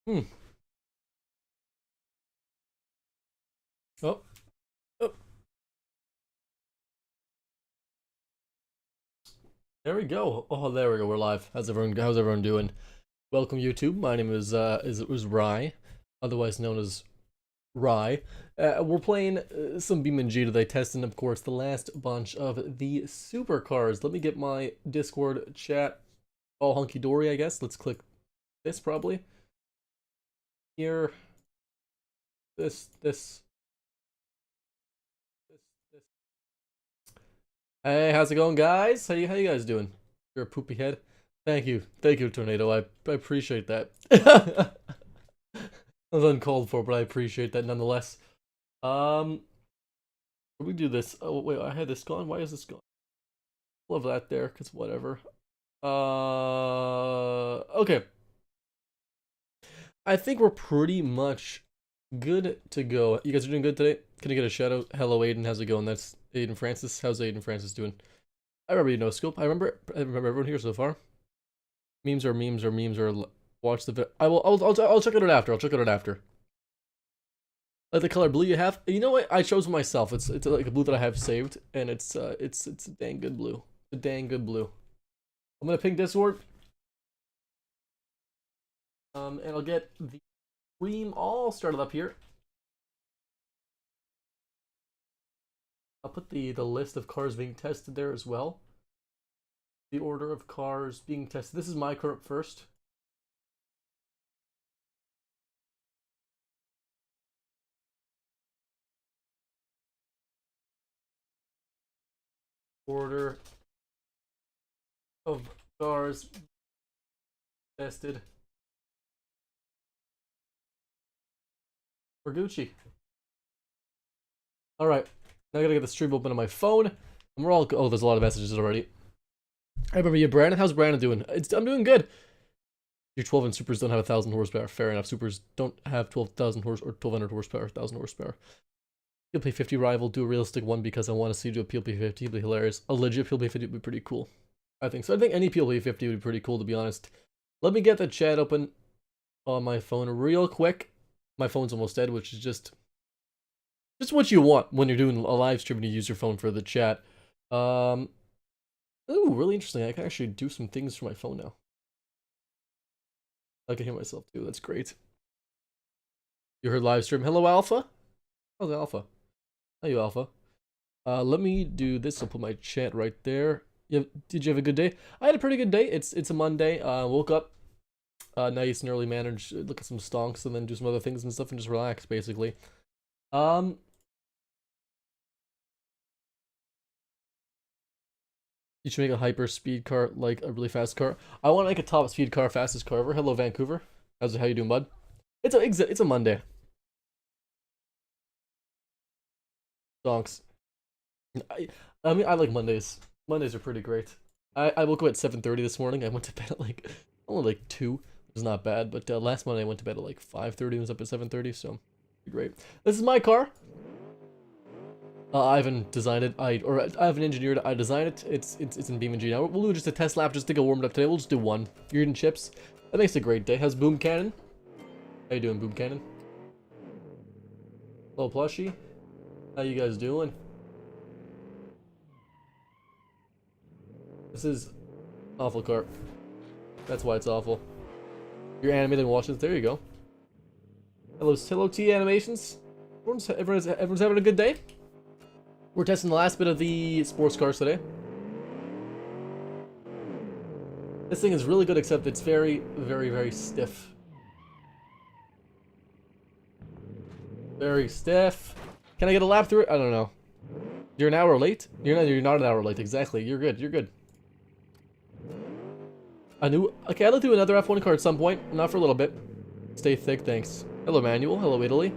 Hmm. Oh, oh, there we go. Oh, there we go. We're live. How's everyone doing? Welcome YouTube. My name is Rye, otherwise known as Rye. We're playing some BeamNG today, testing, of course, the last bunch of the supercars. Let me get my Discord chat all hunky dory, I guess. Let's click this probably. Here, this. This. Hey, how's it going, guys? How you guys doing? You're a poopy head. Thank you, Tornado. I appreciate that. That was uncalled for, but I appreciate that nonetheless. Um, we do this. Oh wait, I had this gone. Why is this gone? Love that there, cause whatever. Okay. I think we're pretty much good to go. You guys are doing good today. Can I get a shout out? Hello, Aiden. How's it going? That's Aiden Francis. How's Aiden Francis doing? I remember you know scope. I remember everyone here so far. Memes or watch the video. I'll check it out after. I'll check it out after. Like the color blue you have. You know what? I chose myself. It's like a blue that I have saved, and it's a dang good blue. A dang good blue. I'm gonna ping Discord. And I'll get the stream all started up here. I'll put the list of cars being tested there as well. The order of cars being tested. This is my car first. Order of cars tested for Gucci. All right, now I gotta get the stream open on my phone. And we're all oh, there's a lot of messages already. I remember you, Brandon. How's Brandon doing? I'm doing good. Your 12 and supers don't have 1,000 horsepower. Fair enough. Supers don't have 12,000 horse or 1,200 horsepower, 1,000 horsepower. PLP 50 rival, do a realistic one because I want to see you do a PLP 50. It'd be hilarious. A legit PLP 50 would be pretty cool. I think so. I think any PLP 50 would be pretty cool, to be honest. Let me get the chat open on my phone real quick. My phone's almost dead, which is just what you want when you're doing a live stream and you use your phone for the chat. Ooh, really interesting. I can actually do some things for my phone now. I can hear myself too. That's great. You heard live stream. Hello, Alpha. How's Alpha? How you, Alpha? Let me do this. I'll put my chat right there. Did you have a good day? I had a pretty good day. It's a Monday. Woke up nice and early, managed look at some stonks and then do some other things and stuff and just relax, basically. You should make a hyper speed car like a really fast car. I want to make a top speed car, fastest car ever. Hello, Vancouver. How you doing, bud? It's a Monday. Stonks. I mean, I like Mondays. Mondays are pretty great. I woke up at 7:30 this morning. I went to bed at like only like 2. It's not bad, but last Monday I went to bed at like 5:30 and was up at 7:30, so great. This is my car. I haven't designed it. I haven't engineered it. I designed it. It's in BeamNG now. We'll do just a test lap just to get warmed up today. We'll just do one. You're eating chips. That makes a great day. How's Boom Cannon? How you doing, Boom Cannon? Hello, Plushie. How you guys doing? This is awful car. That's why it's awful. You're animated and watching it. There you go. Hello T Animations. Everyone's having a good day. We're testing the last bit of the sports cars today. This thing is really good, except it's very, very, very stiff. Very stiff. Can I get a lap through it? I don't know. You're an hour late? You're not an hour late, exactly. You're good. Okay, I'd like to do another F1 car at some point. Not for a little bit. Stay thick, thanks. Hello, Manuel. Hello, Italy.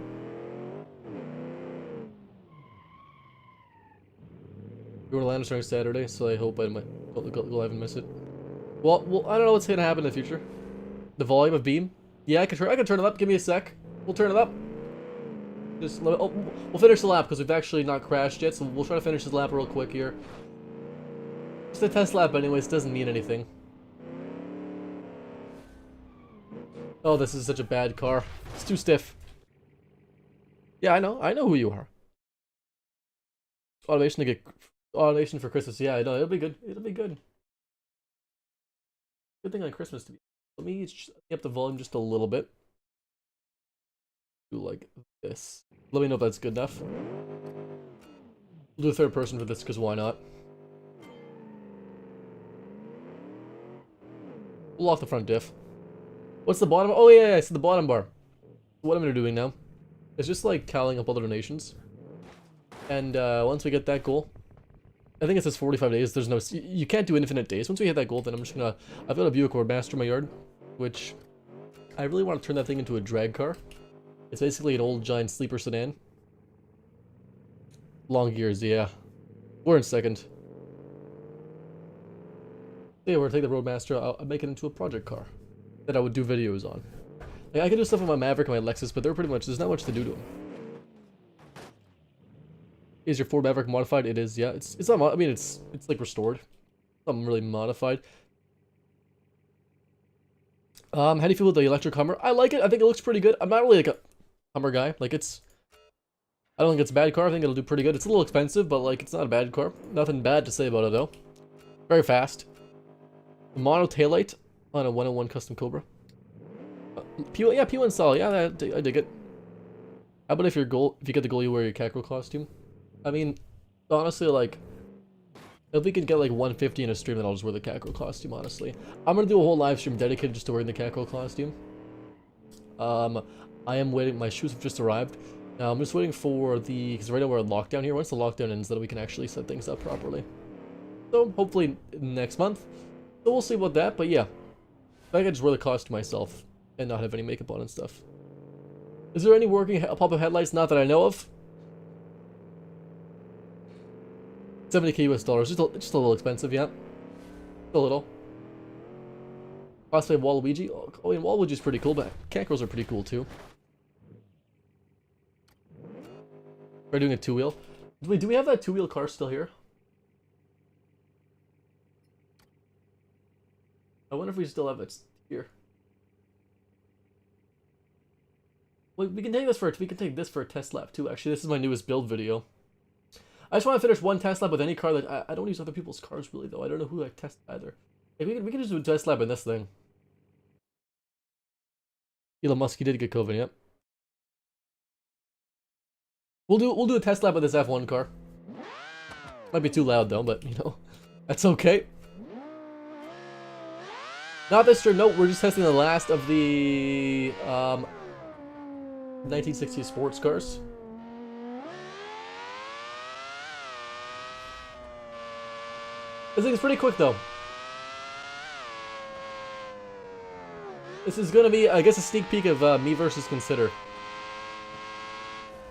We're gonna land starting Saturday, so I hope I might go live and miss it. Well, I don't know what's gonna happen in the future. The volume of Beam? Yeah, I can turn it up. Give me a sec. We'll turn it up. We'll finish the lap because we've actually not crashed yet, so we'll try to finish this lap real quick here. Just a test lap anyways, doesn't mean anything. Oh, this is such a bad car. It's too stiff. Yeah, I know who you are. Automation to get automation for Christmas. Yeah, I know it'll be good. It'll be good. Good thing on Christmas to be. Let me up the volume just a little bit. Do like this. Let me know if that's good enough. We'll do a third person for this because why not? We'll lock the front diff. What's the bottom? Oh yeah, it's the bottom bar. What I'm gonna be doing now is just like tallying up all the donations. And once we get that goal, I think it says 45 days. There's no, you can't do infinite days. Once we hit that goal, then I'm just gonna, I've got a Buick Master in my yard, which I really want to turn that thing into a drag car. It's basically an old giant sleeper sedan. Long gears, yeah. We're in second. Yeah, we're gonna take the Roadmaster. I'll make it into a project car that I would do videos on. Like, I can do stuff with my Maverick and my Lexus, but they're pretty much, there's not much to do to them. Is your Ford Maverick modified? It is, yeah. It's not, I mean, it's like restored. Something really modified. How do you feel with the electric Hummer? I like it. I think it looks pretty good. I'm not really like a Hummer guy. Like, I don't think it's a bad car. I think it'll do pretty good. It's a little expensive, but like, it's not a bad car. Nothing bad to say about it though. Very fast. Mono taillight on a 101 custom Cobra. Yeah, P1 solid. Yeah, I dig it. How about if you get the goal, you wear your Cacro costume? I mean, honestly, like, if we could get like 150 in a stream, then I'll just wear the Cacro costume, honestly. I'm gonna do a whole live stream dedicated just to wearing the Cacro costume. I am waiting, my shoes have just arrived. Now, I'm just waiting for because right now we're in lockdown here. Once the lockdown ends, then we can actually set things up properly. So, hopefully next month. So we'll see about that, but yeah. I can just wear the costume myself and not have any makeup on and stuff. Is there any working pop-up headlights? Not that I know of. 70k US dollars, just a little expensive, yeah. Just a little. Cosplay Waluigi. Oh, and Waluigi's pretty cool, but Cacros are pretty cool too. We're doing a two-wheel. Wait, do we have that two-wheel car still here? I wonder if we still have it here. Wait, we can take this for a test lap too. Actually, this is my newest build video. I just want to finish one test lap with any car that I don't use other people's cars really though. I don't know who I test either. Like, we can just do a test lap in this thing. Elon Musk, he did get COVID, yep. We'll do a test lap with this F1 car. Might be too loud though, but you know, that's okay. Not this turn, no, we're just testing the last of the 1960s sports cars. This thing's pretty quick though. This is gonna be, I guess, a sneak peek of me versus Consider.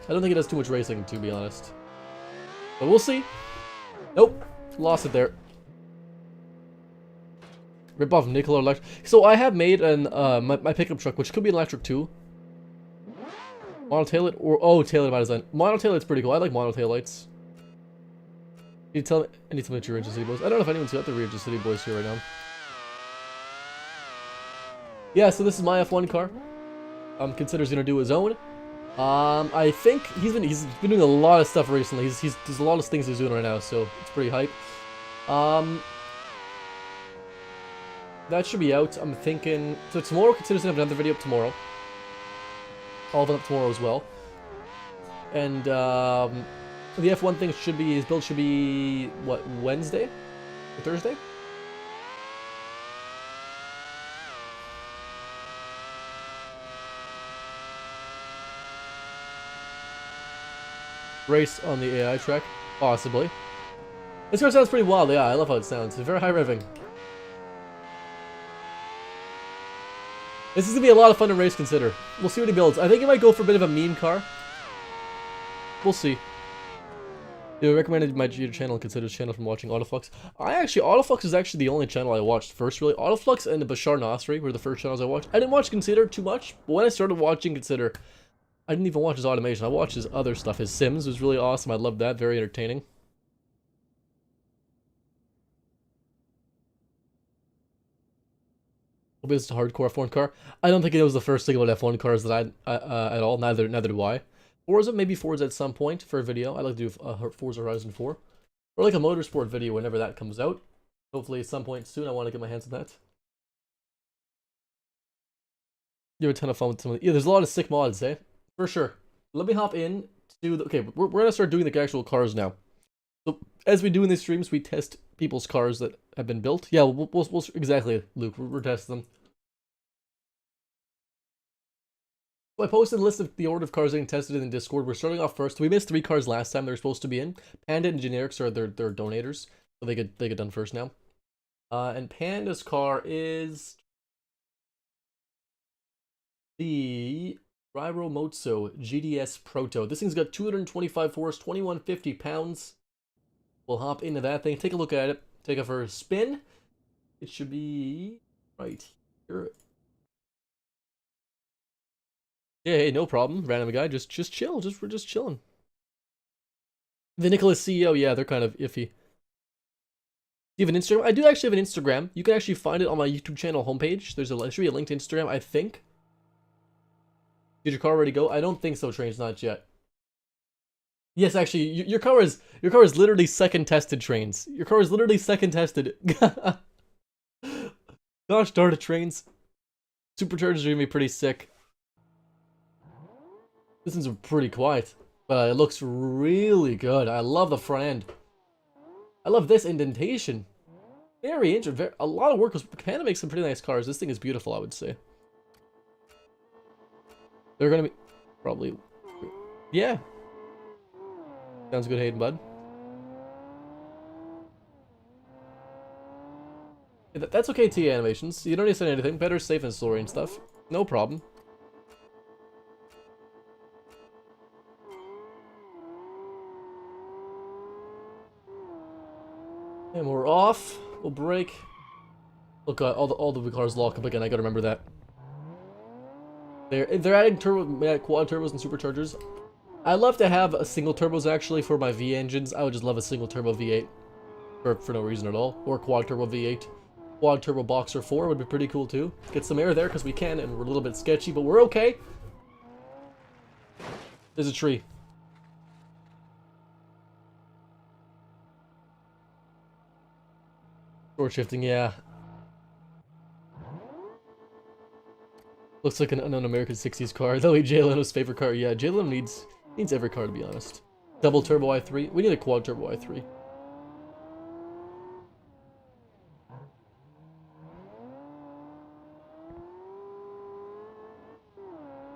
I don't think it does too much racing, to be honest. But we'll see. Nope, lost it there. Rip off Nikola Electric. So I have made an my pickup truck, which could be an electric too. Mono taillight or taillight by design. Mono taillight's pretty cool. I like mono taillights. You tell me, I need to mention Rear Engine City Boys. I don't know if anyone's got the Rear Engine City Boys here right now. Yeah, so this is my F1 car. Considers gonna do his own. I think he's been doing a lot of stuff recently. There's a lot of things he's doing right now, so it's pretty hype. That should be out. I'm thinking, so tomorrow Considers gonna have another video up tomorrow. All of them up tomorrow as well. And the F1 thing should be, his build should be, what, Wednesday? Or Thursday? Race on the AI track? Possibly. This car sounds pretty wild, yeah, I love how it sounds. It's very high revving. This is gonna be a lot of fun to race, Consider. We'll see what he builds. I think he might go for a bit of a meme car. We'll see. Dude, I recommended my channel and Consider's channel from watching Autoflux. Autoflux is actually the only channel I watched first, really. Autoflux and Bashar Nasri were the first channels I watched. I didn't watch Consider too much, but when I started watching Consider, I didn't even watch his automation. I watched his other stuff. His Sims was really awesome. I loved that. Very entertaining. Hope it's a hardcore F1 car. I don't think it was the first thing about F1 cars that at all. Neither do I. Forza, maybe Forza at some point for a video. I'd like to do Forza Horizon 4. Or like a motorsport video whenever that comes out. Hopefully at some point soon I want to get my hands on that. You have a ton of fun with some of the... Yeah, there's a lot of sick mods, eh? For sure. Let me hop in to the... Okay, we're going to start doing the actual cars now. So, as we do in these streams, we test people's cars that have been built. Yeah, we'll exactly, Luke. We're testing them. So I posted a list of the order of cars getting tested in Discord. We're starting off first. We missed 3 cars last time they were supposed to be in. Panda and Generics are their donators, so they get done first now. And Panda's car is the Rairo Motso GDS Proto. This thing's got 225 force, 2150 pounds. We'll hop into that thing, take a look at it, take it for a spin. It should be right here. Yeah, hey, no problem. Random guy, just chill. We're just chilling. The Nicholas CEO, yeah, they're kind of iffy. Do you have an Instagram? I do actually have an Instagram. You can actually find it on my YouTube channel homepage. There should be a link to Instagram, I think. Did your car already go? I don't think so, Trains, not yet. Yes, actually, your car is literally second tested, Trains. Your car is literally second tested. Gosh darn it, Trains. Superchargers are gonna be pretty sick. This one's pretty quiet, but it looks really good. I love the front end. I love this indentation. Very interesting. A lot of work. Panda makes some pretty nice cars. This thing is beautiful, I would say. They're gonna be probably, yeah. Sounds good, Hayden, bud. That's okay, T animations. You don't need to say anything. Better safe and story and stuff. No problem. And we're off. We'll brake. Look, all the cars lock up again. I gotta remember that. They're adding quad turbos and superchargers. I love to have a single turbos actually for my V engines. I would just love a single turbo V8 for no reason at all, or quad turbo V8. Quad turbo boxer 4 would be pretty cool too. Get some air there because we can, and we're a little bit sketchy, but we're okay. There's a tree. Short shifting, yeah. Looks like an American 60s car. That'll be Jay Leno's favorite car. Yeah, Jay Leno needs every car, to be honest. Double turbo i3. We need a quad turbo i3.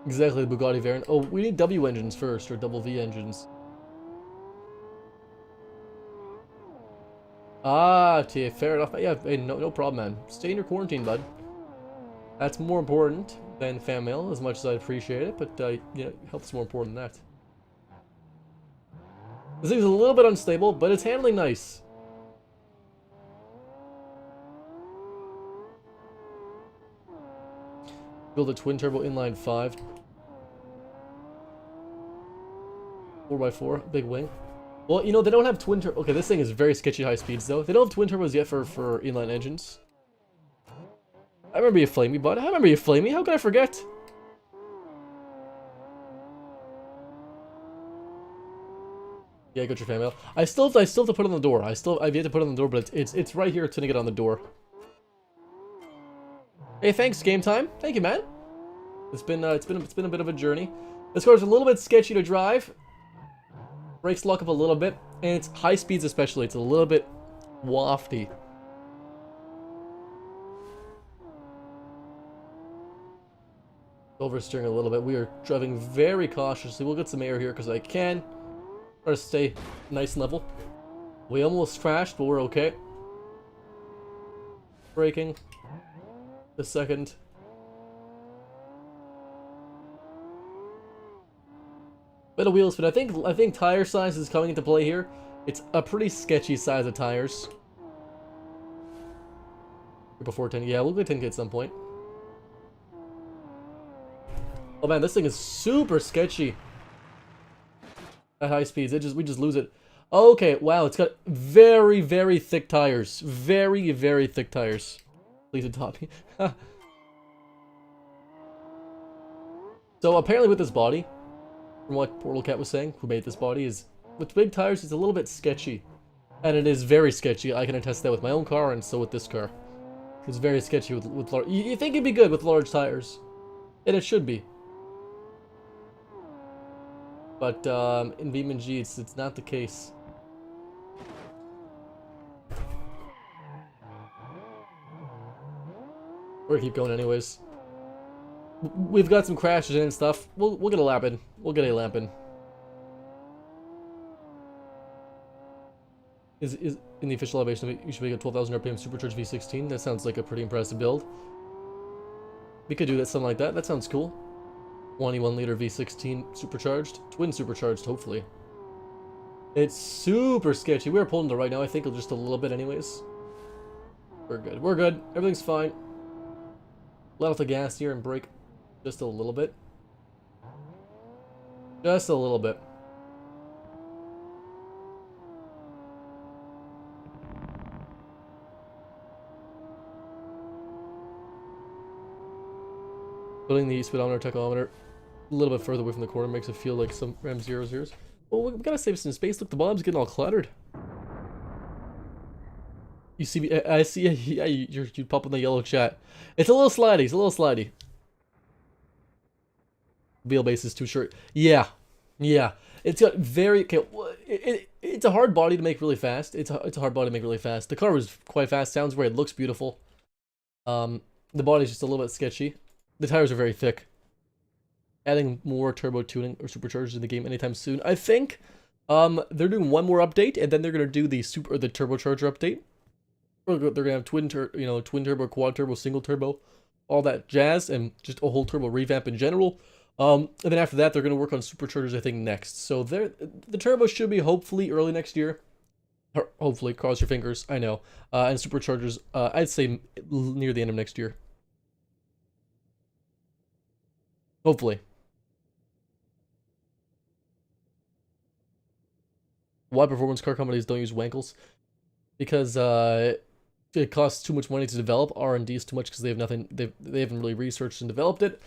Exactly, the Bugatti variant. Oh, we need W engines first, or double V engines. Ah, okay, fair enough. Yeah, hey, no problem, man. Stay in your quarantine, bud. That's more important than fan mail, as much as I appreciate it, but, you know, health's more important than that. This thing's a little bit unstable, but it's handling nice. Build a twin-turbo inline 5. 4x4, big wing. Well, you know, they don't have twin turbo. Okay, this thing is very sketchy high speeds, though. They don't have twin turbos yet for inline engines. I remember you flaming me, bud. I remember you flaming me. How could I forget? Yeah, got your fan mail. I still have to put it on the door. I've yet to put it on the door, but it's right here to get on the door. Hey, thanks, Game Time. Thank you, man. It's been a bit of a journey. This car's a little bit sketchy to drive. Brakes lock up a little bit, and it's high speeds especially. It's a little bit wafty. Oversteering a little bit. We are driving very cautiously. We'll get some air here because I can. Try to stay nice and level. We almost crashed, but we're okay. Braking. The second. Bit of wheels, but I think tire size is coming into play here. It's a pretty sketchy size of tires. Before 10, yeah, we'll get 10K at some point. Oh man, this thing is super sketchy. At high speeds, we just lose it. Okay, wow, it's got very, very thick tires. Very, very thick tires. Please adopt me. So apparently with this body, from what Portal Cat was saying, who made this body, is with big tires, it's a little bit sketchy. And it is very sketchy. I can attest that with my own car, and so with this car. It's very sketchy with large... You think it'd be good with large tires. And it should be. But in BeamNG, it's not the case. We're gonna keep going anyways. We've got some crashes in and stuff. We'll get a lap in. We'll get a lap in. Is in the official elevation of it, you should make a 12,000 RPM supercharged V16. That sounds like a pretty impressive build. We could do that, something like that. That sounds cool. 21 liter V16 supercharged, twin supercharged, hopefully. It's super sketchy. We're pulling to right now. I think just a little bit, anyways. We're good. We're good. Everything's fine. Let off the gas here and brake just a little bit. Just a little bit. Putting the speedometer tachometer a little bit further away from the corner makes it feel like some Ram 00s. Well, we gotta save some space. Look, the bottom's getting all cluttered. You see me? I see. Yeah, you pop in the yellow chat. It's a little slidey. It's a little slidey. Wheelbase is too short. Yeah, yeah. It's got very. Okay, it's a hard body to make really fast. It's a hard body to make really fast. The car was quite fast. Sounds great. It looks beautiful. The body's just a little bit sketchy. The tires are very thick. Adding more turbo tuning or superchargers in the game anytime soon. I think they're doing one more update, and then they're gonna do the turbocharger update. Or they're gonna have twin turbo, quad turbo, single turbo, all that jazz, and just a whole turbo revamp in general. And then after that, they're gonna work on superchargers, I think, next. So the turbo should be hopefully early next year. Or hopefully, cross your fingers. I know. And superchargers, I'd say near the end of next year. Hopefully. Why performance car companies don't use wankles? Because it costs too much money to develop. R&D is too much because they have nothing. They haven't really researched and developed it.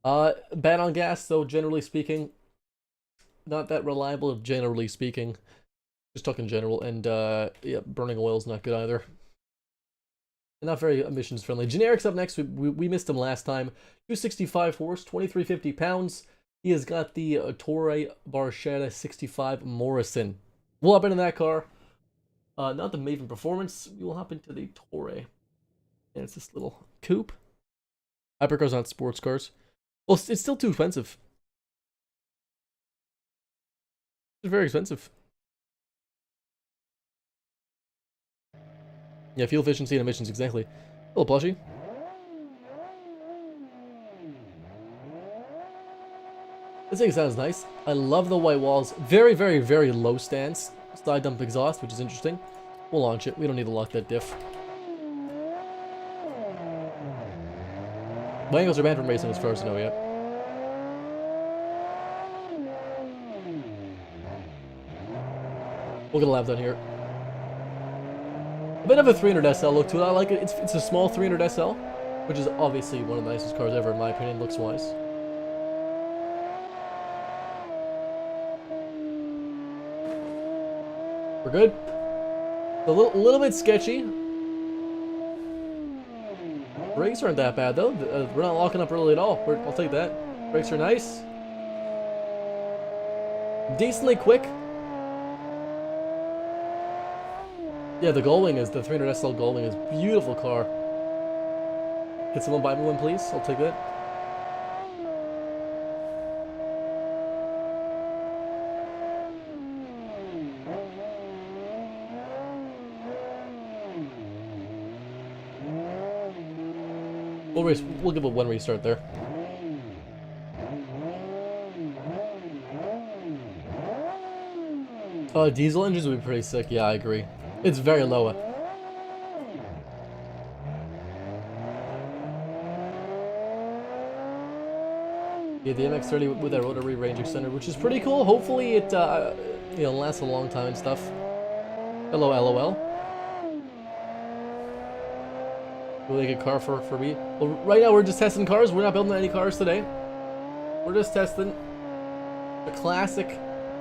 Bad on gas, though. Generally speaking, not that reliable. Generally speaking, just talking general. And yeah, burning oil is not good either. Not very emissions friendly. Generics up next. We missed him last time. 265 horse, 2350 pounds. He has got the Torre Barchetta 65 Morrison. We'll hop into that car. Not the Maven Performance. We will hop into the Torre. And it's this little coupe. Hypercars, not sports cars. Well, it's still too expensive. It's very expensive. Yeah, fuel efficiency and emissions, exactly. Hello, plushie. This thing sounds nice. I love the white walls. Very, very, very low stance. Side dump exhaust, which is interesting. We'll launch it. We don't need to lock that diff. Wangles are banned from racing as far as I know yet. We'll get a lap done here. A bit of a 300 SL look to it. I like it. It's a small 300 SL, which is obviously one of the nicest cars ever in my opinion, looks wise. We're good. A little bit sketchy. Brakes aren't that bad though. We're not locking up early at all. I'll take that. Brakes are nice. Decently quick. Yeah, the Gullwing is, the 300 SL Gullwing is a beautiful car. Can someone buy me one, please? I'll take that. We'll give it one restart there. Diesel engines would be pretty sick. Yeah, I agree. It's very low. Yeah, the MX-30 with that rotary range extender, which is pretty cool. Hopefully it, you know, lasts a long time and stuff. Hello, LOL. Will they get a car for me? Well, right now we're just testing cars. We're not building any cars today. We're just testing the classic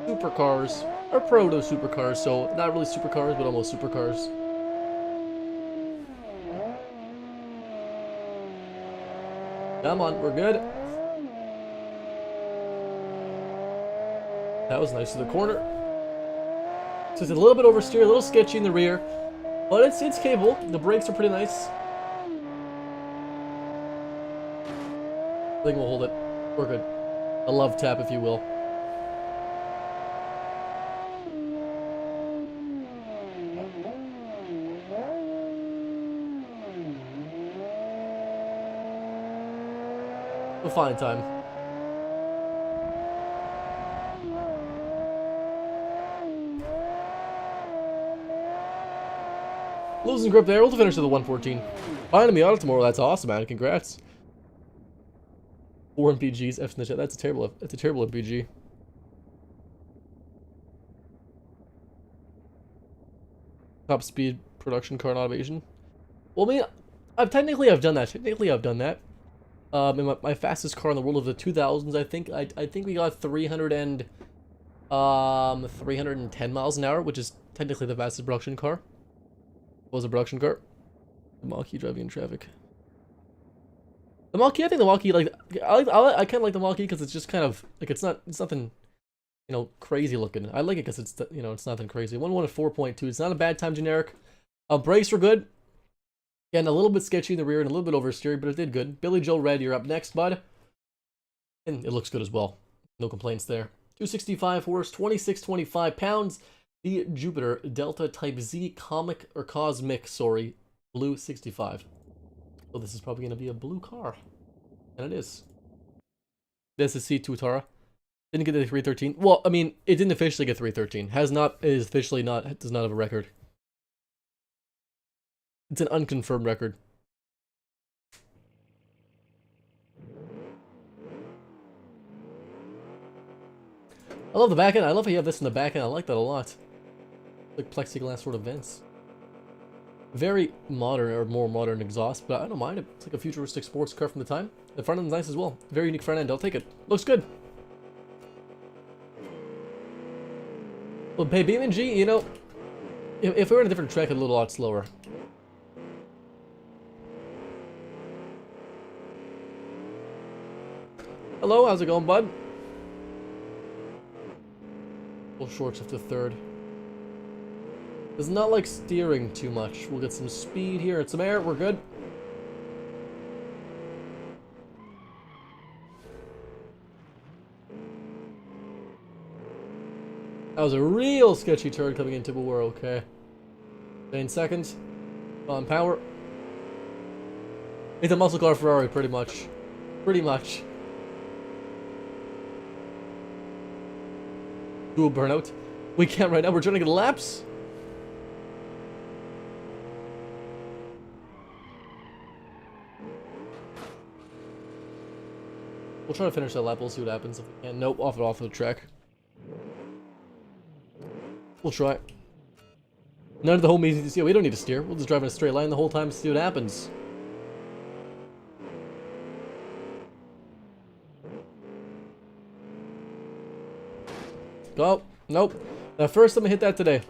supercars, or proto supercars, so not really supercars, but almost supercars. Come on, we're good. That was nice to the corner. So it's a little bit oversteer, a little sketchy in the rear, but it's capable. The brakes are pretty nice. I think we'll hold it. We're good. A love tap, if you will. A fine time. Losing grip there. We'll finish to the 114. Finding me on it tomorrow. That's awesome, man. Congrats. 4 MPGs. F in the chat. That's a terrible MPG. Top speed production car and automation. Well, I mean, I've done that. In my fastest car in the world of the 2000s, I think we got 310 miles an hour, which is technically the fastest production car. Was a production car. The Mach-E driving in traffic. The Mach-E, I think the Mach-E, like, I kind of like the Mach-E because it's just kind of like it's nothing, you know, crazy looking. I like it because it's, you know, it's nothing crazy. 1.1 at 4.2. It's not a bad time generic. Brakes were good. Again, a little bit sketchy in the rear and a little bit oversteered, but it did good. Billy Joe Red, you're up next, bud. And it looks good as well. No complaints there. 265 horse, 2625 pounds. The Jupiter Delta Type Z Cosmic, sorry, Blue 65. So this is probably going to be a blue car. And it is. This is C2 Tara. Didn't get the 313. Well, I mean, it didn't officially get 313. Does not have a record. It's an unconfirmed record. I love the back end. I love how you have this in the back end. I like that a lot. Like plexiglass sort of vents. Very modern, or more modern exhaust, but I don't mind it. It's like a futuristic sports car from the time. The front end's nice as well. Very unique front end. I'll take it. Looks good. Well, hey, BeamNG, you know, if we were on a different track, it'd a lot slower. Hello, how's it going, bud? Full shorts after third. Does not like steering too much. We'll get some speed here and some air. We're good. That was a real sketchy turn coming into, but we're okay. 9 seconds. On power. It's a muscle car Ferrari, pretty much. Pretty much. Dual burnout. We can't right now. We're trying to get laps. We'll try to finish that lap. We'll see what happens if we can. Nope, off the track. We'll try. None of the home easy to see. We don't need to steer. We'll just drive in a straight line the whole time to see what happens. Oh, nope. The first time I hit that today.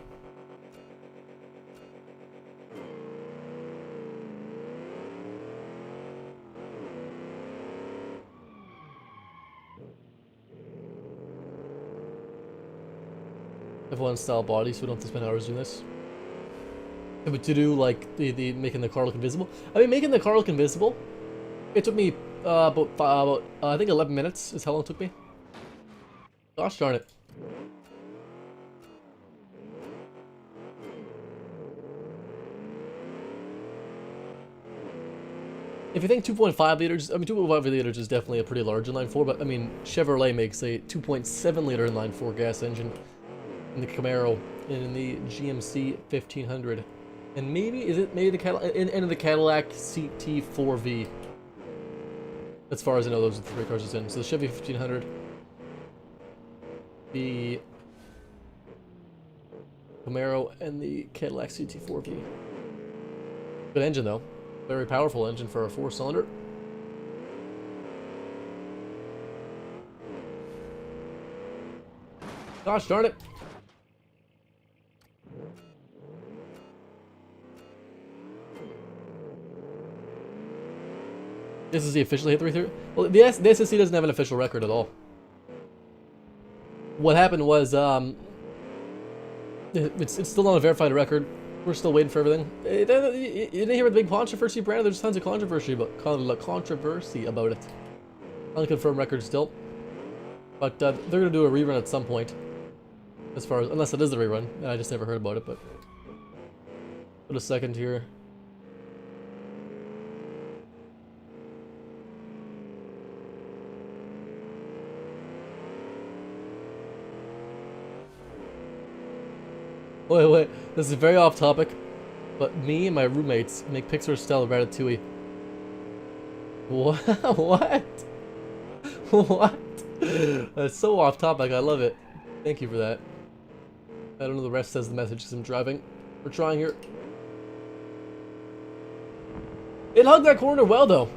F1 style body, so we don't have to spend hours doing this. But to do like the making the car look invisible. I mean, making the car look invisible. It took me about I think 11 minutes is how long it took me. Gosh darn it. If you think 2.5 liters, I mean 2.5 liters is definitely a pretty large inline 4, but I mean Chevrolet makes a 2.7 liter inline 4 gas engine in the Camaro and in the GMC 1500, and maybe the Cadillac and the Cadillac CT4V. As far as I know, those are the 3 cars it's in. So the Chevy 1500, the Camaro, and the Cadillac CT4V. Good engine though. Very powerful engine for a 4-cylinder. Gosh darn it. This is the officially hit 330. Well, the SSC doesn't have an official record at all. What happened was, it's still not a verified record. We're still waiting for everything. You didn't hear about the big controversy, Brandon? There's tons of controversy about it. Unconfirmed record still. But they're gonna do a rerun at some point. As far as, unless it is the rerun. I just never heard about it, but. Put a second here. Wait, this is very off topic, but me and my roommates make Pixar style ratatouille. What? What? What? That's so off topic, I love it. Thank you for that. I don't know the rest says the message because I'm driving. We're trying here. It hugged that corner well though.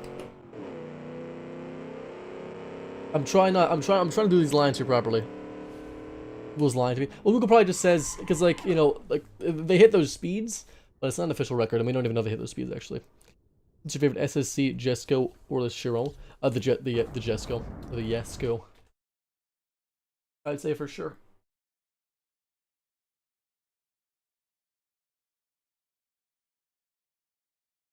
I'm trying to do these lines here properly. Google's lying to me. Well, Google probably just says, because like, you know, like they hit those speeds, but it's not an official record, and we don't even know if they hit those speeds actually. What's your favorite SSC, Jesco, or the Chiron? The Jesco, or the Yesco. I'd say for sure.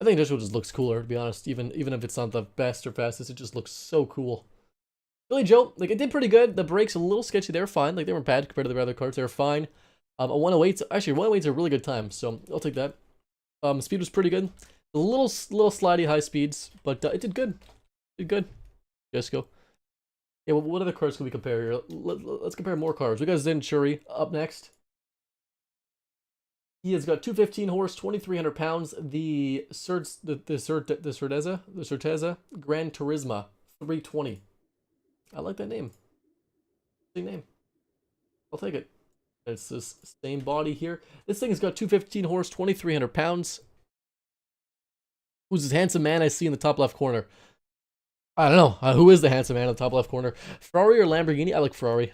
I think Jesco just looks cooler, to be honest. Even if it's not the best or fastest, it just looks so cool. Billy Joe, like, it did pretty good. The brakes a little sketchy. They were fine. Like, they weren't bad compared to the other cars. They were fine. A 108, actually, 108 is a really good time, so I'll take that. Speed was pretty good. A little slidey high speeds, but it did good. Did good. Jesco. Yeah, well, what other cars can we compare here? Let's compare more cars. We got Zenchuri up next. He has got 215 horse, 2,300 pounds. The Certeza Gran Turismo 320. I like that name. Big name. I'll take it. It's this same body here. This thing has got 215 horse, 2,300 pounds. Who's this handsome man I see in the top left corner? I don't know. Who is the handsome man in the top left corner? Ferrari or Lamborghini? I like Ferrari.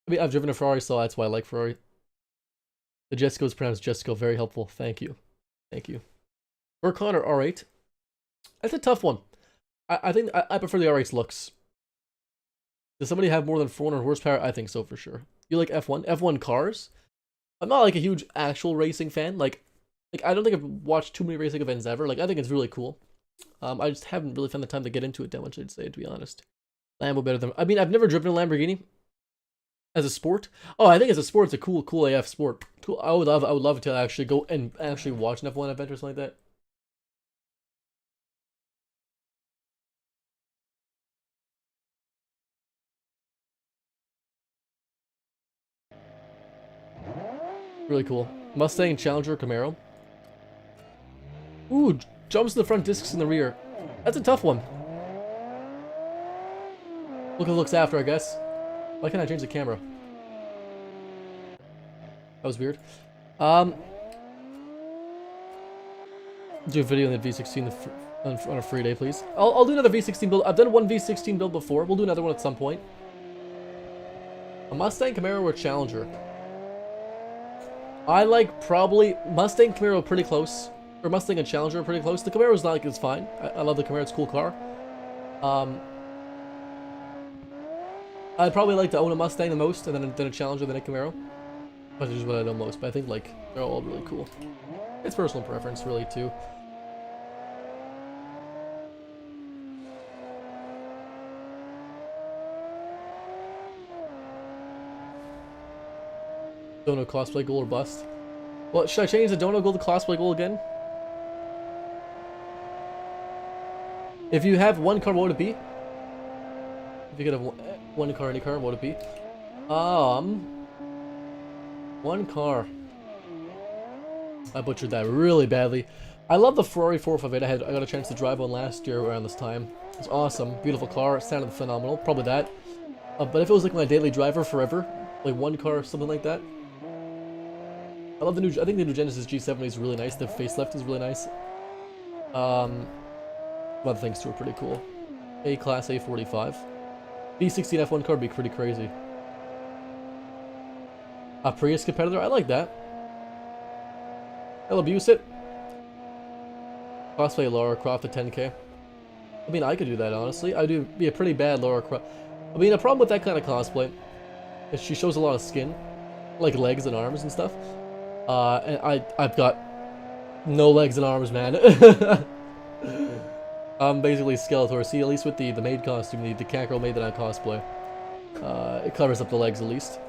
I mean, I've driven a Ferrari, so that's why I like Ferrari. The Jesco is pronounced Jesco. Very helpful. Thank you. Thank you. Burcon or R8? That's a tough one. I think I prefer the R8's looks. Does somebody have more than 400 horsepower? I think so for sure. You like F1? F1 cars? I'm not like a huge actual racing fan. Like I don't think I've watched too many racing events ever. Like, I think it's really cool. I just haven't really found the time to get into it that much, I'd say, to be honest. Lambo better than... I mean, I've never driven a Lamborghini as a sport. Oh, I think as a sport, it's a cool AF sport. Cool. I would love to actually go and actually watch an F1 event or something like that. Really cool. Mustang, Challenger, Camaro. Ooh, jumps in the front, discs in the rear. That's a tough one. Look at the looks after, I guess. Why can't I change the camera? That was weird. Do a video on the V16 on a free day, please. I'll do another V16 build. I've done one V16 build before. We'll do another one at some point. A Mustang, Camaro, or Challenger? I like probably Mustang, Camaro pretty close. Or Mustang and Challenger are pretty close. The Camaro's not like it's fine. I love the Camaro, it's a cool car. I'd probably like to own a Mustang the most, and then a Challenger, then a Camaro. That's just what I know most, but I think like they're all really cool. It's personal preference really too. Dono cosplay goal or bust? Well, should I change the Dono goal to cosplay goal again? If you have one car, what would it be? If you could have one car, any car, what would it be? One car. I butchered that really badly. I love the Ferrari 458. I got a chance to drive one last year around this time. It's awesome, beautiful car, sounded phenomenal. Probably that. But if it was like my daily driver forever, like one car, something like that. I love the new. I think the new Genesis G70 is really nice. The facelift is really nice. Other things too are pretty cool. A-Class A45. V16 F1 car would be pretty crazy. A Prius competitor, I like that. I'll abuse it. Cosplay Lara Croft at 10k. I mean, I could do that, honestly. I do be a pretty bad Lara Croft. I mean, the problem with that kind of cosplay is she shows a lot of skin, like legs and arms and stuff. And I've got no legs and arms, man. I'm basically Skeletor. See, at least with the maid costume, the cat girl maid that I cosplay, it covers up the legs at least.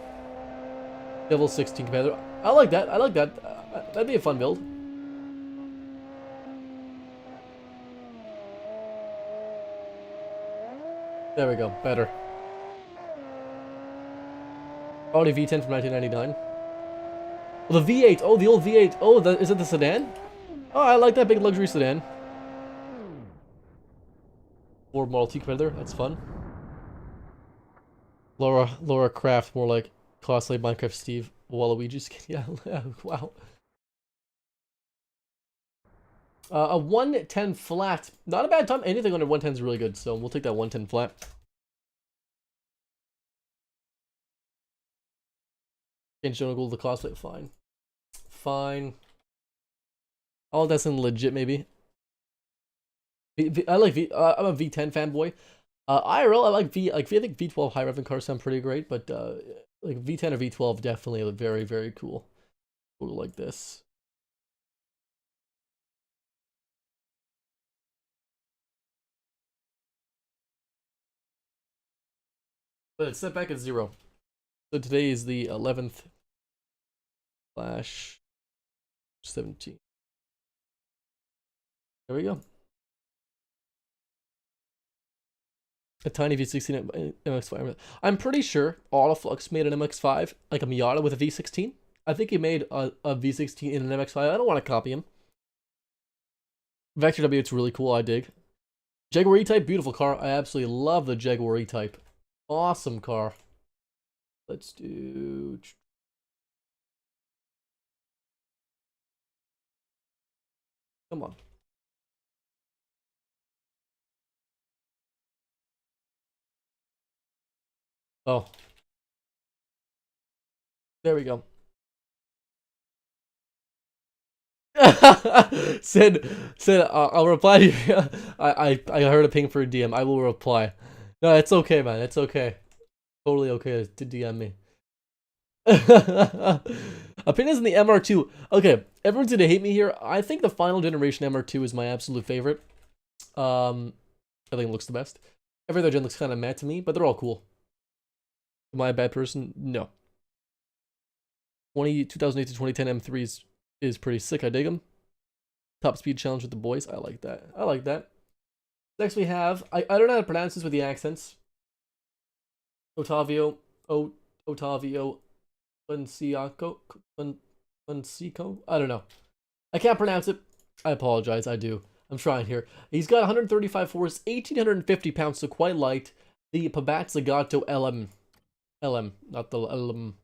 Level 16 competitor. I like that. I like that. That'd be a fun build. There we go. Better. Audi V10 from 1999. Oh, the V8. Oh, the old V8. Oh, is it the sedan? Oh, I like that big luxury sedan. Ford Model T competitor. That's fun. Laura Croft, more like cosplay Minecraft Steve Waluigi skin. Yeah, wow. A 110 flat. Not a bad time. Anything under 110 is really good, so we'll take that 110 flat. Change Jonah Gould to cosplay. Fine. Fine. All that's in legit, maybe. I like V. I'm a V10 fanboy. IRL, I like V. Like I think V12 high revving cars sound pretty great, but like V10 or V12 definitely look very, very cool. Cool like this. But it's set back at 0. So today is the 11th / 17. There we go. A tiny V16 MX-5. I'm pretty sure Autoflux made an MX-5, like a Miata with a V16. I think he made a V16 in an MX-5. I don't want to copy him. Vector W, it's really cool. I dig. Jaguar E-Type, beautiful car. I absolutely love the Jaguar E-Type. Awesome car. Let's do... Come on. Oh. There we go. Sid, I'll reply to you. I heard a ping for a DM. I will reply. No, it's okay, man. It's okay. Totally okay to DM me. Opinions on the MR2. Okay, everyone's gonna hate me here. I think the final generation MR2 is my absolute favorite. I think it looks the best. Every other gen looks kind of meh to me, but they're all cool. Am I a bad person? No. 2008 to 2010 M3 is pretty sick. I dig them. Top speed challenge with the boys. I like that. I like that. Next we have, I don't know how to pronounce this with the accents. Otavio Unciaco? I don't know. I can't pronounce it. I apologize. I do. I'm trying here. He's got 135 force, 1,850 pounds, so quite light. The Pabat Zagato LM, not the LM.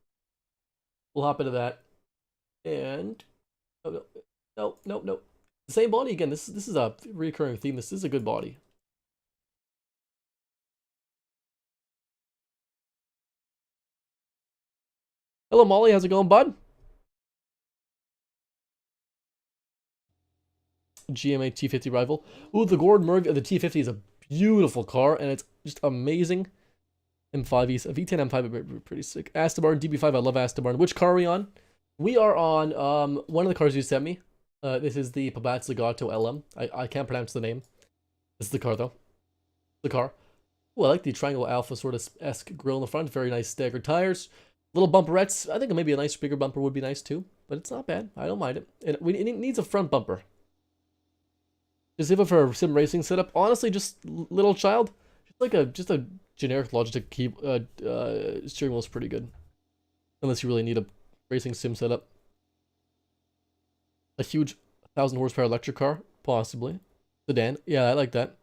We'll hop into that. And no. The same body again. This is a recurring theme. This is a good body. Hello, Molly. How's it going, bud? GMA T50 rival. Ooh, the Gordon Murray of the T50 is a beautiful car, and it's just amazing. M5 a V10 M5 are pretty sick. Aston Martin DB5. I love Aston Martin. Which car are we on? We are on one of the cars you sent me. This is the Pabat Zagato LM. I can't pronounce the name. This is the car though. The car. Oh, I like the triangle alpha sort of esque grille in the front. Very nice staggered tires. Little bumperettes. I think maybe a nice bigger bumper would be nice too, but it's not bad. I don't mind it. And it needs a front bumper. Just if it for a sim racing setup. Honestly, just little child. Just a generic Logitech key steering wheel is pretty good. Unless you really need a racing sim setup. A huge 1,000 horsepower electric car, possibly. Sedan. Yeah, I like that.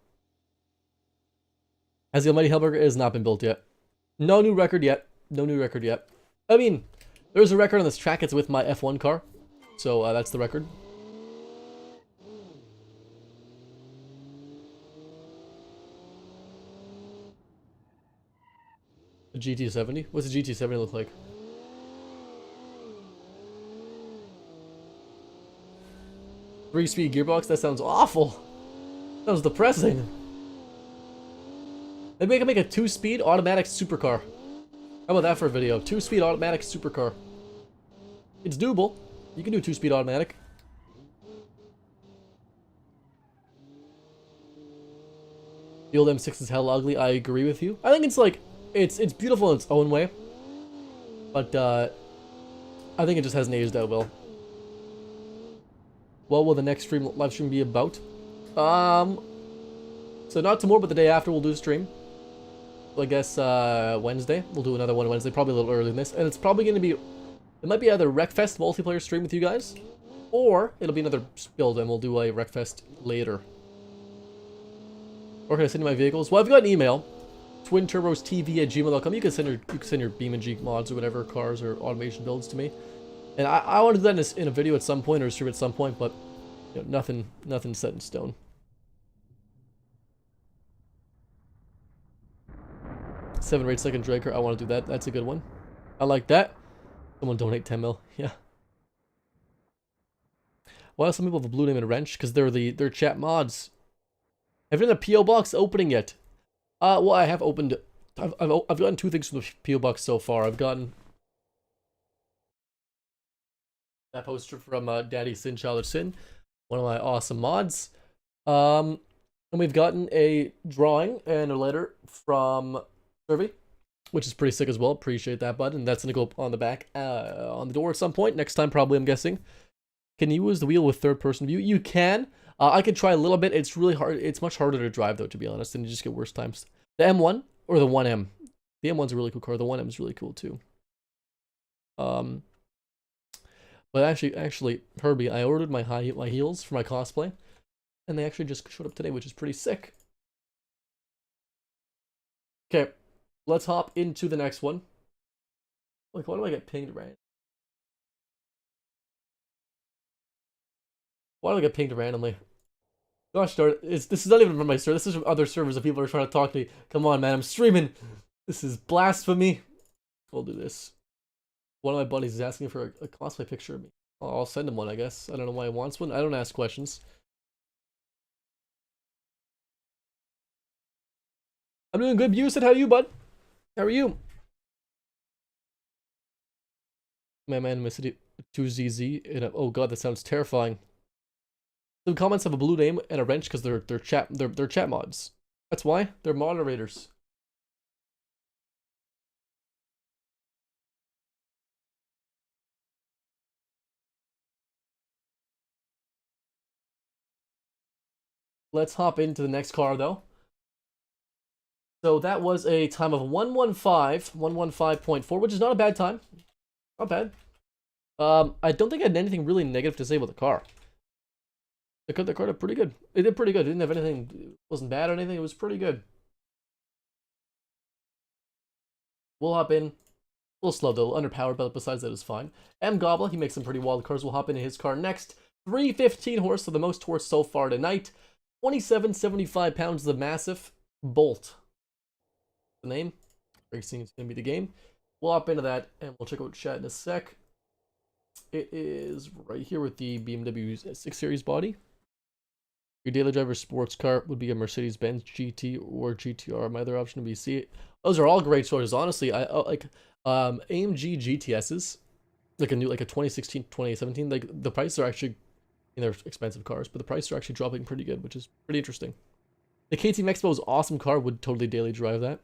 Has the Almighty Hellburger has not been built yet. No new record yet. No new record yet. I mean, there's a record on this track. It's with my F1 car. So that's the record. A GT70? What's a GT70 look like? 3-speed gearbox? That sounds awful. That sounds depressing. Maybe I can make a 2-speed automatic supercar. How about that for a video? 2-speed automatic supercar. It's doable. You can do 2-speed automatic. The old M6 is hell ugly. I agree with you. I think it's like, it's beautiful in its own way. But, I think it just hasn't aged out well. What will the next live stream be about? So not tomorrow, but the day after we'll do a stream. So I guess, Wednesday. We'll do another one Wednesday, probably a little earlier than this. And it's probably going to be, it might be either Wreckfest multiplayer stream with you guys, or it'll be another build and we'll do a Wreckfest later. Or can I send you my vehicles? Well, I've got an email, twinturbostv@gmail.com. You can send your BeamNG mods or whatever, cars or automation builds to me. And I want to do that in a video at some point or a stream at some point, but you know, nothing set in stone. Seven or 8 second drag car. I want to do that. That's a good one. I like that. Someone donate 10 mil. Yeah. Why do some people have a blue name and a wrench? Because they're chat mods. Have you done a PO box opening yet? Well, I have opened. I've gotten 2 things from the PO box so far. I've gotten that poster from Daddy Sin Childish Sin, one of my awesome mods. And we've gotten a drawing and a letter from Survey, which is pretty sick as well. Appreciate that, bud. And that's gonna go up on the back, on the door at some point next time, probably. I'm guessing. Can you use the wheel with third-person view? You can. I could try a little bit. It's really hard. It's much harder to drive though, to be honest, and you just get worse times. The M1 or the 1M. The M1's a really cool car. The 1M is really cool too. But actually, Herbie, I ordered my my heels for my cosplay, and they actually just showed up today, which is pretty sick. Okay, let's hop into the next one. Like, why do I get pinged right? Why do I get pinged randomly? Gosh darn it, this is not even from my server, this is from other servers that people are trying to talk to me. Come on, man, I'm streaming. This is blasphemy. We'll do this. One of my buddies is asking for a cosplay picture of me. I'll send him one, I guess. I don't know why he wants one. I don't ask questions. I'm doing good, Busit. How are you, bud? How are you? My man, Miss 2ZZ. Oh god, that sounds terrifying. Some comments have a blue name and a wrench because they're chat mods. That's why they're moderators. Let's hop into the next car though. So that was a time of 115.4, which is not a bad time. Not bad. I don't think I had anything really negative to say about the car. The car did pretty good. It did pretty good. It didn't have anything, it wasn't bad or anything. It was pretty good. We'll hop in. A little slow though, underpowered, but besides that, it's fine. Gobbler, he makes some pretty wild cars. We'll hop into his car next. 315 horse, so the most horse so far tonight. 2775 pounds, the massive Bolt. The name. Racing is going to be the game. We'll hop into that and we'll check out chat in a sec. It is right here with the BMW 6 Series body. Your daily driver sports car would be a Mercedes-Benz GT or GTR. My other option would be C. Those are all great choices. Honestly, I like AMG GTSs, like a 2016, 2017. Like the prices are actually, they're expensive cars, but the prices are actually dropping pretty good, which is pretty interesting. The KTM Expo's awesome car, would totally daily drive that.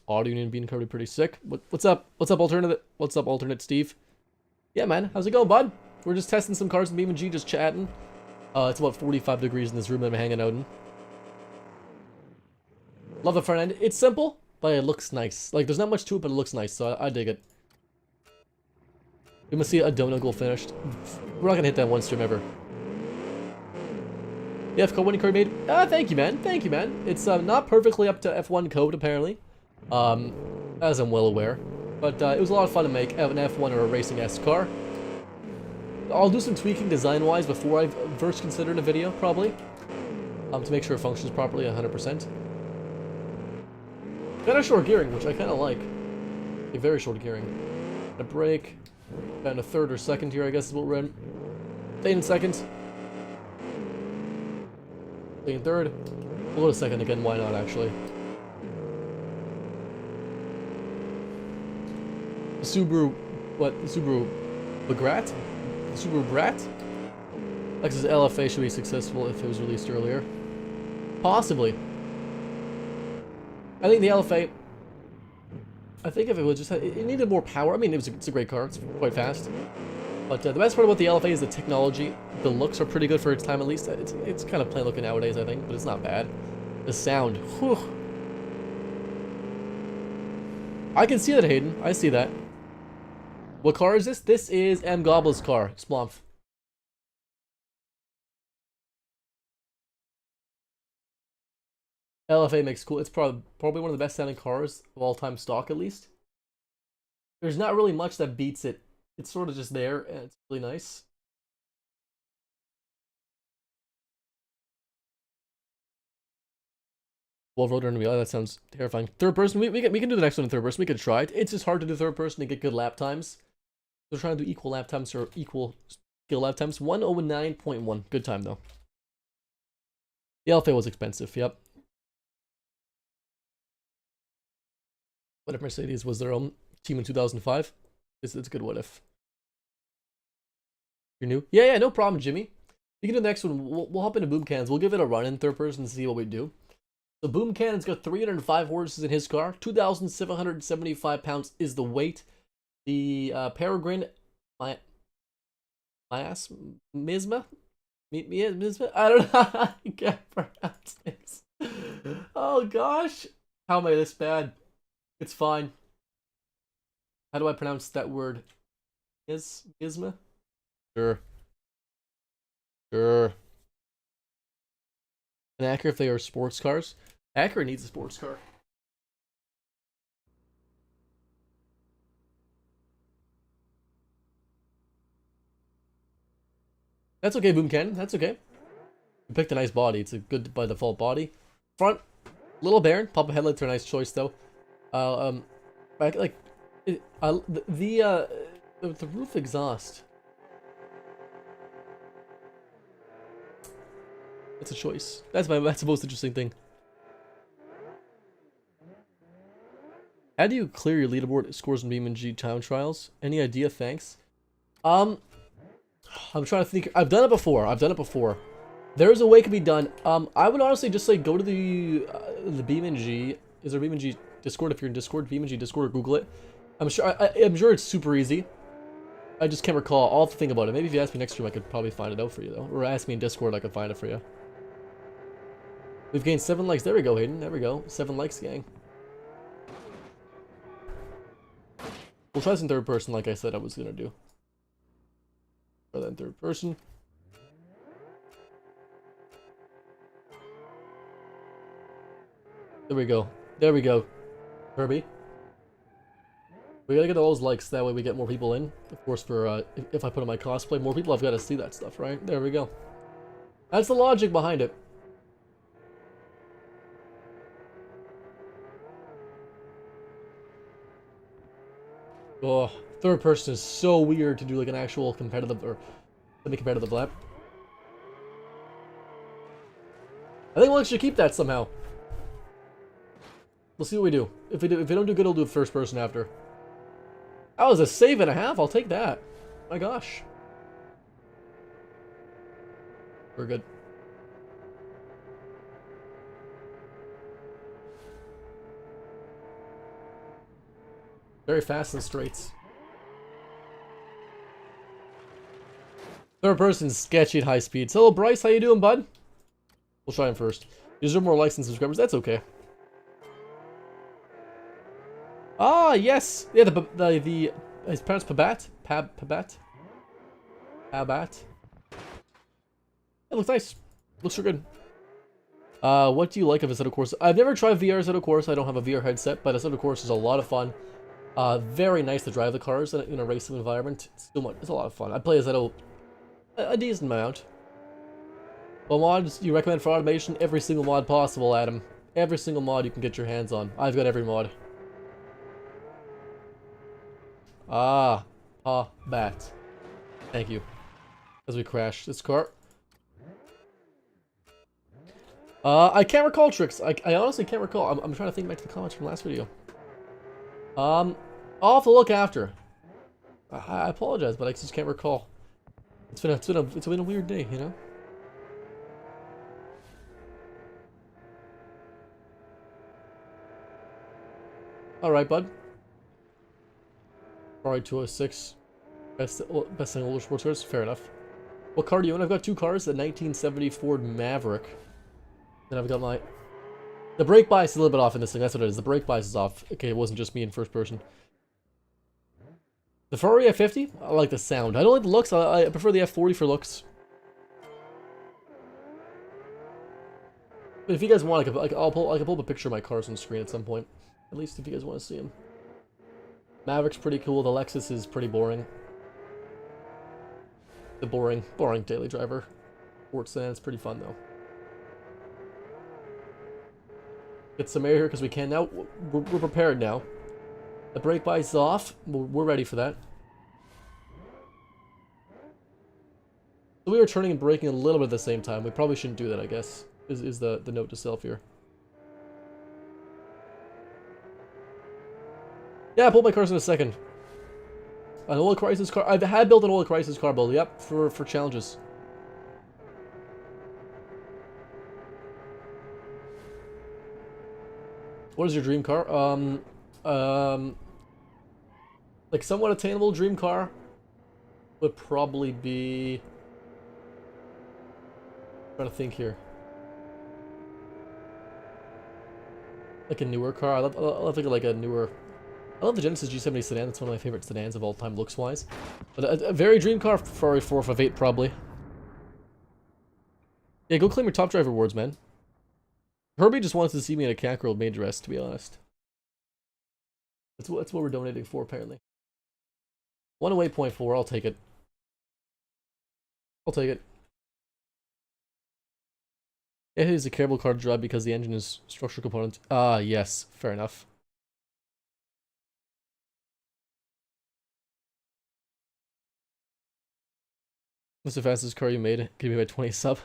Auto Union Bean car would be pretty sick. What's up? What's up, alternate? What's up, alternate Steve? Yeah, man. How's it going, bud? We're just testing some cars in BeamNG, just chatting. It's about 45 degrees in this room that I'm hanging out in. Love the front end. It's simple, but it looks nice. Like, there's not much to it, but it looks nice, so I dig it. We must see a donut goal finished. We're not gonna hit that one stream ever. The F code winning card made. Thank you, man. Thank you, man. It's not perfectly up to F1 code, apparently. As I'm well aware. But it was a lot of fun to make an F1 or a racing-esque car. I'll do some tweaking design-wise before I've first considered a video, probably. To make sure it functions properly 100%. Kind of short gearing, which I kind of like. A very short gearing. A brake. About in a third or second here, I guess is what we're in. Staying in second. Staying in third. We'll go to second again, why not, actually. The Subaru... What? The Subaru... Bagrat? The Subaru Brat? Lexus LFA should be successful if it was released earlier. Possibly. I think the LFA... I think if it was just... It needed more power. I mean, it's a great car. It's quite fast. But the best part about the LFA is the technology. The looks are pretty good for its time, at least. It's kind of plain looking nowadays, I think, but it's not bad. The sound. Whew. I can see that, Hayden. I see that. What car is this? This is M. Gobble's car. Splomph. LFA makes cool. It's probably one of the best selling cars of all time stock, at least. There's not really much that beats it. It's sort of just there, and it's really nice. Road and that sounds terrifying. Third person, we can do the next one in third person. We can try it. It's just hard to do third person to get good lap times. We're trying to do equal lap times or equal skill lap times. 109.1. Good time though. The LFA was expensive. Yep. What if Mercedes was their own team in 2005? It's a good what if. You're new? Yeah, no problem, Jimmy. We can do the next one. We'll hop into Boom Cans. We'll give it a run in third person and see what we do. So Boom Cannon's got 305 horses in his car. 2,775 pounds is the weight. The Peregrine Misma? I don't know. I can't pronounce this. Oh gosh. How am I this bad? It's fine. How do I pronounce that word? Misma? Sure. And Acura if they are sports cars. Acura needs a sports car. That's okay, Boom Cannon. That's okay. You picked a nice body. It's a good by default body. Front, little barren. Pop-up headlights are a nice choice though. Like the roof exhaust. That's a choice. That's the most interesting thing. How do you clear your leaderboard scores in BeamNG town trials? Any idea? Thanks. I'm trying to think. I've done it before. There's a way it can be done. I would honestly just say go to the BeamNG. Is there BeamNG Discord? If you're in Discord, BeamNG Discord, or Google it. I'm sure it's super easy. I just can't recall. I'll have to think about it. Maybe if you ask me next stream, I could probably find it out for you though. Or ask me in Discord, I could find it for you. We've gained 7 likes. There we go, Hayden. There we go. 7 likes, gang. We'll try this in third person, like I said I was gonna do. Try that in third person. There we go. There we go. Kirby. We gotta get all those likes, that way we get more people in. Of course, for if I put on my cosplay, more people have got to see that stuff, right? There we go. That's the logic behind it. Oh, third person is so weird to do like an actual competitive or semi-competitive lap. I think we'll actually keep that somehow. We'll see what we do. If we don't do good, we'll do first person after. That was a save and a half. I'll take that. My gosh. We're good. Very fast in straights. Third person's sketchy at high speeds. Hello, Bryce. How you doing, bud? We'll try him first. You deserve more likes and subscribers. That's okay. Ah, yes. Yeah, his parents Pabat. Pabat. It looks nice. Looks real good. What do you like of Assetto Corsa? I've never tried VR Assetto Corsa. I don't have a VR headset, but Assetto Corsa is a lot of fun. Very nice to drive the cars in a racing environment. It's a lot of fun. I play Assetto a decent amount. Well, mods you recommend for automation? Every single mod possible, Adam. Every single mod you can get your hands on. I've got every mod. Bat. Thank you. as we crash this car. I can't recall tricks. I honestly can't recall. I'm trying to think back to the comments from last video. I'll have to look after. I apologize, but I just can't recall. It's been a weird day, you know. All right, bud. Ferrari 206. Best thing older sports cars. Fair enough. What car do you own? I've got two cars: the 1970 Ford Maverick. Then I've got my. The brake bias is a little bit off in this thing. That's what it is. The brake bias is off. Okay, it wasn't just me in first person. The Ferrari F50. I like the sound. I don't like the looks. I prefer the F40 for looks. But if you guys want, I can pull up a picture of my cars on screen at some point. At least if you guys want to see them. Maverick's pretty cool. The Lexus is pretty boring. The boring daily driver. Sports sedan is pretty fun though. Get some air here because we can now. We're prepared now. The brake bias is off. We're ready for that. So we are turning and braking a little bit at the same time. We probably shouldn't do that, I guess. Is the note to self here. Yeah, I pulled my cars in a second. An oil crisis car. I've had built an oil crisis car build. Yep, for challenges. What is your dream car? Like somewhat attainable dream car would probably be. I'm trying to think here. Like a newer car. I love thinking like a newer. I love the Genesis G70 sedan. It's one of my favorite sedans of all time, looks-wise. But a very dream car, Ferrari 458, probably. Yeah, go claim your top driver awards, man. Herbie just wants to see me in a cat girl maid dress, to be honest. That's what we're donating for, apparently. 108.4, I'll take it. I'll take it. It is a cable car to drive because the engine is structural component. Ah, yes, fair enough. What's the fastest car you made? Give me my 20 sub.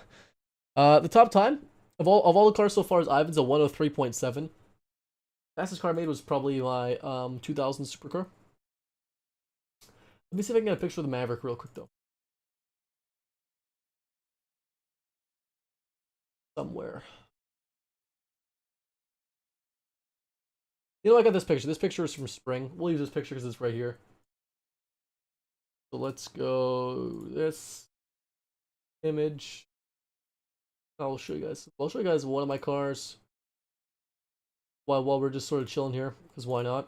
The top time of all the cars so far is Ivan's a 103.7. Fastest car I made was probably my 2000 Supercar. Let me see if I can get a picture of the Maverick real quick though. Somewhere. You know, I got this picture. This picture is from spring. We'll use this picture because it's right here. So let's go this image. I'll show you guys. I'll show you guys one of my cars while we're just sort of chilling here, because why not?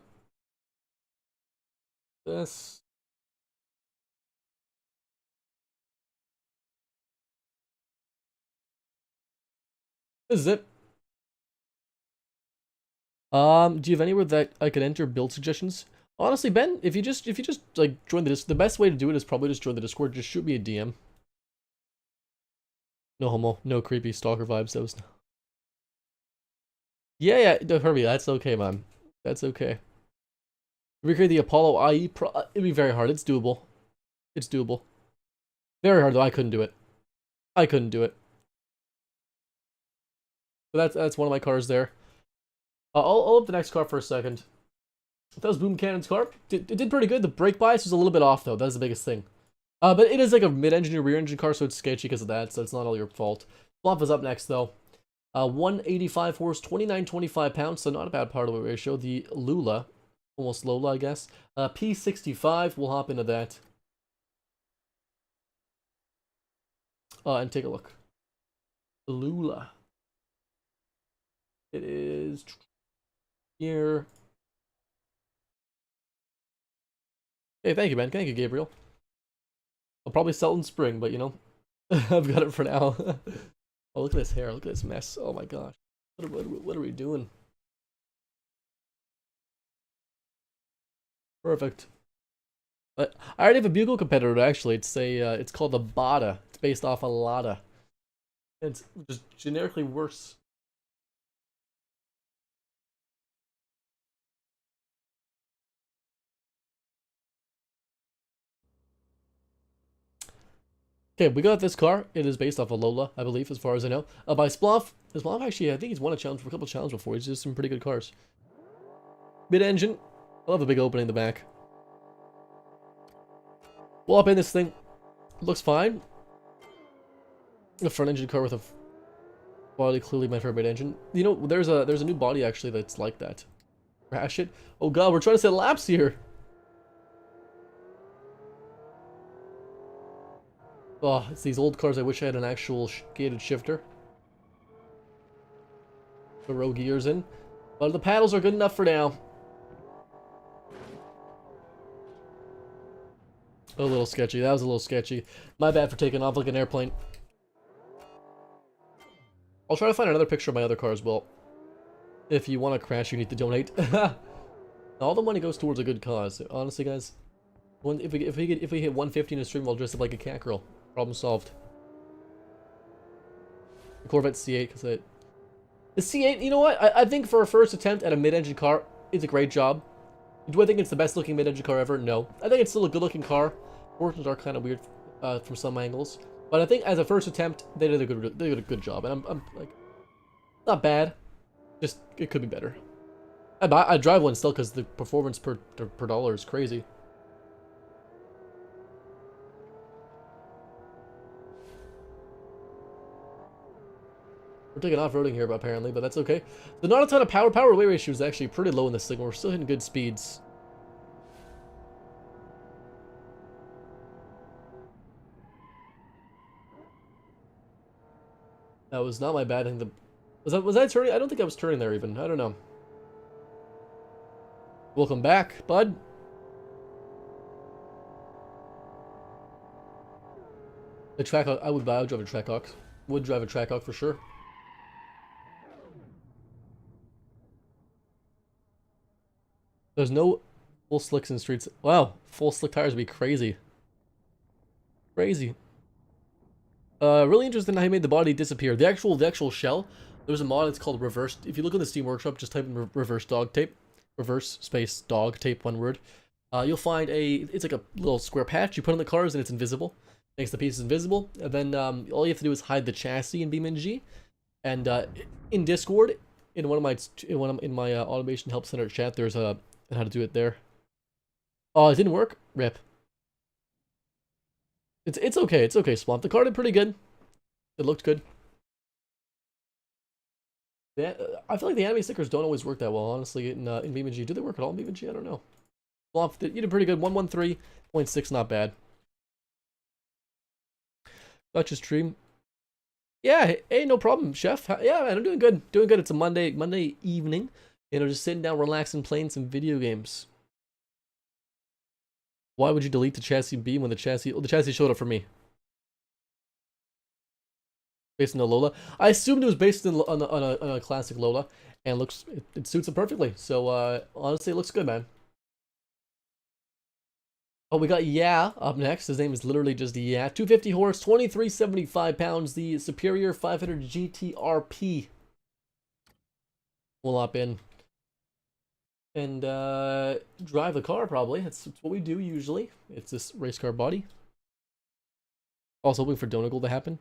This. This is it. Do you have anywhere that I could enter build suggestions? Honestly, Ben, if you just like join the best way to do it is probably just join the Discord. Just shoot me a DM. No homo, no creepy stalker vibes. That was. Yeah, don't hurt me. That's okay, man. That's okay. Recreate the Apollo IE Pro. It'd be very hard. It's doable. It's doable. Very hard though. I couldn't do it. I couldn't do it. But that's one of my cars there. I'll up the next car for a second. That was Boom Cannon's car. It did pretty good. The brake bias was a little bit off though. That's the biggest thing. But it is like a mid-engine or rear-engine car, so it's sketchy because of that. So it's not all your fault. Flop is up next though. 185 horse, 2925 pounds. So not a bad part of the ratio. The Lula, almost Lola, I guess. P65. We'll hop into that. And take a look. The Lula. It is here. Hey, thank you, man. Thank you, Gabriel. I'll probably sell it in spring, but you know, I've got it for now. Oh, look at this hair. Look at this mess. Oh my gosh. What are we doing? Perfect. I already have a Bugle competitor, actually. It's called the Bada. It's based off a Lada. It's just generically worse. Okay, we got this car. It is based off of Lola, I believe, as far as I know. By Sploff. Sploff actually, I think he's won a challenge for a couple of challenges before. He's just some pretty good cars. Mid-engine. I love the big opening in the back. We'll up in this thing. Looks fine. A front engine car with a body clearly meant for a mid-engine. You know, there's a new body actually that's like that. Crash it. Oh god, we're trying to set laps here. Oh, it's these old cars. I wish I had an actual gated shifter. The row gears in. But the paddles are good enough for now. A little sketchy. That was a little sketchy. My bad for taking off like an airplane. I'll try to find another picture of my other car as well. If you want to crash, you need to donate. All the money goes towards a good cause. Honestly, guys. If we hit 150 in a stream, I'll dress up like a cat girl. Problem solved. The Corvette C8, because the C8, you know what? I think for a first attempt at a mid-engine car, it's a great job. Do I think it's the best looking mid-engine car ever? No. I think it's still a good looking car. Proportions are kind of weird from some angles. But I think as a first attempt, they did a good job. And I'm like, not bad. Just, it could be better. I drive one still because the performance per dollar is crazy. We're taking off-roading here, apparently, but that's okay. So not a ton of power. Power to weight ratio is actually pretty low in this thing. We're still hitting good speeds. That was not my bad. I think was I turning? I don't think I was turning there even. I don't know. Welcome back, bud. The Trackhawk, I would drive a Trackhawk. Would drive a Trackhawk for sure. There's no full slicks in the streets. Wow, full slick tires would be crazy. Crazy. Really interesting how he made the body disappear. The actual shell. There's a mod. It's called reverse. If you look in the Steam Workshop, just type in reverse dog tape, reverse space dog tape, one word. You'll find it's like a little square patch you put on the cars and it's invisible. Makes the pieces invisible, and then all you have to do is hide the chassis in BeamNG. And in Discord, in my automation help center chat, there's a how to do it there. Oh, it didn't work. Rip. It's okay. It's okay. Swamp. The car did pretty good. It looked good. I feel like the anime stickers don't always work that well, honestly. In BeamNG, do they work at all in BeamNG? I don't know. Swamp, you did pretty good. 113.6, not bad. Got your stream. Yeah, hey, no problem, chef. Yeah, man, I'm doing good. Doing good. It's a Monday evening. You know, just sitting down, relaxing, playing some video games. Why would you delete the chassis beam when the chassis showed up for me? Based on the Lola. I assumed it was based on a classic Lola, and it suits it perfectly. So honestly, it looks good, man. Oh, we got Yeah up next. His name is literally just Yeah. 250 horse, 2375 pounds. The Superior 500 GTRP. We'll hop in and drive the car, probably. That's what we do usually. It's this race car body. Also hoping for Donegal to happen.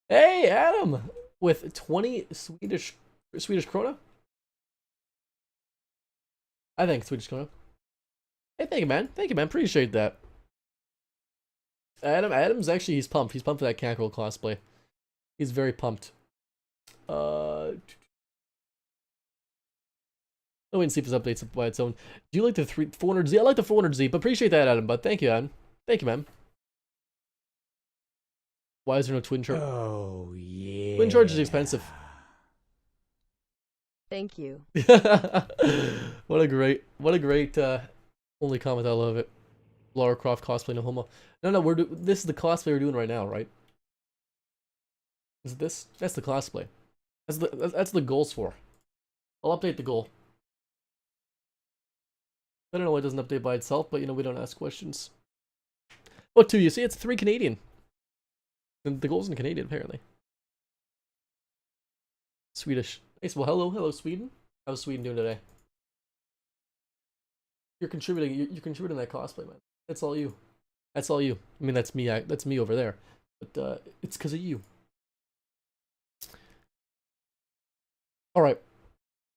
Hey, Adam! With 20 Swedish krona? I think Swedish krona. Hey, thank you, man. Thank you, man. Appreciate that. Adam's actually, he's pumped. He's pumped for that Cackerel cosplay. He's very pumped. Oh, wait and see if this updates by its own. Do you like the 400Z? I like the 400Z, but appreciate that, Adam. But thank you, Adam. Thank you, man. Why is there no twin charge? Oh, yeah. Twin charge is expensive. Thank you. What a great only comment. I love it. Lara Croft cosplay, no homo. No, this is the cosplay we're doing right now, right? Is it this? That's the cosplay. That's the goals for. I'll update the goal. I don't know why it doesn't update by itself, but you know, we don't ask questions. What, 2? You see, it's 3 Canadian. And the goal's in Canadian, apparently. Swedish. Nice. Well, hello, Sweden. How's Sweden doing today? You're contributing that cosplay, man. That's all you. That's all you. I mean, that's me. That's me over there. But it's because of you. All right,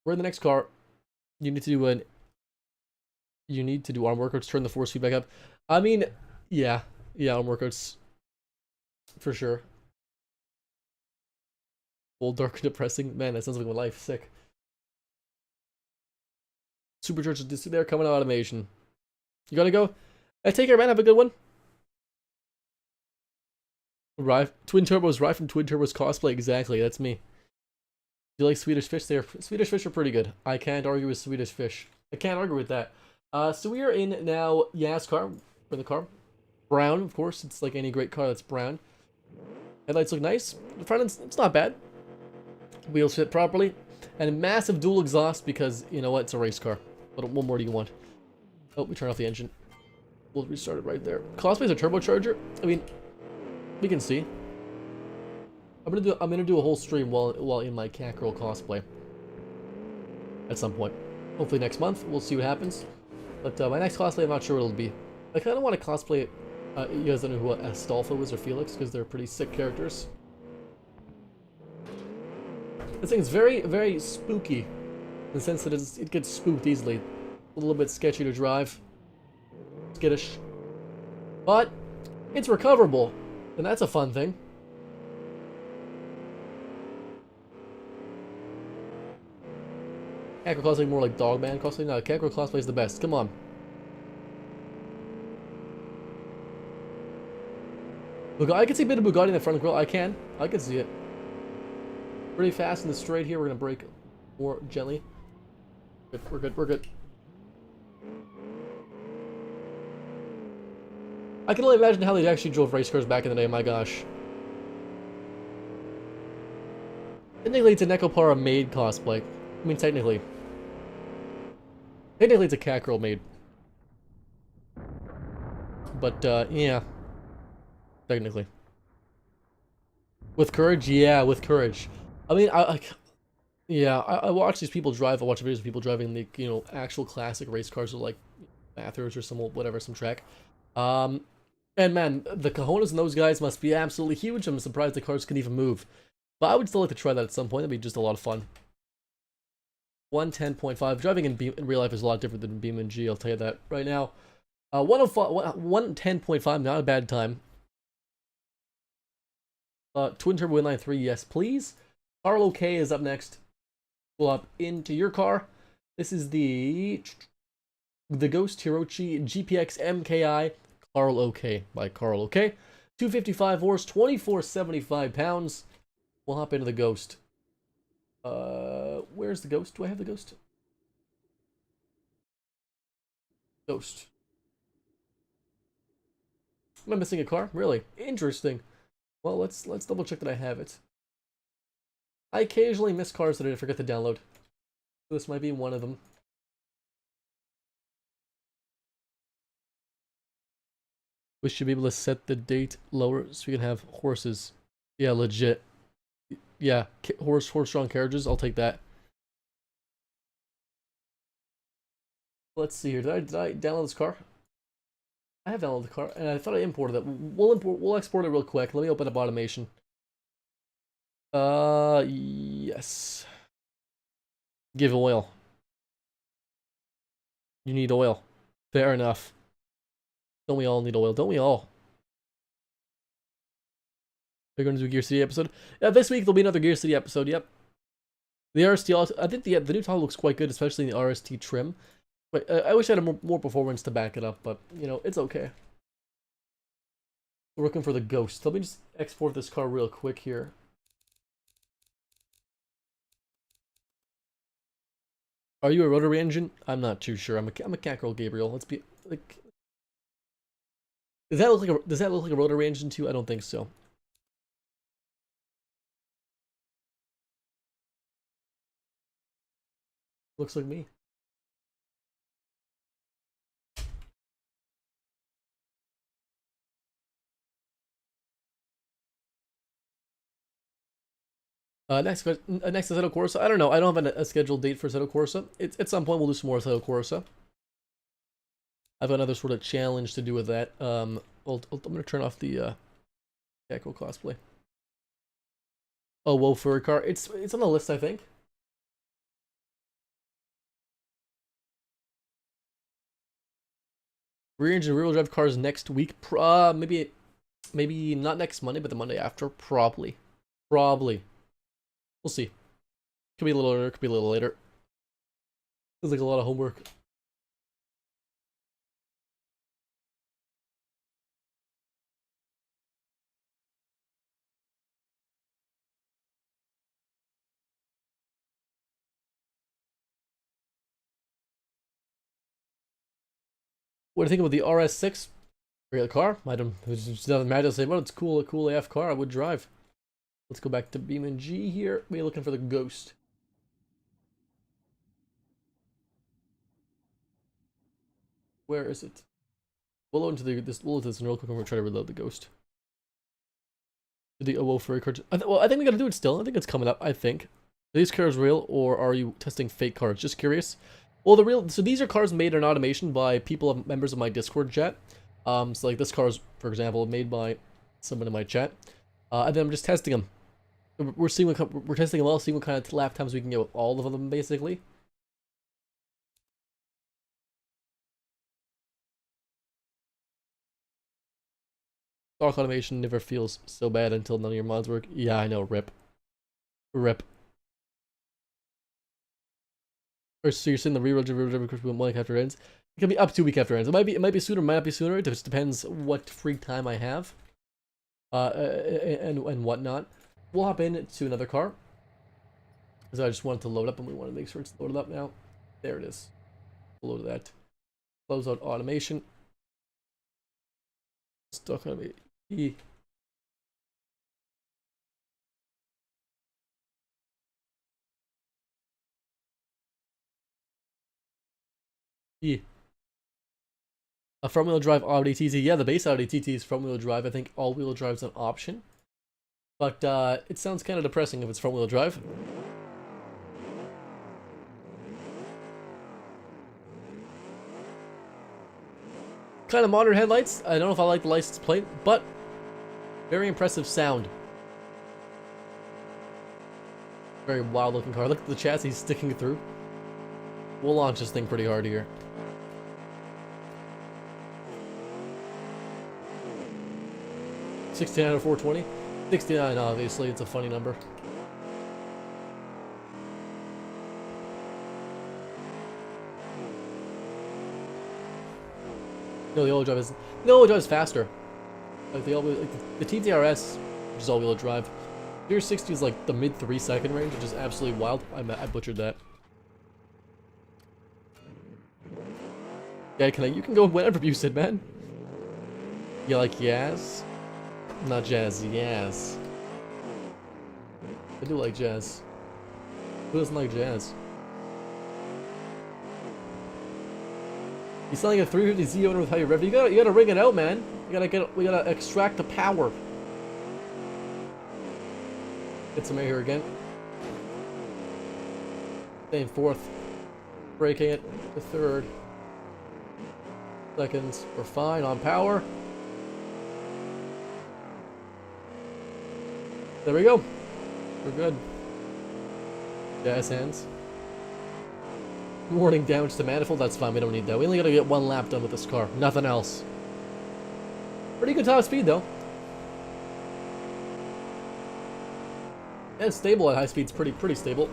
we're in the next car. You need to do an. You need to do arm workouts. Turn the force feed back up. I mean, yeah, arm workouts for sure. Old, dark, depressing. Man, that sounds like my life. Sick. Supercharged just there, coming out automation. You gotta go. Take care, man. Have a good one. Twin Turbos, Rye from Twin Turbos cosplay. Exactly, that's me. Do you like Swedish fish? Swedish fish are pretty good. I can't argue with Swedish fish. I can't argue with that. So we are in now Yas car for the car. Brown, of course. It's like any great car that's brown. Headlights look nice. The front end's it's not bad. Wheels fit properly. And a massive dual exhaust because, you know what, it's a race car. What more do you want? Oh, we turn off the engine. We'll restart it right there. Cosplay's a turbocharger. I mean, we can see. I'm gonna do a whole stream while in my cat girl cosplay. At some point. Hopefully next month. We'll see what happens. But my next cosplay, I'm not sure what it'll be. I kind of want to cosplay. You guys don't know who Astolfo is or Felix because they're pretty sick characters. This thing's very, very spooky in the sense that it gets spooked easily. A little bit sketchy to drive. Skittish. But it's recoverable, and that's a fun thing. Cat girl cosplay more like Dogman cosplay. No, cat girl cosplay is the best. Come on. Look, I can see a bit of Bugatti in the front of the grill. I can see it. Pretty fast in the straight here. We're gonna brake more gently. Good, we're good, we're good. I can only imagine how they actually drove race cars back in the day. My gosh. Technically, it's a Necopara made cosplay. I mean, technically. Technically, it's a cat girl made. But, yeah. Technically. With courage? Yeah, with courage. I mean, I watch these people drive. I watch videos of people driving the, you know, actual classic race cars or like Bathurst or some whatever, some track. And man, the cojones in those guys must be absolutely huge. I'm surprised the cars can even move. But I would still like to try that at some point. That'd be just a lot of fun. 110.5. Driving in real life is a lot different than BeamNG, I'll tell you that right now. 110.5, not a bad time. Twin Turbo Inline 3, yes please. Carlo K is up next. Pull up into your car. This is the Ghost Hirochi GPX MKI Carl OK by Carl OK. 255 horse, 2475 pounds. We'll hop into the Ghost. Where's the Ghost? Do I have the Ghost? Ghost. Am I missing a car? Really? Interesting. Well, let's double check that I have it. I occasionally miss cars that I forget to download. This might be one of them. We should be able to set the date lower so we can have horses. Yeah, legit. Yeah, horse-drawn carriages. I'll take that. Let's see here. Did I download this car? I have downloaded the car, and I thought I imported it. We'll export it real quick. Let me open up automation. Yes. Give oil. You need oil. Fair enough. Don't we all need oil? Don't we all? We're going to do a Gear City episode. Yeah, this week there'll be another Gear City episode. Yep. The RST, I think the new toggle looks quite good, especially in the RST trim. But I wish I had more performance to back it up, but you know, it's okay. We're looking for the Ghost. Let me just export this car real quick here. Are you a rotary engine? I'm not too sure. I'm a cat girl, Gabriel. Let's be like. Does that look like a rotary engine too? I don't think so. Looks like me. Next is Assetto Corsa. I don't know. I don't have a scheduled date for Assetto Corsa. At some point we'll do some more Assetto Corsa. I've got another sort of challenge to do with that. I'm gonna turn off the Echo cosplay. Oh, whoa, furry car. It's on the list, I think. Rear engine, rear wheel drive cars next week. Maybe not next Monday, but the Monday after. Probably. We'll see. Could be a little earlier, could be a little later. Feels like a lot of homework. What do you think about the RS6? Great car. I don't. It doesn't matter to say, well, it's cool, a cool AF car. I would drive. Let's go back to BeamNG here. We're looking for the Ghost. Where is it? We'll load into this real quick and we'll try to reload the Ghost. The OO furry card. Well, I think we gotta do it still. I think it's coming up. I think. Are these cars real, or are you testing fake cars? Just curious. Well, so these are cars made in automation by members of my Discord chat. So like this car is, for example, made by someone in my chat, and then I'm just testing them. We're testing them all, seeing what kind of lap times we can get with all of them, basically. Stock automation never feels so bad until none of your mods work. Yeah, I know. Rip. Or so you're saying the reroll could be 1 week after it ends? It can be up to 2 weeks after it ends. It might be sooner, might not be sooner. It just depends what free time I have, and whatnot. We'll hop into another car. Because I just wanted to load up, and we want to make sure it's loaded up now. There it is. Load that. Close out automation. Stock automation. A front-wheel drive Audi TT. Yeah, the base Audi TT is front-wheel drive. I think all-wheel drive is an option. But it sounds kind of depressing if it's front-wheel drive. Kind of modern headlights. I don't know if I like the license plate, but very impressive sound. Very wild-looking car. Look at the chassis sticking through. We'll launch this thing pretty hard here. $69 or 420? 69, obviously. It's a funny number. No, the all-wheel drive is... The all-wheel drive is faster. Like the TTRS, which is all-wheel drive. 360 is like the mid 3-second range, which is absolutely wild. I butchered that. Yeah, you can go whenever you said, man. You like jazz? Not jazz, yes. I do like jazz. Who doesn't like jazz? You sound like a 350Z owner with how you rev. You gotta ring it out, man. We gotta extract the power. Get some air here again. Staying fourth. Braking it to third. Seconds. We're fine on power. There we go. We're good. Jazz hands. Warning damage to manifold. That's fine. We don't need that. We only gotta get 1 lap done with this car. Nothing else. Pretty good top speed though. And stable at high speeds. Pretty stable.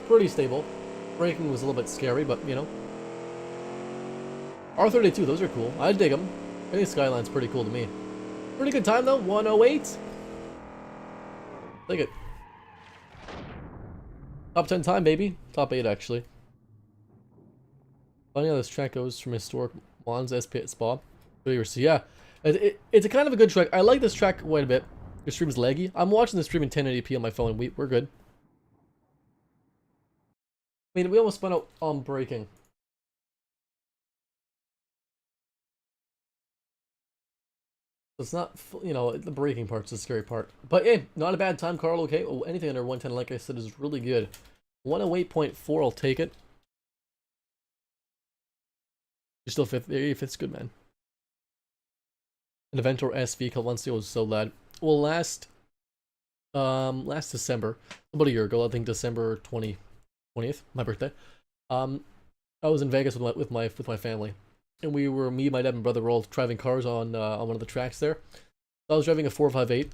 Pretty stable. Braking was a little bit scary, but you know. R32, those are cool. I dig them. I think Skyline's pretty cool to me. Pretty good time though, 108. Take it. Top 10 time, baby. Top 8 actually. Funny how this track goes from historic Mons SP Spa. So yeah, it's a kind of a good track. I like this track quite a bit. Your stream's laggy. I'm watching the stream in 1080p on my phone. We're good. I mean, we almost spun out on braking. It's not, you know, the braking part's the scary part. But hey, not a bad time, Carl. Okay, oh, anything under 110, like I said, is really good. 108.4, I'll take it. You're still fifth. Yeah, fifth's good, man. An Aventor SV called once ago was so loud. Well, last December, about a year ago, I think December 20th, my birthday. I was in Vegas with my family, and me, my dad, and brother were all driving cars on one of the tracks there. I was driving a 458.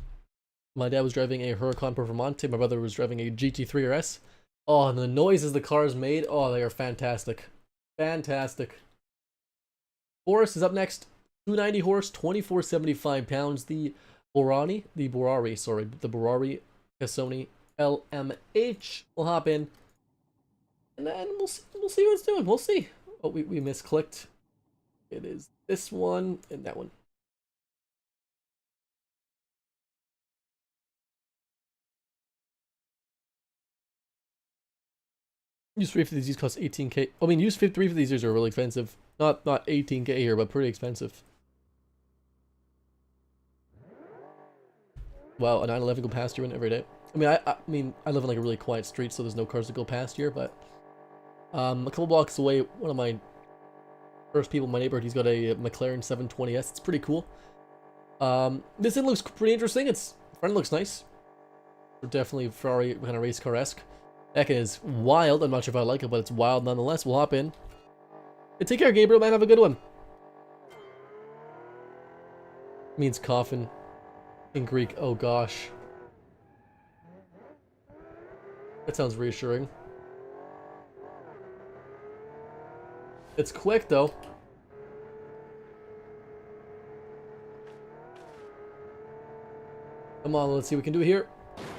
My dad was driving a Huracan Performante. My brother was driving a GT3 RS. Oh, and the noises the cars made, oh, they are fantastic. Fantastic. Horse is up next. 290 horse, 2475 pounds. The Borari Cassoni LMH will hop in. And then we'll see what it's doing. We'll see. Oh, we misclicked. It is this one and that one. Used 350 these cost 18k. I mean, used 350 these are really expensive. Not 18k here, but pretty expensive. Wow, a 911 go past here every day. I mean, I live in like a really quiet street, so there's no cars that go past here. But a couple blocks away, one of my first people in my neighborhood, he's got a McLaren 720S. It's pretty cool. This thing looks pretty interesting. Its front looks nice. Definitely Ferrari kind of race car-esque. That is wild. I'm not sure if I like it, but it's wild nonetheless. We'll hop in. Hey, take care, Gabriel, man. Have a good one. Means coffin in Greek. Oh gosh. That sounds reassuring. It's quick though. Come on, let's see what we can do here.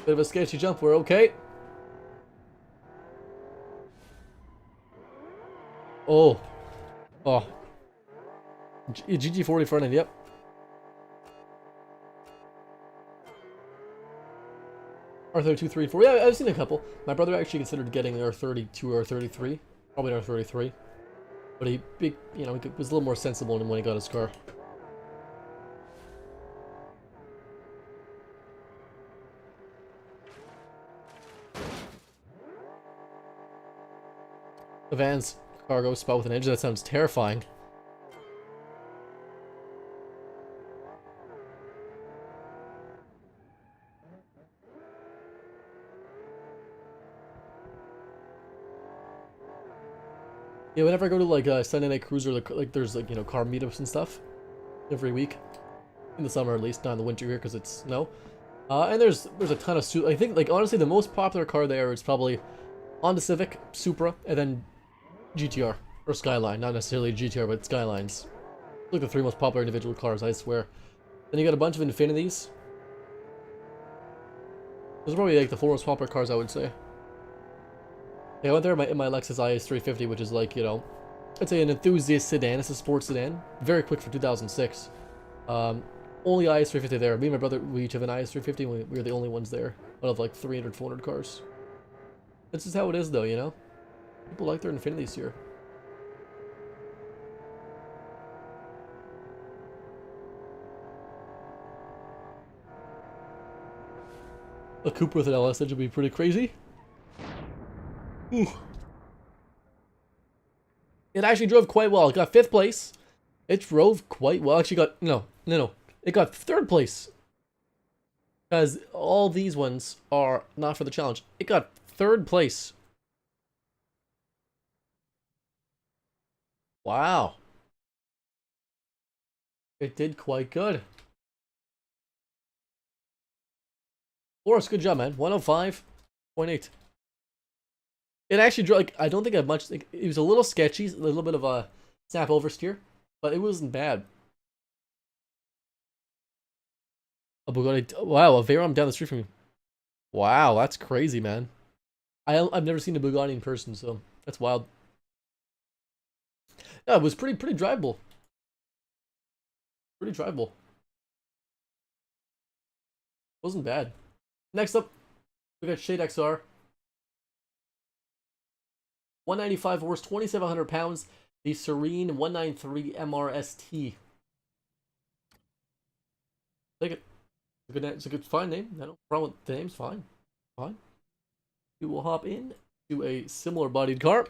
Bit of a sketchy jump. We're okay. Oh. Oh. GT40 front end, yep. R32, 3, 4. Yeah, I've seen a couple. My brother actually considered getting an R32 or R33. Probably an R33. But he was a little more sensible when he got his car. The van's cargo spot with an engine. That sounds terrifying. Yeah, whenever I go to like Sunday Night Cruiser, like there's like car meetups and stuff every week in the summer, at least not in the winter here because it's snow. And there's a ton of I think like honestly the most popular car there is probably Honda Civic, Supra, and then GTR or Skyline. Not necessarily GTR, but Skylines. Like the three most popular individual cars, I swear. Then you got a bunch of Infinities. Those are probably like the four most popular cars, I would say. Yeah, I went there in my Lexus IS 350, which is like, I'd say an enthusiast sedan. It's a sports sedan. Very quick for 2006. Only IS 350 there. Me and my brother, we each have an IS 350, and we were the only ones there out of like 300, 400 cars. This is how it is, though, People like their Infinities here. A Cooper with an LS engine would be pretty crazy. Ooh. It actually drove quite well. It got 5th place. It drove quite well. Actually got... No. It got 3rd place. Because all these ones are not for the challenge. It got 3rd place. Wow. It did quite good. Forrest, good job, man. 105.8. It actually drove, like, I don't think I have much, like, it was a little sketchy, a little bit of a snap oversteer, but it wasn't bad. A Bugatti, wow, a Veyron down the street from me. Wow, that's crazy, man. I've never seen a Bugatti in person, so that's wild. Yeah, it was pretty drivable. Pretty drivable. Wasn't bad. Next up, we got Shade XR. 195 horse, 2,700 pounds. The Serene 193 MRST. Take it. It's a good, fine name. I don't problem with the name's fine. Fine. We will hop in to a similar bodied car.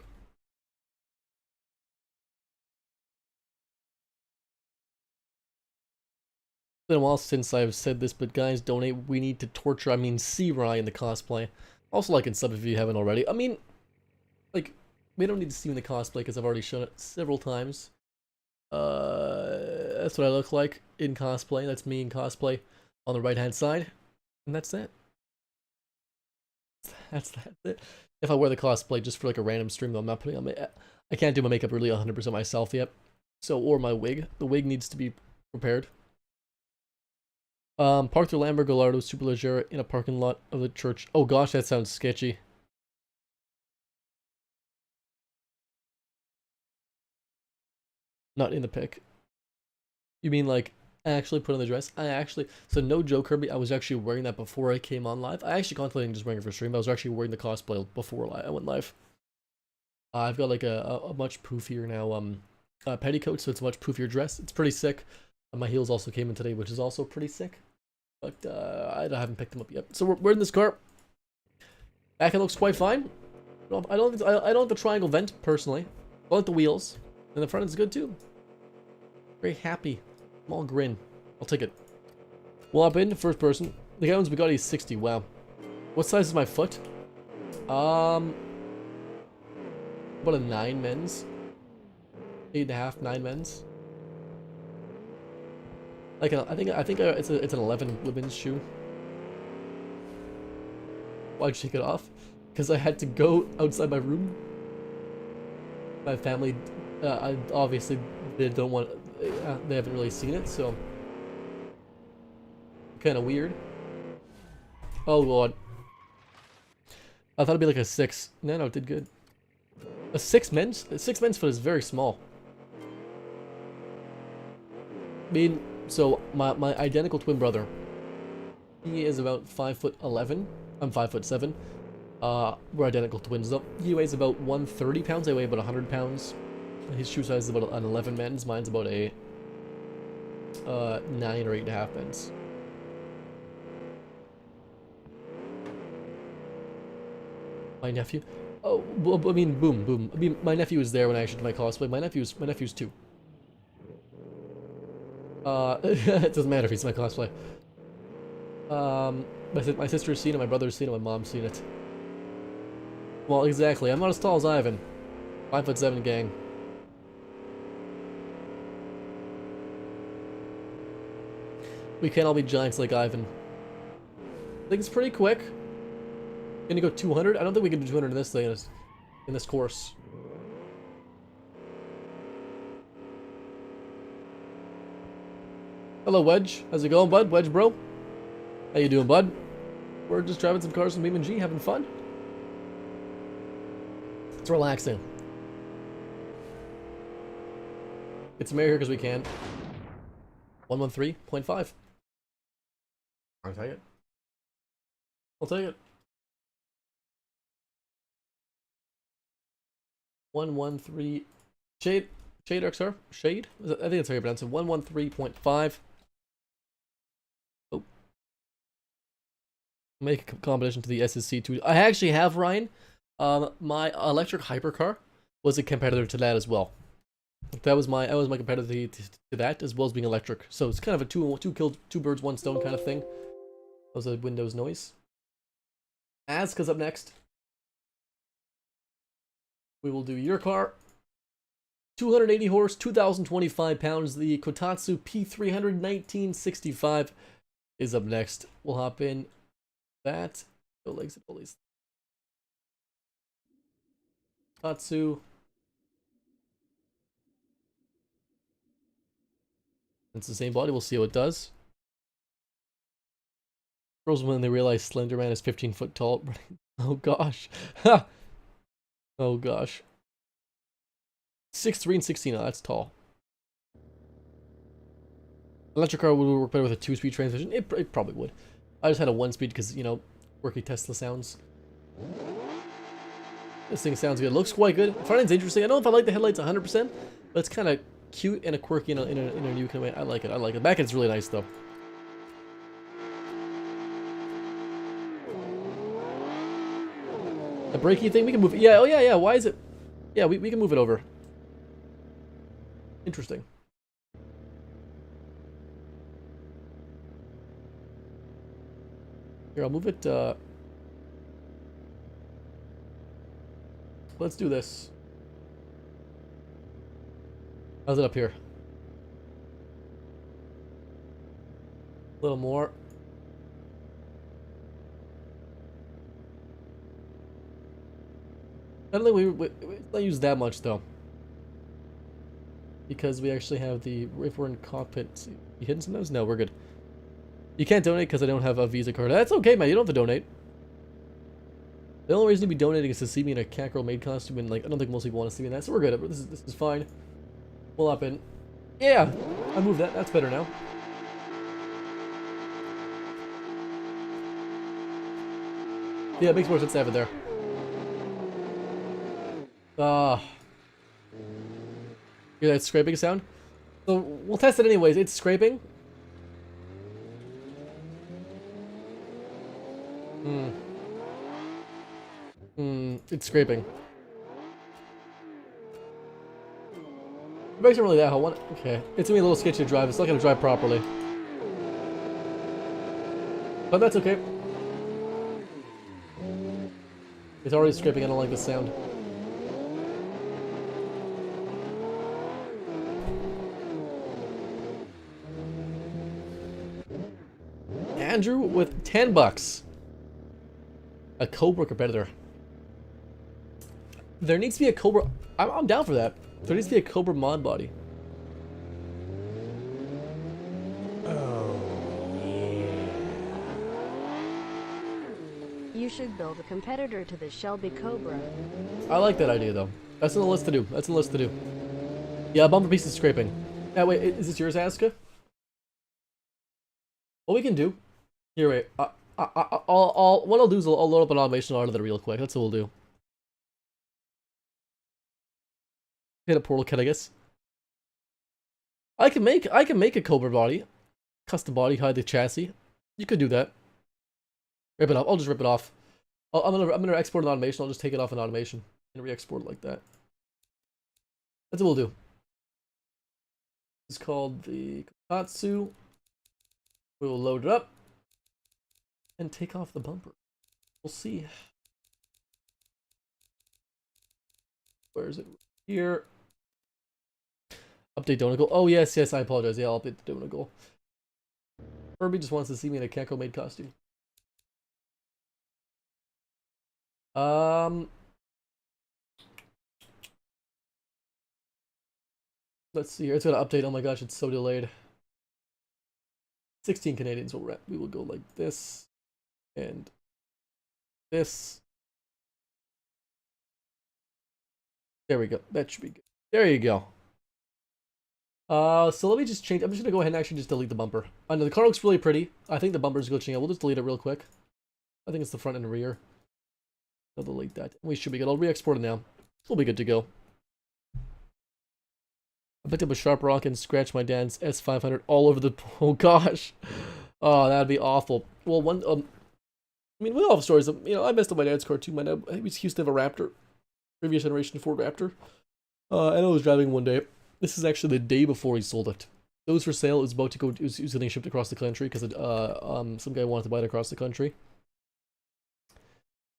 been a while since I've said this, but guys, donate. We need to torture, I mean, see Ryan in the cosplay. Also, like and sub if you haven't already. I mean, like, we don't need to see him in the cosplay because I've already shown it several times. That's what I look like in cosplay. That's me in cosplay on the right-hand side. And that's it. That's it. If I wear the cosplay just for like a random stream, though, I'm not putting on I can't do my makeup really 100% myself yet. So, or my wig. The wig needs to be prepared. Parked their Lambo Gallardo Superleggera in a parking lot of the church. Oh gosh, that sounds sketchy. Not in the pic. You mean like actually put on the dress? So no joke, Kirby, I was actually wearing that before I came on live. I actually contemplated just wearing it for stream. I was actually wearing the cosplay before I went live. I've got like a much poofier now petticoat, so it's a much poofier dress. It's pretty sick. My heels also came in today, which is also pretty sick. But I haven't picked them up yet. So we're in this car. Back end looks quite fine. I don't like the triangle vent personally. I like the wheels, and the front is good too. Very happy. Small grin. I'll take it. We'll hop in first person. The guy owns Bugatti 60. Wow. What size is my foot? About a 9 men's. 8.5, 9 men's. Like I think it's an 11 women's shoe. Why'd you take it off? Because I had to go outside my room. My family, obviously, they don't want. They haven't really seen it, so kind of weird. Oh lord, I thought it'd be like a 6. No, it did good. A 6 men's foot is very small. I mean, so my identical twin brother, he is about 5'11". I'm 5'7". We're identical twins though. He weighs about 130 pounds. I weigh about 100 pounds. His shoe size is about an 11 men's. Mine's about a 9 or 8.5 men's. My nephew. Oh, I mean, boom. I mean, my nephew was there when I actually did my cosplay. My nephew's 2. It doesn't matter if he's my cosplay. My sister's seen it, my brother's seen it, my mom's seen it. Well, exactly. I'm not as tall as Ivan. 5'7", gang. We can't all be giants like Ivan. I think it's pretty quick. Gonna go 200? I don't think we can do 200 in this thing, in this course. Hello, Wedge. How's it going, bud? Wedge, bro. How you doing, bud? We're just driving some cars from BeamNG, having fun. It's relaxing. Get some air here because we can. 113.5. I'll take it. I'll take it. 113. Shade XR? Shade? I think that's how you pronounce it. 113.5. Oh. Make a competition to the SSC2. I actually have, Ryan. My electric hypercar was a competitor to that as well. That was my competitor to that, as well as being electric. So it's kind of a two birds, one stone kind of thing. That was a Windows noise. Azka's up next. We will do your car. 280 horse, 2,025 pounds. The Kotatsu P300 1965 is up next. We'll hop in that. Go legs and pulleys. Kotatsu. It's the same body. We'll see how it does. Girls when they realize Slender Man is 15 foot tall. Oh gosh. Oh gosh. 6'3" and 16. Oh, that's tall. Electric car would work better with a 2-speed transmission. It probably would. I just had a 1-speed because, you know, quirky Tesla sounds. This thing sounds good. It looks quite good. Front end's interesting. I don't know if I like the headlights 100%, but it's kind of cute and a quirky in a new kind of way. I like it. I like it. Back end's really nice though. The brakey thing we can move. Yeah. Oh yeah. Why is it? Yeah, we can move it over. Interesting. Here, I'll move it, let's do this. How's it up here? A little more. I don't think we don't use that much though, because we actually have the if we're in cockpit. You hidden sometimes? No, we're good. You can't donate because I don't have a Visa card. That's okay, man. You don't have to donate. The only reason to be donating is to see me in a cat girl maid costume, and like I don't think most people want to see me in that, so we're good. This is fine. We'll hop in. Yeah, I moved that. That's better now. Yeah, it makes more sense to have it there. Hear that scraping sound? So we'll test it anyways. It's scraping. It's scraping. The brakes aren't really that hot. Okay, it's gonna be a little sketchy to drive. It's not gonna drive properly, but that's okay. It's already scraping. I don't like the sound. Andrew with 10 bucks. A Cobra competitor. There needs to be a Cobra. I'm down for that. There needs to be a Cobra mod body. Oh, yeah. You should build a competitor to the Shelby Cobra. I like that idea though. That's on the list to do. That's on the list to do. Yeah, bumper piece is scraping. Yeah, wait, is this yours, Asuka? What we can do? Here, wait. What I'll do is I'll load up an automation out of there real quick. That's what we'll do. Hit a portal kit, I guess. I can make a Cobra body, custom body, hide the chassis. You could do that. Rip it off. I'll just rip it off. I'm gonna export an automation. I'll just take it off an automation and re-export it like that. That's what we'll do. It's called the Komatsu. We will load it up and take off the bumper. We'll see. Where is it? Here. Update donut goal. Oh yes, I apologize. Yeah, I'll update the donut goal. Kirby just wants to see me in a Keko made costume. Let's see here. It's gonna update. Oh my gosh, it's so delayed. 16 Canadians will we will go like this and this. There we go. That should be good. There you go. So let me just change. I'm just gonna go ahead and actually just delete the bumper. I know the car looks really pretty. I think the bumper's glitching out. We'll just delete it real quick. I think it's the front and the rear. I'll delete that. We should be good. I'll re-export it now. We'll be good to go. I picked up a sharp rock and scratched my dad's S500 all over the. Oh gosh. Oh, that'd be awful. Well, I mean, we all have stories. You know, I messed up my dad's car too. My dad, he used to have a Raptor, previous generation Ford Raptor. And I was driving one day. This is actually the day before he sold it. It was for sale. It was about to go. It was getting shipped across the country because some guy wanted to buy it across the country.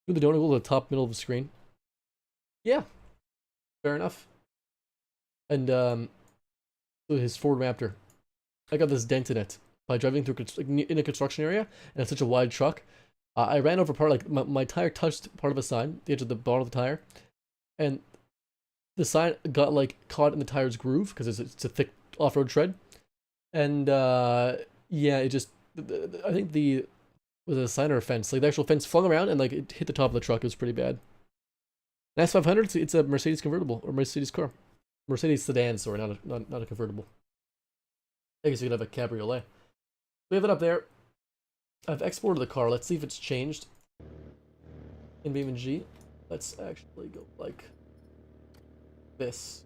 Do the donut go to the top middle of the screen. Yeah, fair enough. And his Ford Raptor, I got this dent in it by driving through in a construction area, and it's such a wide truck. I ran over part, like my tire touched part of a sign, the edge of the bottom of the tire, and the sign got like caught in the tire's groove because it's a thick off-road tread, and yeah, it just I think was it a sign or a fence? Like the actual fence flung around and like it hit the top of the truck. It was pretty bad. An S500, it's a Mercedes convertible or Mercedes car. Mercedes sedan, sorry, not a convertible. I guess you could have a cabriolet. We have it up there. I've exported the car. Let's see if it's changed in BeamNG. Let's actually go like this.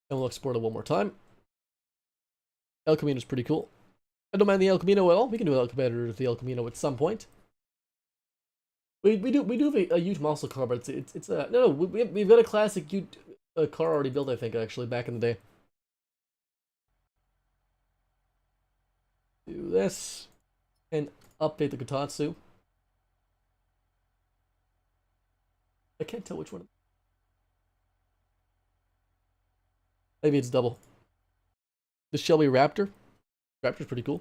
And we'll export it one more time. El Camino is pretty cool. I don't mind the El Camino at all. We can do a competitor to the El Camino at some point. We do have a huge muscle car, but it's a no. We've got a classic car already built. I think actually back in the day. Do this, and update the Kotatsu. I can't tell which one. Maybe it's double. The Shelby Raptor. Raptor's pretty cool.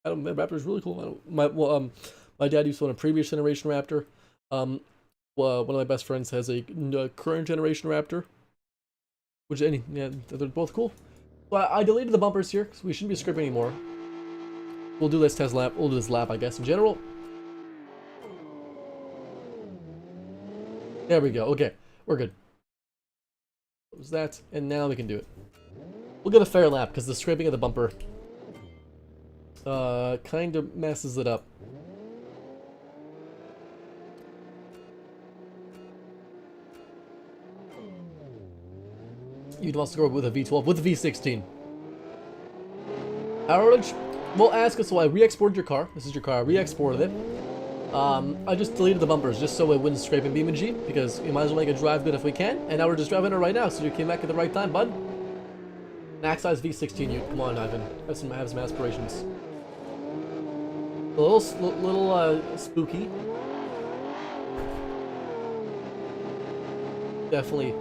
Raptor's really cool. My dad used to own a previous generation Raptor. Well, one of my best friends has a current generation Raptor. Yeah, they're both cool. So I deleted the bumpers here because we shouldn't be scraping anymore. We'll do this test lap. We'll do this lap, I guess, in general. There we go. Okay, we're good. Close that, and now we can do it. We'll get a fair lap because the scraping of the bumper kind of messes it up. You'd also go with a V12 with a V16. Outage will ask us, so I re-exported your car. This is your car. I re-exported it. I just deleted the bumpers just so it wouldn't scrape in BeamNG because we might as well make it drive good if we can. And now we're just driving it right now, so you came back at the right time, bud. Max size V16, you come on, Ivan. Have some aspirations. A little spooky. Definitely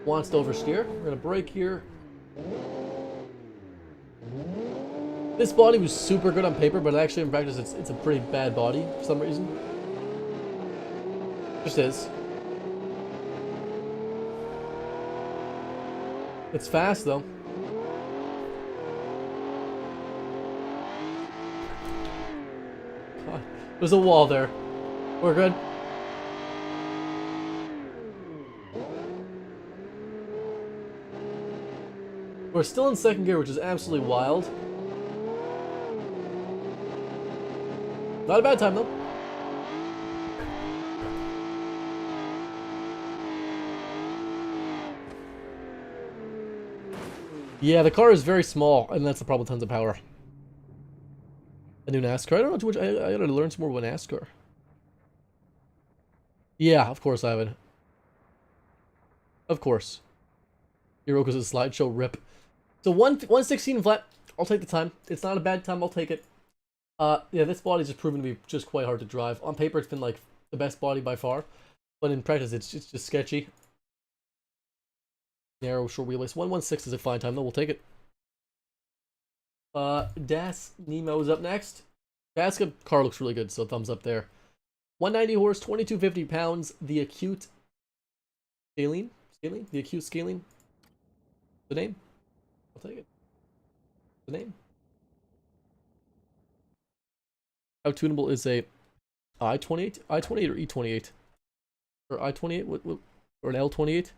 wants to oversteer. We're gonna brake here. This body was super good on paper, but actually in practice it's a pretty bad body for some reason. Just is. It's fast though. God, there's a wall there. We're good. We're still in second gear, which is absolutely wild. Not a bad time, though. Yeah, the car is very small, and that's the problem with tons of power. A new NASCAR? I don't know which. I gotta learn some more about NASCAR. Yeah, of course, Ivan. Of course. Heroku's a slideshow rip. So 116 flat. I'll take the time. It's not a bad time. I'll take it. Yeah, this body's just proven to be just quite hard to drive. On paper, it's been like the best body by far, but in practice, it's just sketchy. Narrow, short wheelbase. 116 is a fine time, though. We'll take it. Das Nemo's up next. Das car looks really good, so thumbs up there. 190 horse, 2250 pounds. The acute scaling, the acute scaling. The name. I'll take it. The name. How tunable is a I-28? I-28 or E-28? Or I-28? What, or an L-28? Is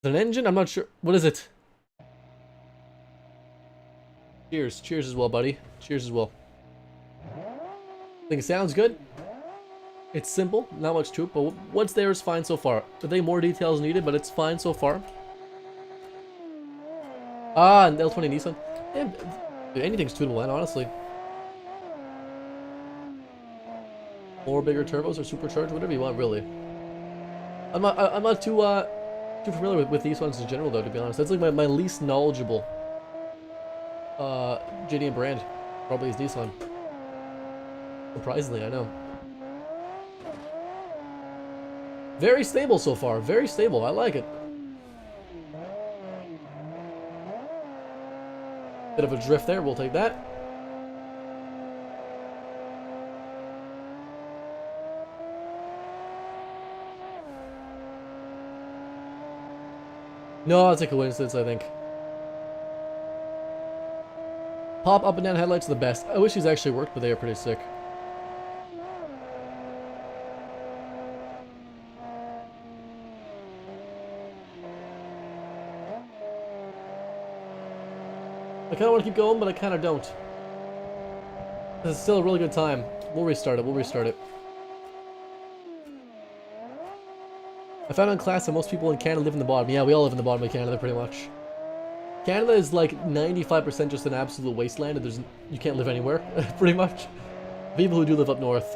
it an engine? I'm not sure. What is it? Cheers. Cheers as well, buddy. Cheers as well. I think it sounds good. It's simple. Not much to it, but what's there is fine so far. I think more details needed, but it's fine so far. Ah, an L20 Nissan. Yeah, anything's tunable, man, honestly. More bigger turbos or supercharged, whatever you want, really. I'm not too familiar with these ones in general, though. To be honest, that's like my least knowledgeable JDM brand. Probably is Nissan. Surprisingly, I know. Very stable so far. Very stable. I like it. Bit of a drift there. We'll take that. No, it's a coincidence, I think. Pop up and down headlights are the best. I wish these actually worked, but they are pretty sick. I kind of want to keep going, but I kind of don't. This is still a really good time. We'll restart it. We'll restart it. I found in class that most people in Canada live in the bottom. Yeah, we all live in the bottom of Canada, pretty much. Canada is like 95% just an absolute wasteland, and you can't live anywhere, pretty much. People who do live up north.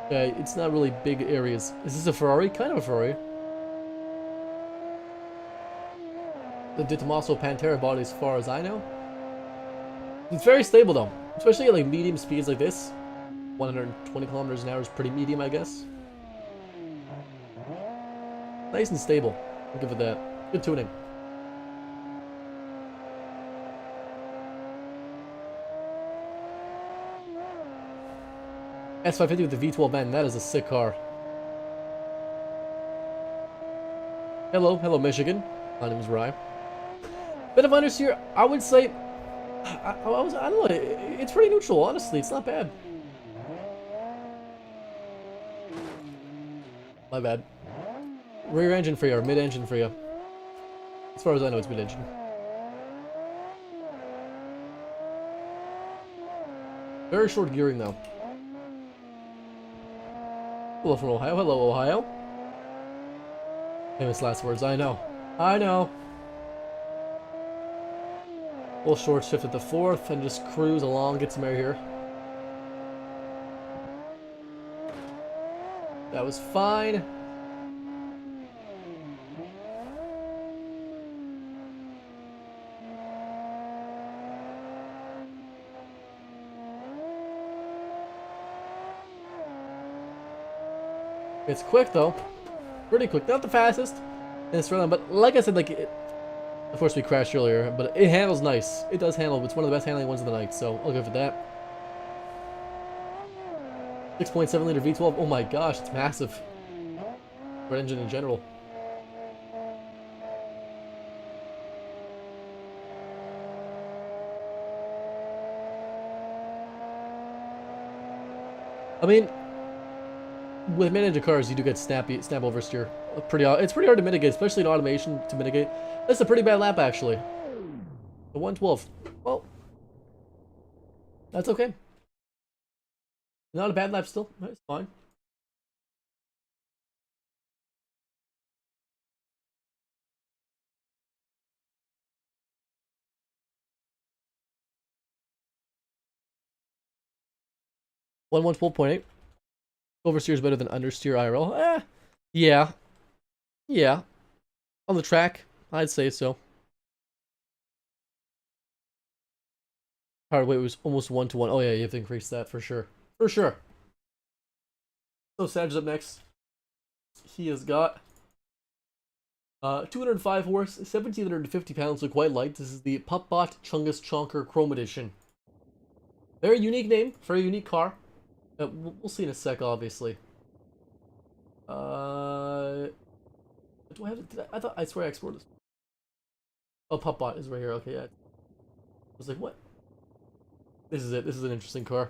Yeah, it's not really big areas. Is this a Ferrari? Kind of a Ferrari. The Di Tommaso Pantera body, as far as I know. It's very stable though, especially at like medium speeds like this. 120 kilometers an hour is pretty medium, I guess. Nice and stable. I'll give it that. Good tuning. S550 with the V12 man, that is a sick car. Hello Michigan. My name is Rye. Bit of understeer, I would say. I don't know. It's pretty neutral, honestly. It's not bad. My bad. Rear engine for you or mid engine for you? As far as I know, it's mid engine. Very short gearing though. Hello from Ohio. Hello, Ohio. Famous last words. I know. I know. We'll short shift at the 4th and just cruise along, get some air here. That was fine. It's quick though. Pretty quick. Not the fastest in this run, but like I said, like of course we crashed earlier, but it handles nice. It does handle. It's one of the best handling ones of the night, so I'll go for that. 6.7 liter V12. Oh my gosh, it's massive. For engine in general. I mean, with mid-engine cars, you do get snap oversteer. It's pretty hard to mitigate, especially in automation to mitigate. That's a pretty bad lap, actually. The 112. Well, that's okay. Not a bad lap still. It's fine. One 112.8. Oversteer is better than understeer IRL. Yeah. Yeah. On the track, I'd say so. Hard weight was almost 1-to-1. Oh yeah, you have to increase that for sure. For sure. So Saj is up next. He has got 205 horse, 1,750 pounds, so quite light. This is the Puppbot Chungus Chonker Chrome Edition. Very unique name for a unique car. We'll see in a sec, obviously. Do I have it? I swear I exported this. Oh, Puppbot is right here. Okay, yeah. I was like, what? This is it. This is an interesting car.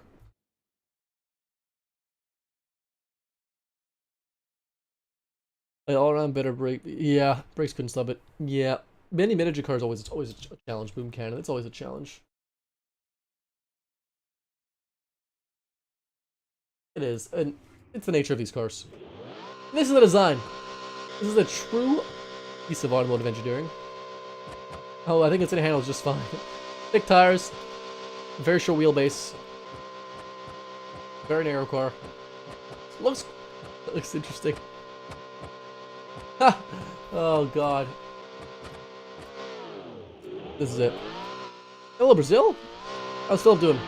All around better brake. Yeah, brakes couldn't stop it. Yeah, many miniature cars always a challenge. Boom cannon. It's always a challenge. It is, and it's the nature of these cars. This is the design. This is a true piece of automotive engineering. Oh, I think it's gonna handle just fine. Thick tires, very short wheelbase, very narrow car. Looks interesting. Ha! Oh god. This is it. Hello, Brazil. How's Philip doing?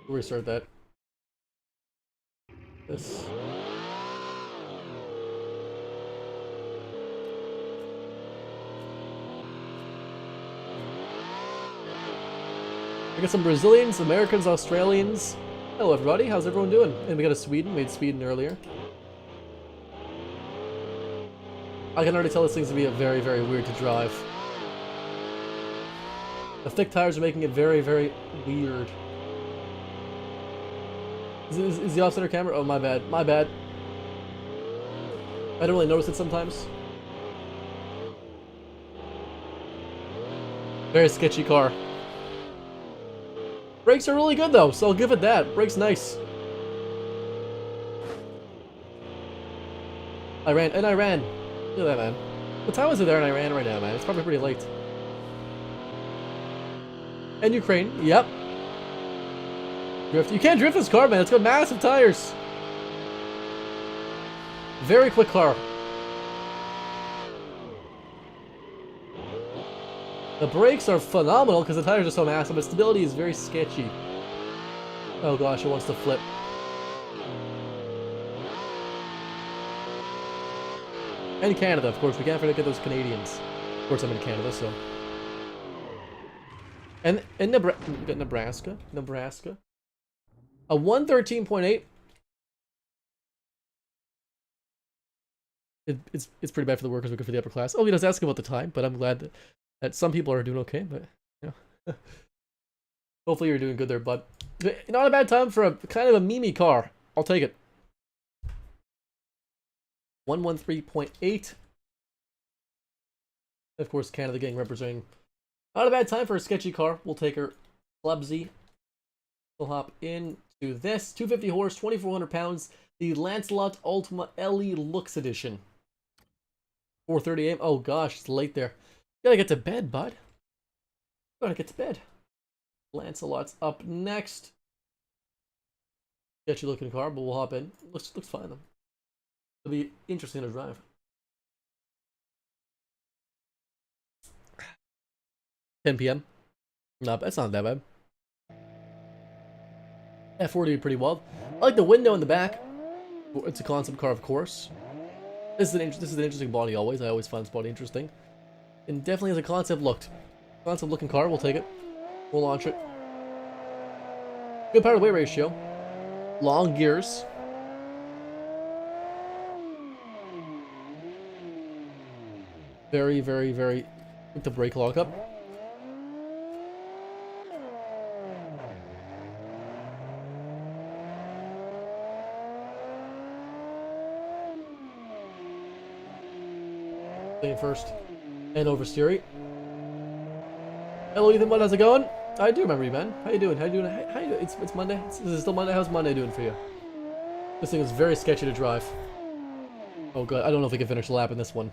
We'll restart that. This. We got some Brazilians, Americans, Australians. Hello everybody, how's everyone doing? And we got a Sweden, we had Sweden earlier. I can already tell this thing's gonna be very, very weird to drive. The thick tires are making it very, very weird. Is the off-center camera? Oh, my bad. My bad. I don't really notice it sometimes. Very sketchy car. Brakes are really good though, so I'll give it that. Brakes nice. I ran. Look at that, man. What time is it there in Iran right now, man? It's probably pretty late. And Ukraine. Yep. Drift. You can't drift this car, man. It's got massive tires. Very quick car. The brakes are phenomenal because the tires are so massive, but stability is very sketchy. Oh gosh, it wants to flip. And Canada, of course. We can't forget those Canadians. Of course, I'm in Canada, so. And in Nebraska. A 113.8. It's pretty bad for the workers, but good for the upper class. Oh, he does ask about the time, but I'm glad that some people are doing okay, but, you know. Hopefully you're doing good there, bud. Not a bad time for a kind of a memey car. I'll take it. 113.8. Of course, Canada getting representing. Not a bad time for a sketchy car. We'll take her. Clubsy. We'll hop into this. 250 horse, 2,400 pounds. The Lancelot Ultima LE Lux Edition. 4:30 a.m. Oh gosh, it's late there. Gotta get to bed, bud. Gotta get to bed. Lancelot's up next. Sketchy looking car, but we'll hop in. Looks fine though. It'll be interesting to drive. 10 p.m. No, that's not that bad. F40 pretty well. I like the window in the back. It's a concept car, of course. This is an interesting body always. I always find this body interesting. And definitely has a concept looking car. We'll take it. We'll launch it. Good power to weight ratio. Long gears. Very, very, very quick to brake lock up. Staying first. And oversteering. Hello, Ethan. What? How's it going? I do remember you, man. How you doing? How you doing? How you doing? It's Monday. Is it still Monday? How's Monday doing for you? This thing is very sketchy to drive. Oh god, I don't know if we can finish the lap in this one.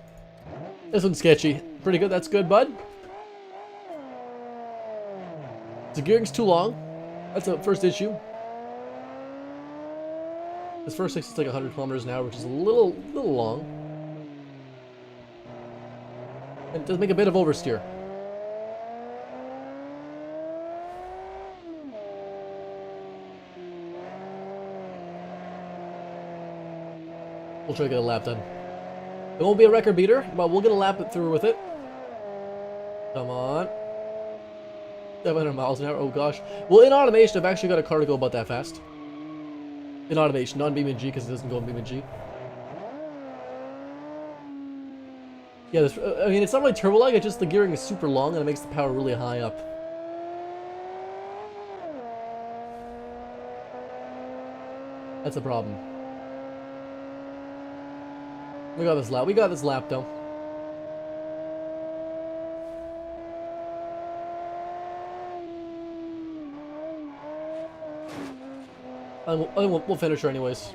This one's sketchy. Pretty good. That's good, bud. The gearing's too long. That's the first issue. This first 6 is like 100 kilometers an hour, which is a little long. And it does make a bit of oversteer. We'll try to get a lap done. It won't be a record beater, but we'll get a lap through with it. Come on. 700 miles an hour. Oh gosh. Well, in automation, I've actually got a car to go about that fast. In automation, not in BeamNG, because it doesn't go in BeamNG. Yeah, this, I mean, it's not really turbo-like, it's just the gearing is super long and it makes the power really high up. That's a problem. We got this lap. We got this lap, though. And we'll finish her anyways.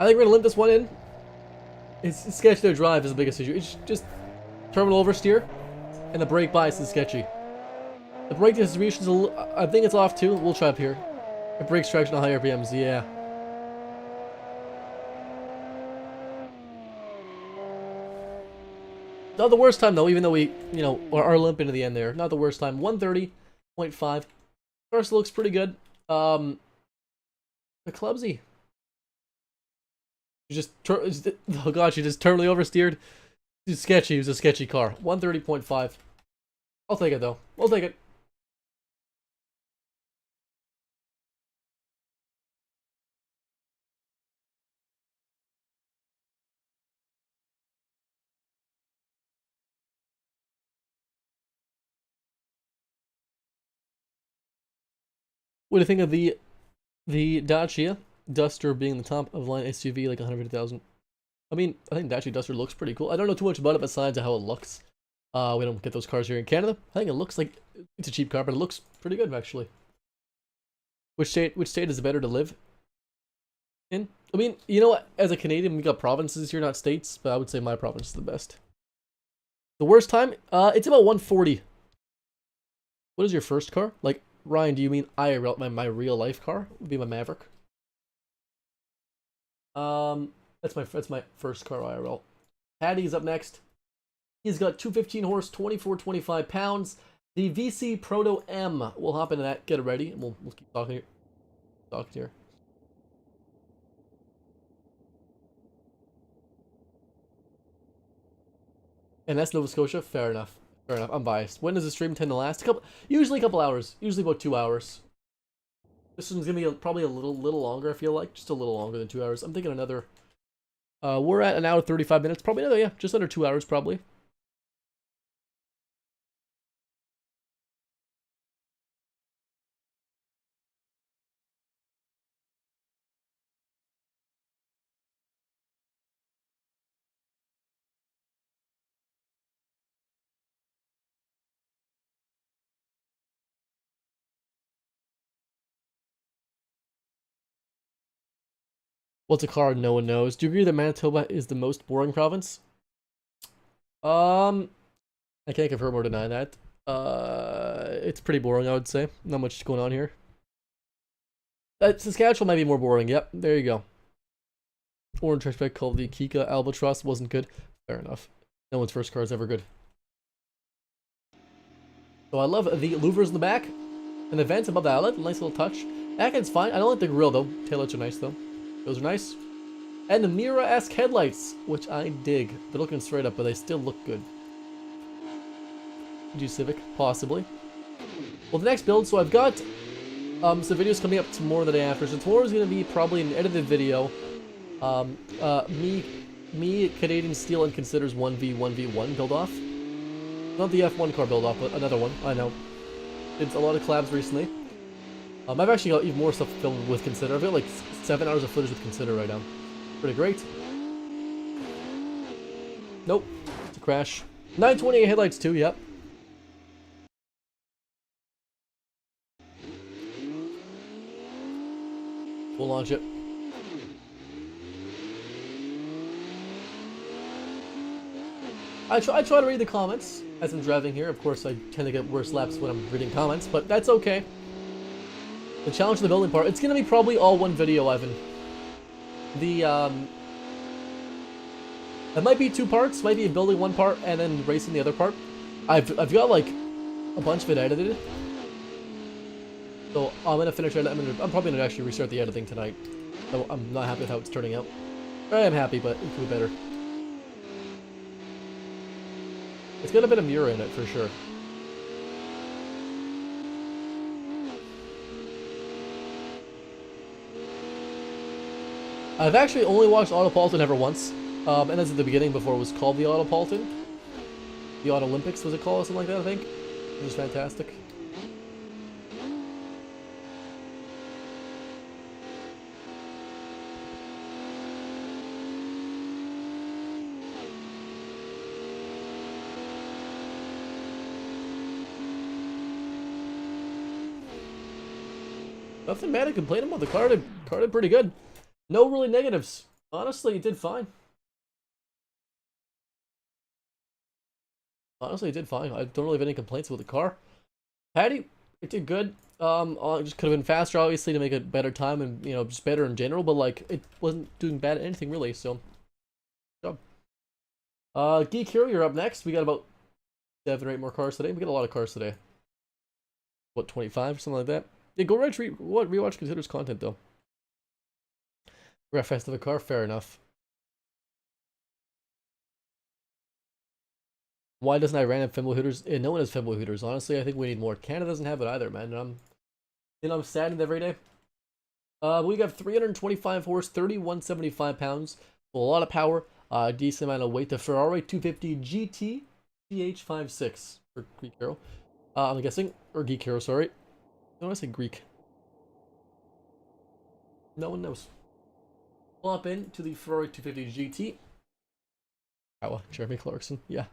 I think we're gonna limp this one in. It's sketchy to drive is the biggest issue. It's just terminal oversteer, and the brake bias is sketchy. The brake distribution's a little, I think it's off too. We'll try up here. It brakes traction on higher RPMs, yeah. Not the worst time though, even though we, you know, are limping to the end there. Not the worst time. 130.5. Car still looks pretty good. The clumsy. Oh god, she just terminally oversteered. It's sketchy. It was a sketchy car. 130.5. I'll take it though. We'll take it. What do you think of the Dacia Duster being the top of line SUV, like 150,000? I mean, I think Dacia Duster looks pretty cool. I don't know too much about it besides how it looks. We don't get those cars here in Canada. I think it looks like it's a cheap car, but it looks pretty good actually. Which state is better to live in? I mean, you know what? As a Canadian, we got provinces here, not states, but I would say my province is the best. The worst time? It's about 140. What is your first car? Like, Ryan, do you mean IRL, my real life car? Would be my Maverick. That's my first car IRL. Paddy's up next. He's got 215 horse, 2425 pounds. The VC Proto M. We'll hop into that, get it ready, and we'll keep talking here. And that's Nova Scotia. Fair enough. Fair enough. I'm biased. When does the stream tend to last? Usually a couple hours. Usually about 2 hours. This one's gonna be probably a little longer. I feel like just a little longer than 2 hours. I'm thinking another. We're at an hour 35 minutes. Probably another just under 2 hours probably. What's a car no one knows? Do you agree that Manitoba is the most boring province? I can't confirm or deny that. It's pretty boring, I would say. Not much going on here. Saskatchewan might be more boring. Yep, there you go. Orange hatchback called the Kika Albatross wasn't good. Fair enough. No one's first car is ever good. So I love the louvers in the back. And the vents above the outlet. Nice little touch. Back end's fine. I don't like the grill though. Taillights are nice though. Those are nice. And the Mira-esque headlights, which I dig. They're looking straight up, but they still look good. G Civic, possibly. Well, the next build, so I've got some videos coming up tomorrow the day after. So tomorrow's going to be probably an edited video. Me, Canadian Steel, and Considers 1v1v1 build-off. Not the F1 car build-off, but another one, I know. Did a lot of collabs recently. I've actually got even more stuff filmed with Consider. I've got like 7 hours of footage with Consider right now. Pretty great. Nope. It's a crash. 928 headlights too, yep. We'll launch it. I try to read the comments as I'm driving here. Of course, I tend to get worse laps when I'm reading comments, but that's okay. The challenge of the building part. It's gonna be probably all one video, Ivan. It might be 2 parts. Might be building one part and then racing the other part. I've got like a bunch of it edited. So I'm gonna finish it. I'm probably gonna actually restart the editing tonight. So I'm not happy with how it's turning out. I am happy, but it could be better. It's got a bit of Mura in it for sure. I've actually only watched Autopolitan ever once, and that's at the beginning before it was called the Autopolitan. The Auto Olympics was it called, or something like that, I think. It was fantastic. Nothing bad to complain about. The car did pretty good. No really negatives. Honestly, it did fine. Honestly, it did fine. I don't really have any complaints with the car. Paddy, it did good. It just could have been faster, obviously, to make a better time and, you know, just better in general, but, like, it wasn't doing bad at anything, really, so. Good job. Geek Hero, you're up next. We got about 7 or 8 more cars today. We got a lot of cars today. What, 25 or something like that? Yeah, go rewatch Consider's content, though. We're at Festive car, fair enough. Why doesn't Iran have Fembo Hooters? No one has Fembo Hooters, honestly. I think we need more. Canada doesn't have it either, man. And I'm saddened every day. We got 325 horse, 3175 pounds. A lot of power. Decent amount of weight. The Ferrari 250 GT GH56 for Greek Hero. I'm guessing. Or Geek Hero, sorry. Don't I say Greek? No one knows. Pull up into the Ferrari 250 GT. Oh, Jeremy Clarkson. Yeah.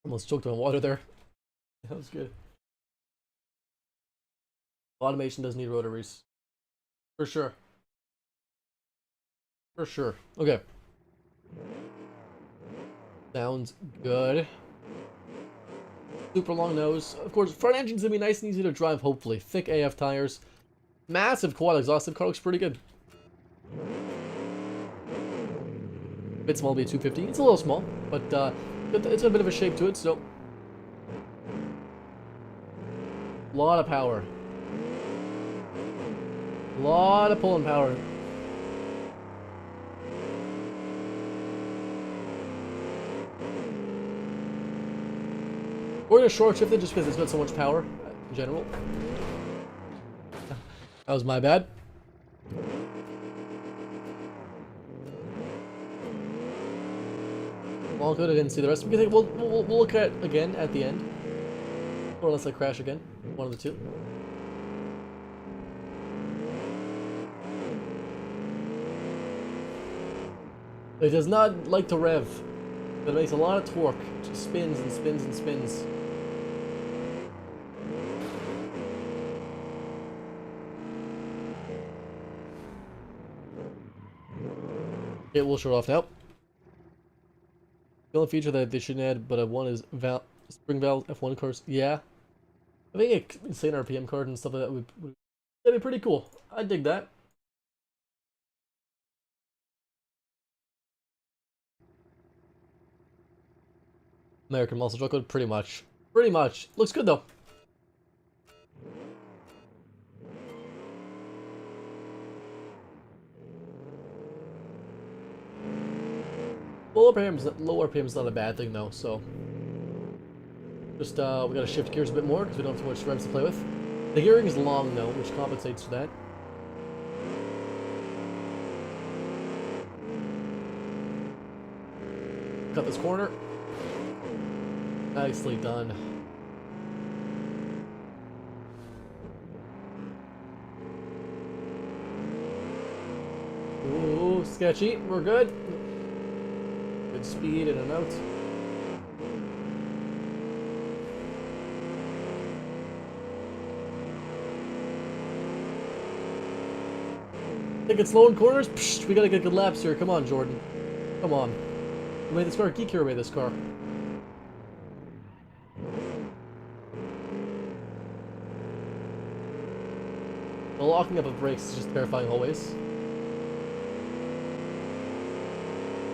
Almost choked on water there. That was good. Automation does need rotaries. For sure. For sure. Okay. Sounds good. Super long nose. Of course, front engine's gonna be nice and easy to drive, hopefully. Thick AF tires. Massive quad exhaust. The car looks pretty good. Bit small to be a 250. It's a little small, but it's got a bit of a shape to it, so. Lot of power. Lot of pulling power. We're gonna short shift it just because it's got so much power in general. That was my bad. All good. I didn't see the rest. We'll look at it again at the end, or unless I crash again. One of the two. It does not like to rev. But it makes a lot of torque. It just spins and spins and spins. Okay, we'll shut off now. The only feature that they shouldn't add, but one is spring valve F1 cars. Yeah, I think an insane RPM card and stuff like that that'd be pretty cool. I'd dig that. American muscle truck code, pretty much. Pretty much. Looks good though. Low RPM is not a bad thing though, so just we gotta shift gears a bit more because we don't have too much revs to play with. The gearing is long though, which compensates for that. Cut this corner. Nicely done. Ooh, sketchy. We're good. Good speed in and out. Think it's slow in corners? Psh, we gotta get good laps here. Come on, Jordan. Come on. We made this car. Geek here made this car. The locking up of brakes is just terrifying always.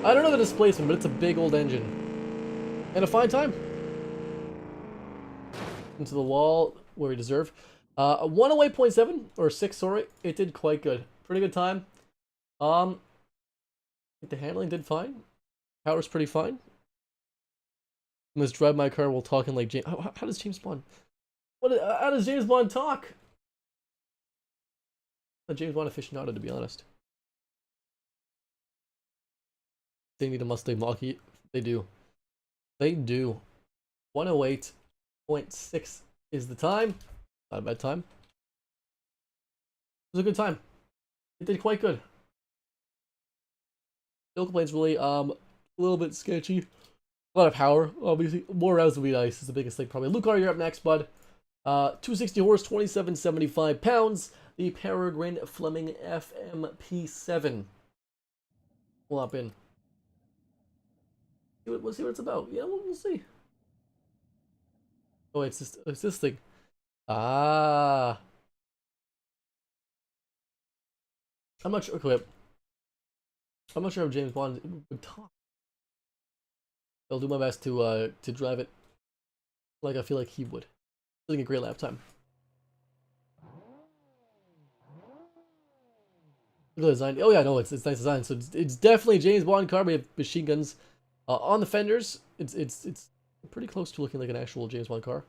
I don't know the displacement, but it's a big old engine. And a fine time. Into the wall where we deserve. 108.7 or 6, sorry. It did quite good. Pretty good time. I think the handling did fine. Power's pretty fine. Let's drive my car while talking like James. How does James Bond? How does James Bond talk? A James Bond aficionado, to be honest. They need a Mustang Mach-E. They do. They do. 108.6 is the time. Not a bad time. It was a good time. It did quite good. No complaints really. A little bit sketchy. A lot of power, obviously. More rounds would be nice is the biggest thing probably. Lucar, you're up next, bud. 260 horse, 2775 pounds. The Peregrine Fleming FMP7. We'll hop in. We'll see what it's about. Yeah, we'll see. Oh, it's this thing. Ah. I'm not sure. Okay, I'm not sure if James Bond would talk. I'll do my best to drive it like I feel like he would. Doing a great lap time. Look at the design. Oh yeah, no, it's nice design. So it's definitely a James Bond car. We have machine guns on the fenders. It's pretty close to looking like an actual James Bond car.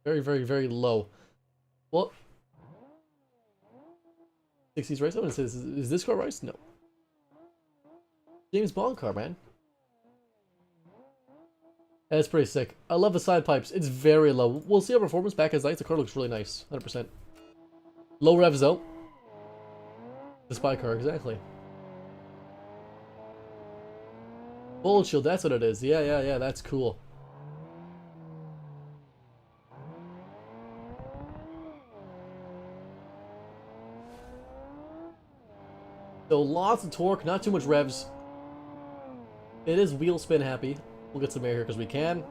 Very, very, very low. Well, 60s race. I'm gonna say is this car race? No. James Bond car, man. That's pretty sick. I love the side pipes. It's very low. We'll see our performance back as lights. The car looks really nice. 100%. Low revs though. The spy car, exactly. Bullet shield, that's what it is. Yeah, that's cool. So lots of torque, not too much revs. It is wheel spin happy. We'll get some air here because we can.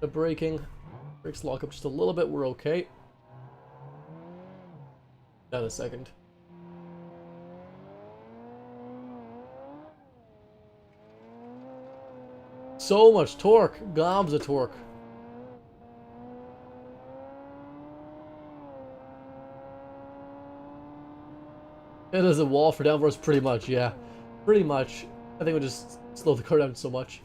The braking. Brakes lock up just a little bit. We're okay. Down a second. So much torque. Gobs of torque. It is a wall for downforce, pretty much, yeah. Pretty much. I think we'll just slow the car down so much.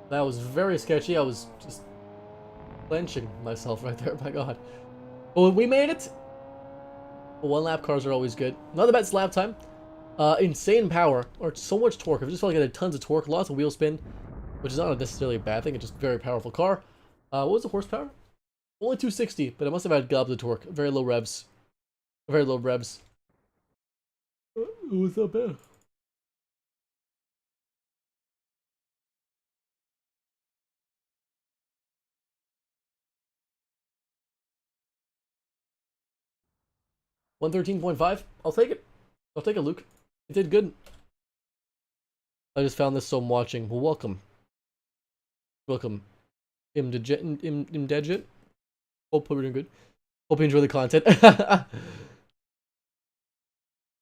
That was very sketchy. I was just clenching myself right there. My god. But we made it. One lap cars are always good. Another bet's lap time. Insane power, or so much torque. I just felt like I had tons of torque, lots of wheel spin, which is not necessarily a bad thing. It's just a very powerful car. What was the horsepower? Only 260, but I must have had gobs of torque. Very low revs. Very low revs. What's up, man? $113.5. I'll take it. I'll take it, Luke. You did good. I just found this, so I'm watching. Well, welcome. Welcome. Imdegit. Hope we're doing good. Hope you enjoy the content.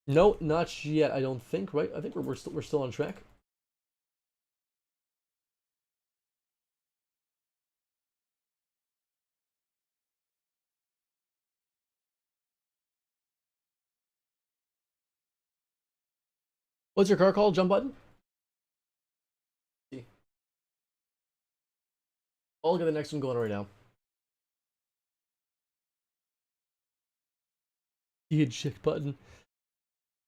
No, not yet. I don't think. Right? I think we're still on track. What's your car called? Jump button? I'll get the next one going right now. The eject button.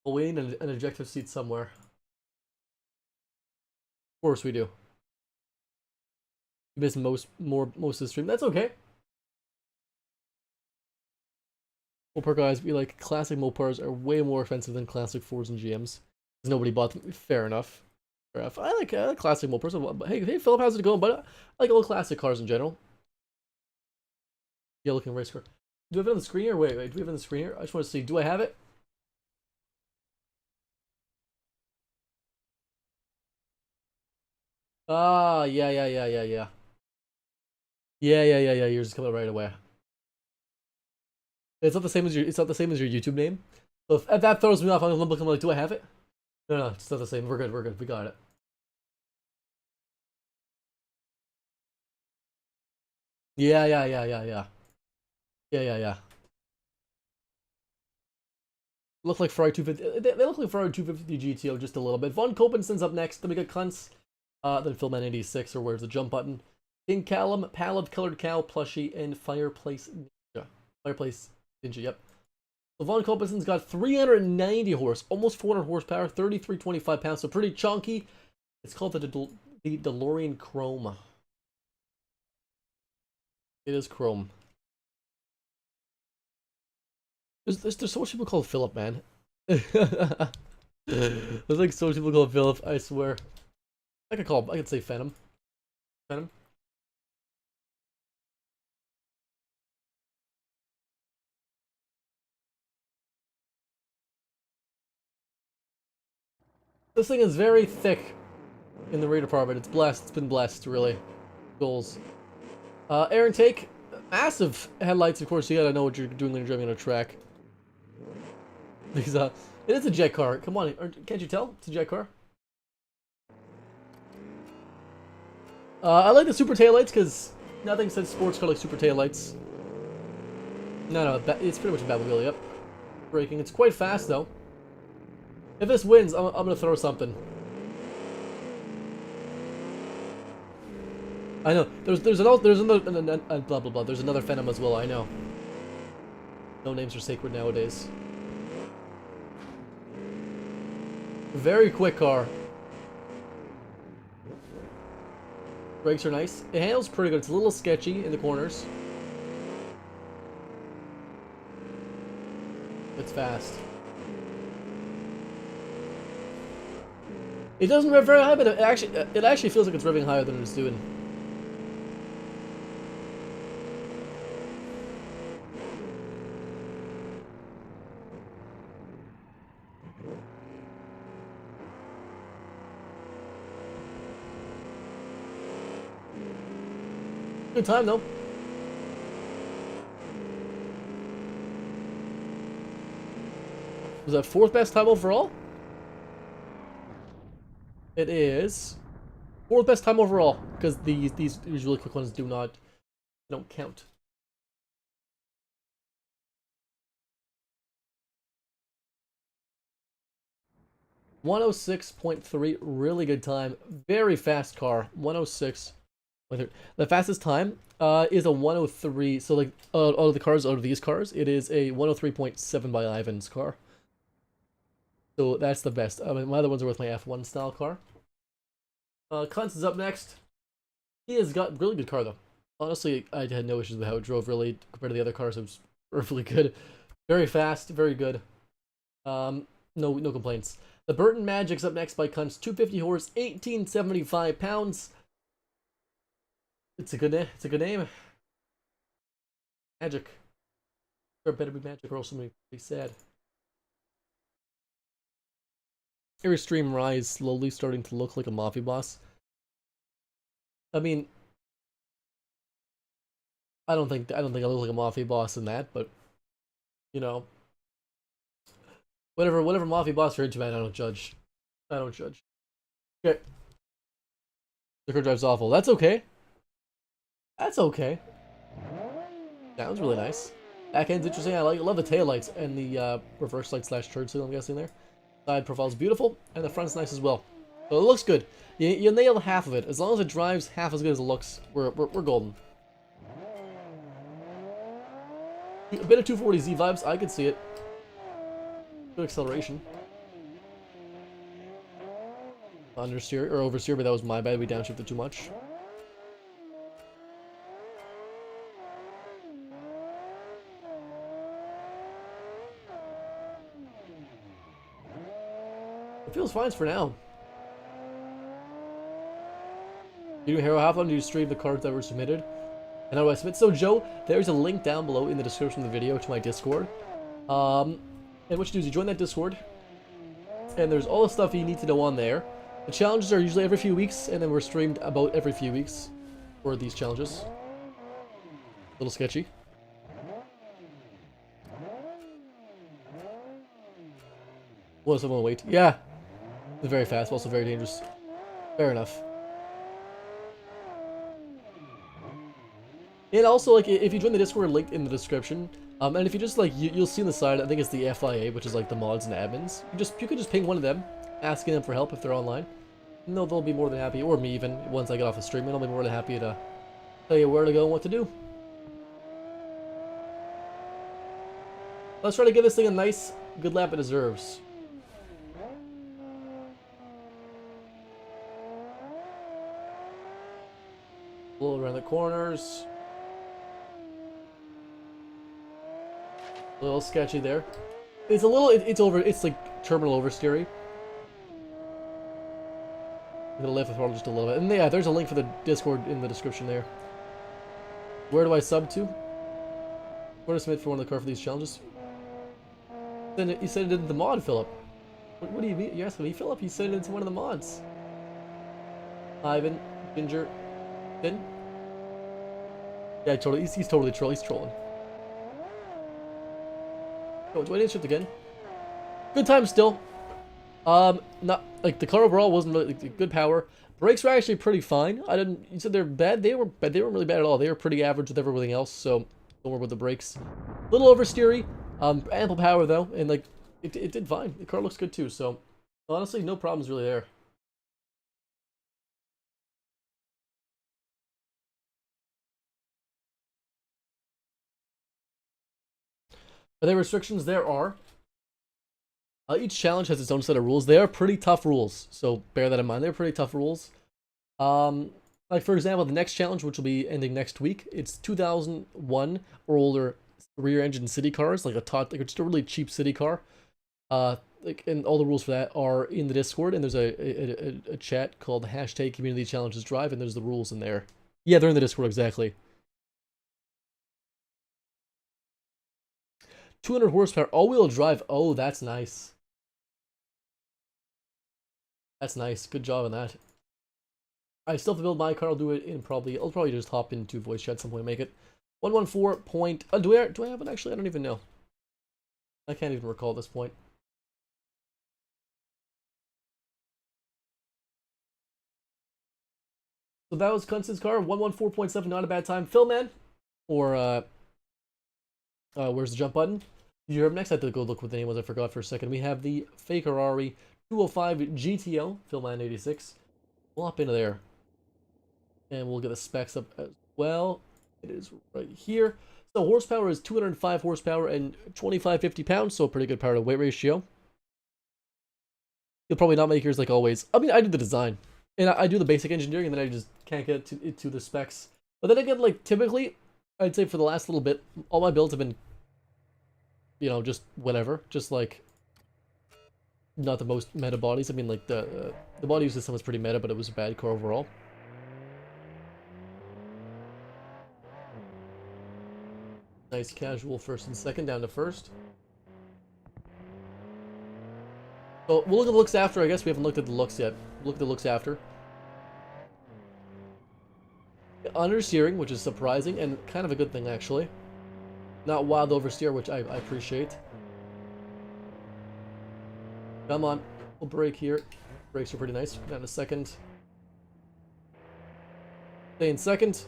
We'll wait an ejective seat somewhere. Of course we do. You missed most of the stream. That's okay. Mopar guys, be like, classic Mopars are way more expensive than classic Fords and GMs. Because nobody bought them. Fair enough. Fair enough. I like classic Mopars. Hey, Philip, how's it going? But I like all classic cars in general. Yeah, looking race car. Do I have it on the screen here? Wait, do we have it on the screen here? I just want to see. Do I have it? Ah, yeah. Yeah. You're just coming right away. It's not the same as your YouTube name. So if that throws me off, I'm looking like, do I have it? No, it's not the same. We're good. We got it. Yeah. Look like Ferrari 250. They look like Ferrari 250 GTO just a little bit. Von Kopenson's up next. Then we got Kuntz. Then Philman 86, or where's the jump button? King Callum, Pallid, Colored Cow, Plushie, and Fireplace Ninja. Fireplace Ninja, yep. So Von Kopenson's got 390 horse, almost 400 horsepower, 3325 pounds, so pretty chunky. It's called the DeLorean Chrome. It is Chrome. There's so much people called Philip, man. There's like so much people called Philip, I swear. I could say Phantom. Phantom. This thing is very thick in the rear department. It's blessed. It's been blessed, really. Goals. Air intake. Massive headlights, of course. You gotta know what you're doing when you're driving on a track. Because, it is a jet car. Come on, can't you tell? It's a jet car. I like the super taillights because nothing says sports car like super taillights. No, it's pretty much a Batmobile, yep. Braking. It's quite fast, though. If this wins, I'm gonna throw something. I know. There's another blah blah blah. There's another Phantom as well. I know. No names are sacred nowadays. Very quick car. Brakes are nice. It handles pretty good. It's a little sketchy in the corners. It's fast. It doesn't rev very high, but it actually feels like it's revving higher than it's doing. Good time though. Was that 4th best time overall? It is 4th best time overall because these really quick ones don't count. (106.3), really good time. Very fast car. 106. The fastest time is a 103. So like out of the cars, out of these cars, it is a 103.7 by Ivan's car. So that's the best. I mean, my other ones are with my F1 style car. Clance is up next. He has got really good car though. Honestly, I had no issues with how it drove really compared to the other cars. It was really good. Very fast, very good. No complaints. The Burton Magic's up next by Cunts. 250 horse, 1875 pounds. It's a good name. Magic. There better be magic or else I'm gonna be sad. Airstream Rise slowly starting to look like a mafia boss. I mean, I don't think I look like a mafia boss in that, but you know, whatever mafia boss you're into, man, I don't judge. Okay. The car drives awful. That's okay. Sounds really nice. Back end's interesting. I love the taillights and the reverse light / turn signal, I'm guessing there. Side profile's beautiful, and the front's nice as well. So it looks good. You nailed half of it. As long as it drives half as good as it looks, we're golden. A bit of 240Z vibes, I can see it. Good acceleration. Understeer or oversteer, but that was my bad. We downshifted too much. It feels fine for now. You do Hero, how often do you stream the cards that were submitted? And how do I submit? So Joe, there's a link down below in the description of the video to my Discord. And what you do is you join that Discord, and there's all the stuff you need to know on there. The challenges are usually every few weeks, and then we're streamed about every few weeks for these challenges. A little sketchy. Well, someone wait. Yeah. It's very fast, but also very dangerous. Fair enough. And also, like, if you join the Discord, linked in the description, and if you just, like, you'll see on the side, I think it's the FIA, which is, like, the mods and admins. You could just ping one of them, asking them for help if they're online. And they'll be more than happy, or me even, once I get off the stream, and I'll be more than happy to tell you where to go and what to do. Let's try to give this thing a nice, good lap it deserves. Blow around the corners. A little sketchy there. It's a little, it's like terminal oversteery. I'm gonna lift the throttle just a little bit. And yeah, there's a link for the Discord in the description there. Where do I sub to? Where to submit for one of the car for these challenges? Then you said it in the mod, Philip. What do you mean? You're asking me, Philip? You said it into one of the mods. Ivan, Ginger, Finn? Yeah, totally. He's totally trolling. He's trolling. Oh, do I need to shift again? Good time still. Not like the car overall wasn't really like, good power. Brakes were actually pretty fine. You said they're bad. They weren't really bad at all. They were pretty average with everything else. So don't worry about the brakes. Little oversteery. Ample power though, and like it did fine. The car looks good too. So honestly, no problems really there. Are there restrictions? There are. Each challenge has its own set of rules. They are pretty tough rules, so bear that in mind. They're pretty tough rules. Like for example, the next challenge, which will be ending next week, it's 2001 or older rear-engine city cars, like just a really cheap city car. And all the rules for that are in the Discord, and there's a chat called #CommunityChallengesDrive, and there's the rules in there. Yeah, they're in the Discord, exactly. 200 horsepower, all-wheel drive. Oh, that's nice. That's nice. Good job on that. I still have to build my car. I'll do it in probably. I'll probably just hop into voice chat at some point and make it. 114 point. Do I have it actually? I don't even know. I can't even recall at this point. So that was Kunst's car. 114.7. Not a bad time. Philman, or where's the jump button? You're up next. I have to go look what the name was. I forgot for a second. We have the Ferrari 205 GTO, Philman 86. We'll hop into there. And we'll get the specs up as well. It is right here. So horsepower is 205 horsepower and 2550 pounds, so a pretty good power to weight ratio. You'll probably not make yours like always. I mean, I do the design. And I do the basic engineering, and then I just can't get to the specs. But then again, like, typically, I'd say for the last little bit, all my builds have been, you know, just whatever. Just, like, not the most meta bodies. I mean, like, the body system was pretty meta, but it was a bad car overall. Nice casual first and second, down to first. So we'll look at the looks after. I guess we haven't looked at the looks yet. Look at the looks after. Understeering, which is surprising and kind of a good thing actually. Not wild oversteer, which I appreciate. Come on, we'll brake here. Brakes are pretty nice. Down to second. Stay in second.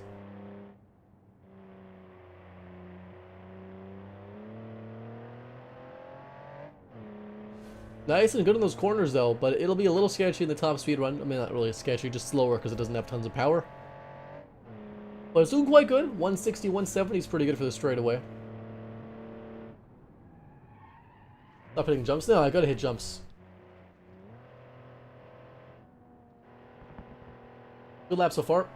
Nice and good in those corners though, but it'll be a little sketchy in the top speed run. I mean, not really sketchy, just slower because it doesn't have tons of power. But it's doing quite good. 160, 170 is pretty good for the straightaway. Stop hitting jumps. No, I gotta hit jumps. Good lap so far. A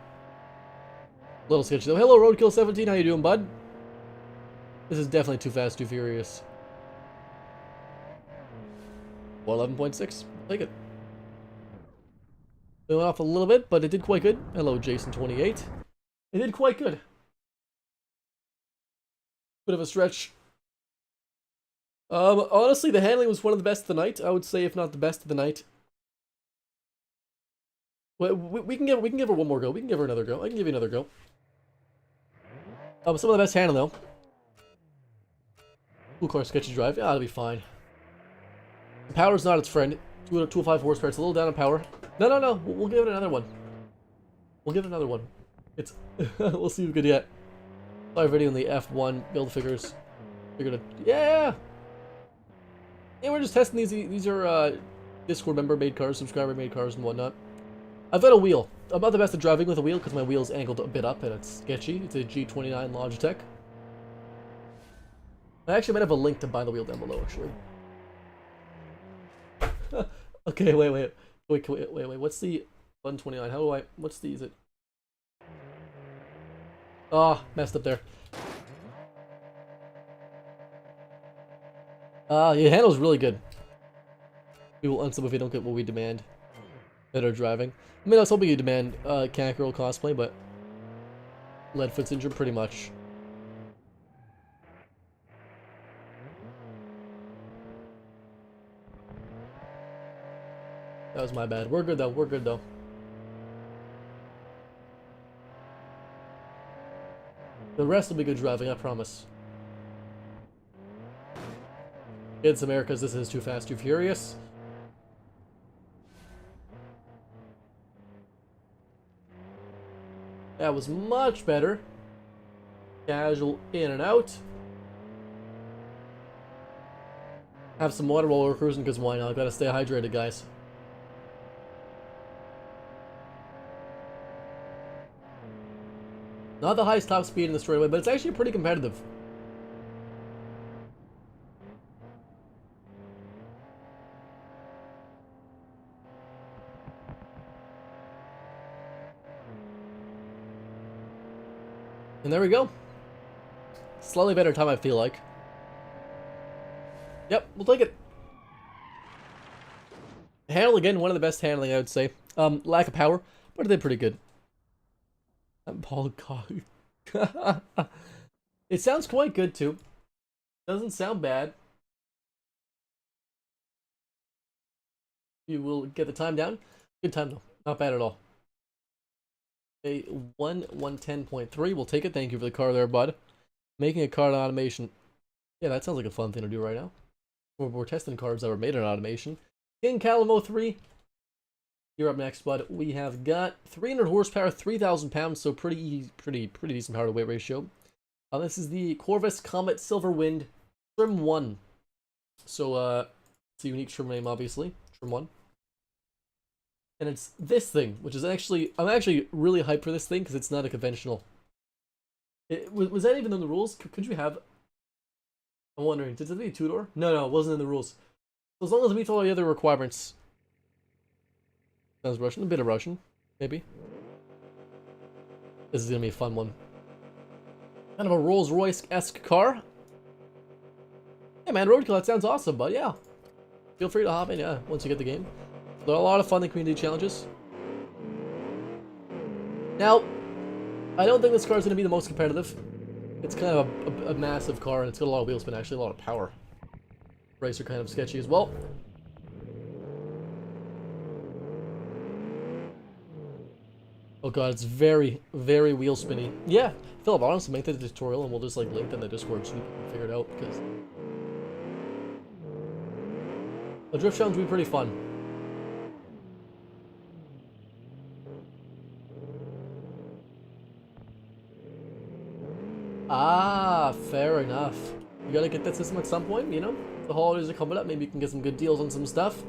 little sketchy though. Hello, Roadkill17. How you doing, bud? This is definitely too fast, too furious. 11.6. Take it. It went off a little bit, but it did quite good. Hello, Jason28. It did quite good. Bit of a stretch. Honestly, the handling was one of the best of the night. I would say, if not the best of the night. We can give her one more go. We can give her another go. I can give you another go. Some of the best handling though. Cool car, sketchy drive. Yeah, that'll be fine. The power's not its friend. 205 horsepower. It's a little down in power. No. We'll give it another one. We'll give it another one. It's we'll see who could get. Live video in the F1 build figures. Yeah. Yeah, we're just testing these. These are Discord member made cars, subscriber made cars, and whatnot. I've got a wheel. I'm not the best at driving with a wheel because my wheel's angled a bit up and it's sketchy. It's a G29 Logitech. I actually might have a link to buy the wheel down below, actually. Okay, wait. What's the 129? How do I? What's the? Is it? Ah, messed up there. Your handle's really good. We will unsub if we don't get what we demand. Better driving. I mean, I was hoping you demand Cat Girl cosplay, but lead foot syndrome pretty much. That was my bad. We're good though. We're good though. The rest will be good driving, I promise. Get some air because this is too fast, too furious. That was much better. Casual in and out. Have some water while we're cruising because why not? Gotta stay hydrated, guys. Not the highest top speed in the straightaway, but it's actually pretty competitive. And there we go. Slightly better time, I feel like. Yep, we'll take it. Handle again, one of the best handling, I would say. Lack of power, but it did pretty good. Paul Cog. It sounds quite good too. Doesn't sound bad. You will get the time down. Good time though. Not bad at all. A 110.3. We'll take it. Thank you for the car there, bud. Making a car in automation. Yeah, that sounds like a fun thing to do right now. We're testing cars that were made in automation. King Calamo 3. You're up next, bud. We have got 300 horsepower, 3,000 pounds, so pretty decent power to weight ratio. This is the Corvus Comet Silver Wind Trim 1. So, it's a unique trim name, obviously. Trim 1. And it's this thing, which is actually, I'm actually really hyped for this thing because it's not a conventional. Was that even in the rules? Could you have? I'm wondering, did it be a two-door? No, it wasn't in the rules. So as long as it meets all the other requirements. Sounds Russian, a bit of Russian, maybe. This is gonna be a fun one. Kind of a Rolls-Royce-esque car. Yeah, man, roadkill, that sounds awesome, but yeah. Feel free to hop in, yeah, once you get the game. There are a lot of fun in community challenges. Now, I don't think this car is going to be the most competitive. It's kind of a massive car, and it's got a lot of wheel spin, actually, a lot of power. Brakes are kind of sketchy as well. Oh god, it's very wheel spinny. Yeah, Philip, honestly, make the tutorial, and we'll just like link it in the Discord so you can figure it out, because the drift challenge will be pretty fun. Ah, fair enough. You gotta get that system at some point, you know? The holidays are coming up, maybe you can get some good deals on some stuff.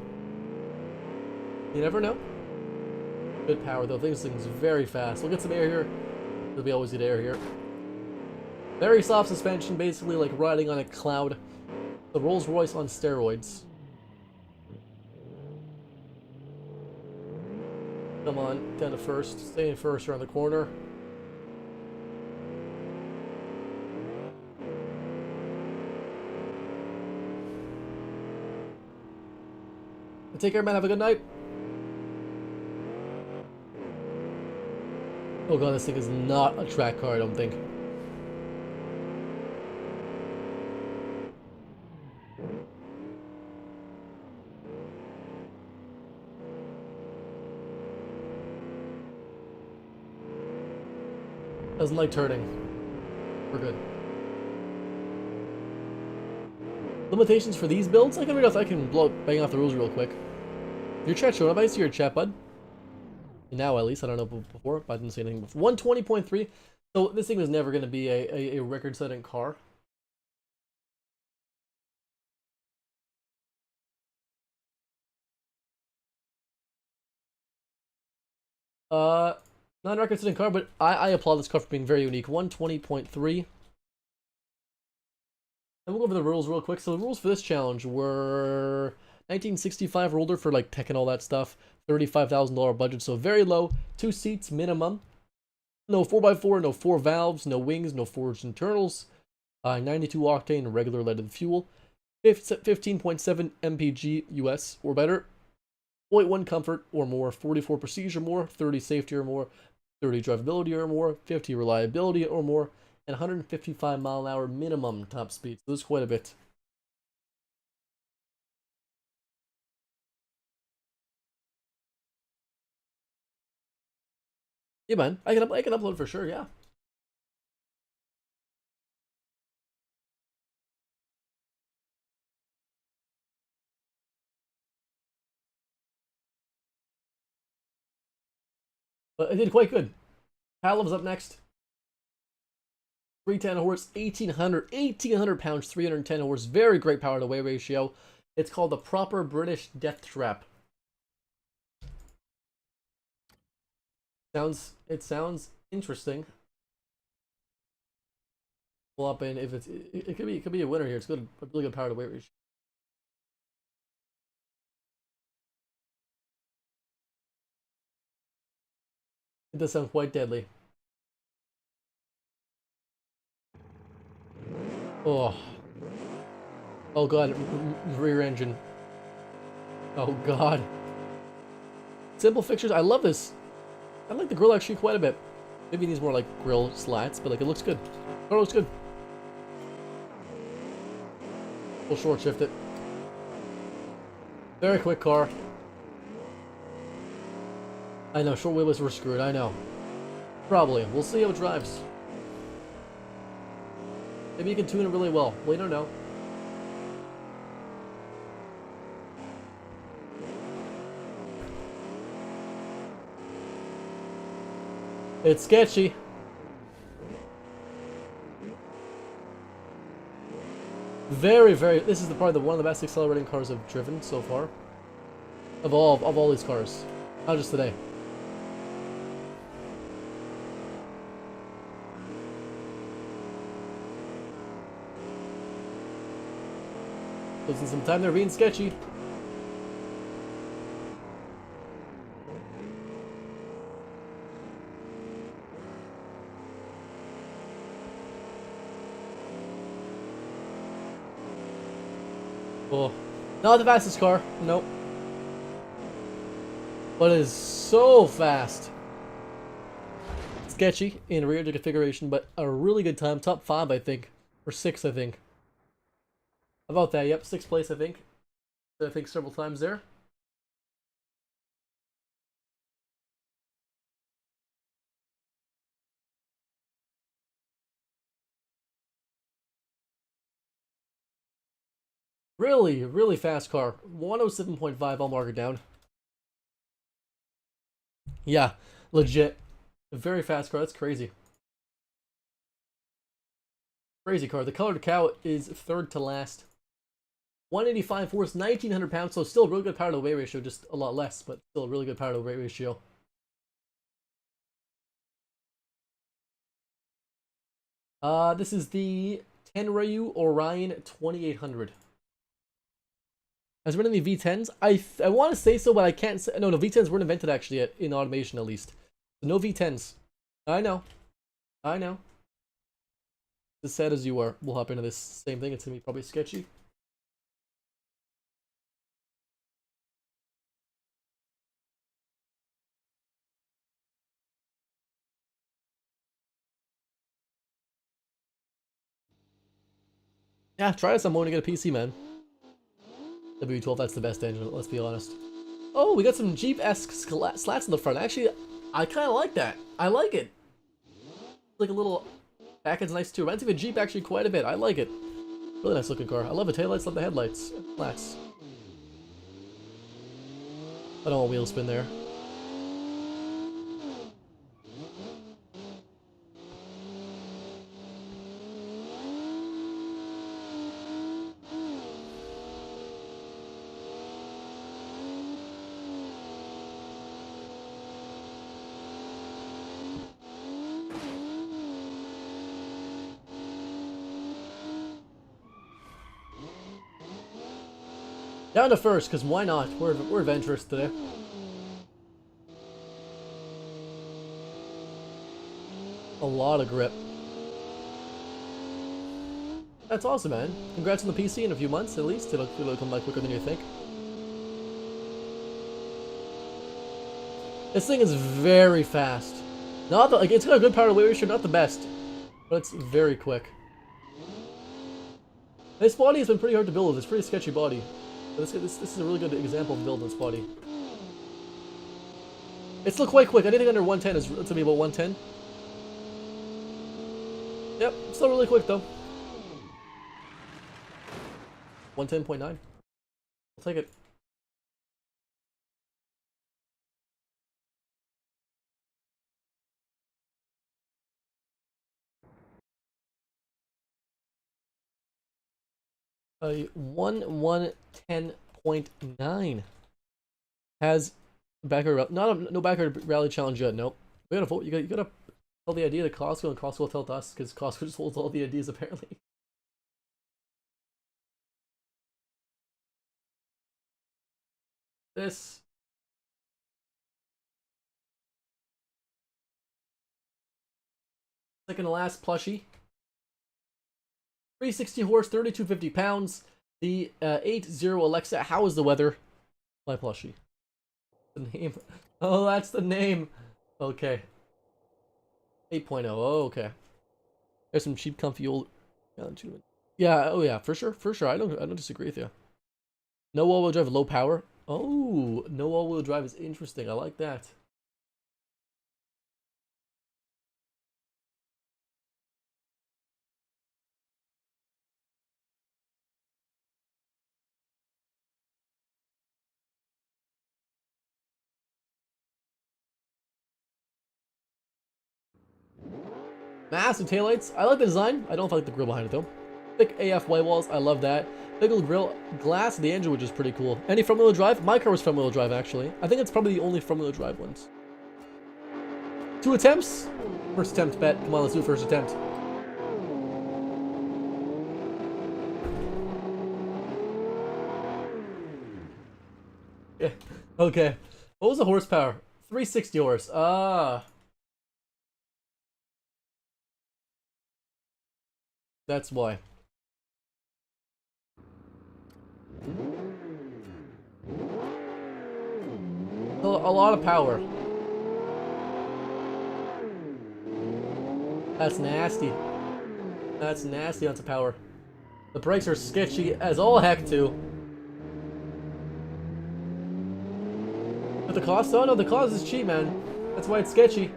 You never know. Good power though, this thing's very fast. We'll get some air here. We always get air here. Very soft suspension, basically like riding on a cloud. The Rolls-Royce on steroids. Come on, down to first. Stay in first around the corner. Take care, man. Have a good night. Oh god, this thing is not a track car, I don't think. Doesn't like turning. We're good. Limitations for these builds? I can read off. I can bang off the rules real quick. Your chat showed up. I see your chat, bud. Now, at least. I don't know before, but I didn't see anything before. 120.3. So, this thing was never going to be a record-setting car. Not a record-setting car, but I applaud this car for being very unique. 120.3. And we'll go over the rules real quick. So, the rules for this challenge were 1965 or older for like tech and all that stuff. $35,000 budget, so very low. 2 seats minimum. No 4x4, no 4 valves, no wings, no forged internals. 92 octane regular leaded fuel. 15.7 mpg US or better. 0.1 comfort or more. 44 prestige or more. 30 safety or more. 30 drivability or more. 50 reliability or more. And 155 mile an hour minimum top speed. So there's quite a bit. Yeah, man. I can upload for sure, yeah. But I did quite good. Callum's up next. 310 horse, 1800 pounds, 310 horse. Very great power to weight ratio. It's called the Proper British Death Trap. It sounds interesting. Pull up in if it could be a winner here. It's good, a really good power to weight ratio. It does sound quite deadly. Oh. Oh god, rear engine. Oh god. Simple fixtures. I love this. I like the grill actually quite a bit. Maybe it needs more like grill slats, but like it looks good. Oh, it looks good. We'll short shift it. Very quick car. I know, short wheelbase were screwed, I know. Probably. We'll see how it drives. Maybe you can tune it really well. We don't know. It's sketchy. Very, very. This is probably one of the best accelerating cars I've driven so far. Of all these cars, not just today. Losing some time there, being sketchy. Oh, not the fastest car. Nope. But it is so fast. Sketchy in rear configuration, but a really good time. Top 5, I think. Or 6, I think. About that, yep. 6th place, I think. I think several times there. Really, really fast car. 107.5, I'll mark it down. Yeah, legit. A very fast car, that's crazy. Crazy car. The colored cow is 3rd to last. 185 force, 1900 pounds, so still really good power to weight ratio, just a lot less, but still a really good power to weight ratio. This is the Tenryu Orion 2800. Has there been any V10s? I want to say so, but I can't say. No, V10s weren't invented actually yet, in automation at least. So no V10s. I know. I know. As sad as you are, we'll hop into this same thing. It's going to be probably sketchy. Yeah, try this. I'm going to get a PC, man. W12, that's the best engine, let's be honest. Oh, we got some Jeep-esque slats in the front. Actually, I kind of like that. I like it. Like a little package, nice too. Reminds me of a Jeep actually quite a bit. I like it. Really nice looking car. I love the taillights, love the headlights. Slats. I don't want wheel spin there. Down to first, because why not? We're adventurous today. A lot of grip. That's awesome, man. Congrats on the PC in a few months, at least. It'll come back quicker than you think. This thing is very fast. Not the, like, it's got a good power to weight ratio, not the best, but it's very quick. This body has been pretty hard to build. It's a pretty sketchy body. But this is a really good example of building this body. It's still quite quick. Anything under 110 is to be about 110. Yep, still really quick though. 110.9. I'll take it. A 110.9 has backyard no backyard rally challenge yet. Nope. We gotta vote. You gotta tell the idea to Costco, and Costco will tell it to us because Costco just holds all the ideas apparently. This. Second to last plushie. 360 horse, 3250 pounds. The 80 Alexa. How is the weather? My plushie. The name. Oh, that's the name. Okay. 8.0. Oh, okay. There's some cheap, comfy old. Yeah. Oh, yeah. For sure. For sure. I don't disagree with you. No all-wheel drive, low power. Oh, no all-wheel drive is interesting. I like that. Massive taillights. I like the design. I don't like the grill behind it though. Thick AF white walls. I love that. Big old grill. Glass of the engine, which is pretty cool. Any front wheel drive? My car was front wheel drive actually. I think it's probably the only front wheel drive ones. 2 attempts. First attempt, bet. Come on, let's do it first attempt. Yeah. Okay. What was the horsepower? 360 horse. Ah. That's why. A lot of power. That's nasty. That's nasty on some power. The brakes are sketchy as all heck too. But the cost? Oh no, the cost is cheap, man. That's why it's sketchy.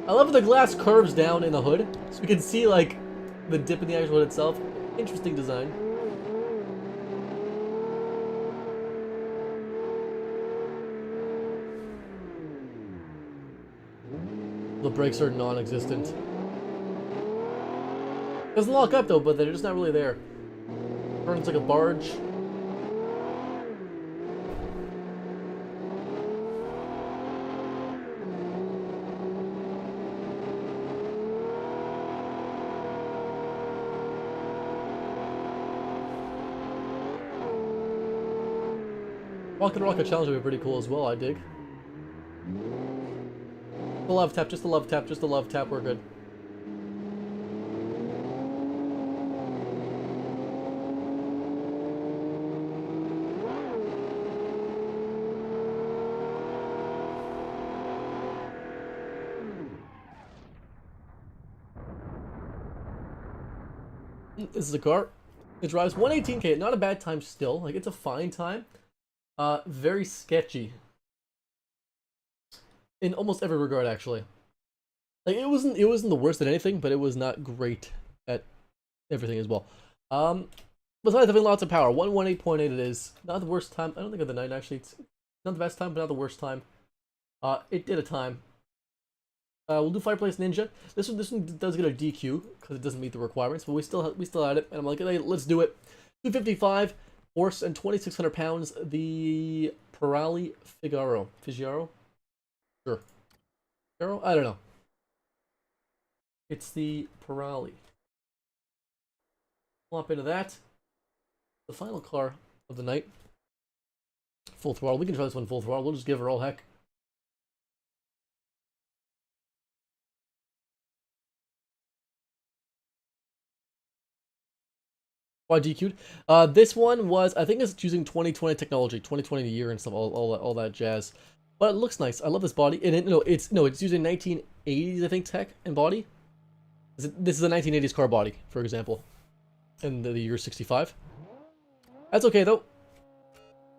I love that the glass curves down in the hood, so we can see like the dip in the actual hood itself. Interesting design. The brakes are non-existent. Doesn't lock up though, but they're just not really there. Turns like a barge. Rocket Rocket Challenge would be pretty cool as well, I dig. The love tap, just the love tap, just the love tap, we're good. This is a car. It drives 118k, not a bad time still. Like, it's a fine time. Very sketchy. In almost every regard, actually. Like, it wasn't the worst at anything, but it was not great at everything as well. Besides having lots of power, 118.8 it is. Not the worst time. I don't think of the 9 actually. It's not the best time, but not the worst time. It did a time. We'll do Fireplace Ninja. This one does get a DQ because it doesn't meet the requirements, but we still had it, and I'm like, hey, let's do it. 255 horse and 2,600 pounds. The Pirelli Figaro. Sure. Figaro? I don't know. It's the Pirelli. Flop into that. The final car of the night. Full throttle. We can try this one full throttle. We'll just give her all heck. Why DQ'd? This one was, I think it's using 2020 technology, 2020 year and stuff, all that jazz. But it looks nice. I love this body. And it's using 1980s, I think, tech and body. This is a 1980s car body, for example, in the year 65. That's okay though.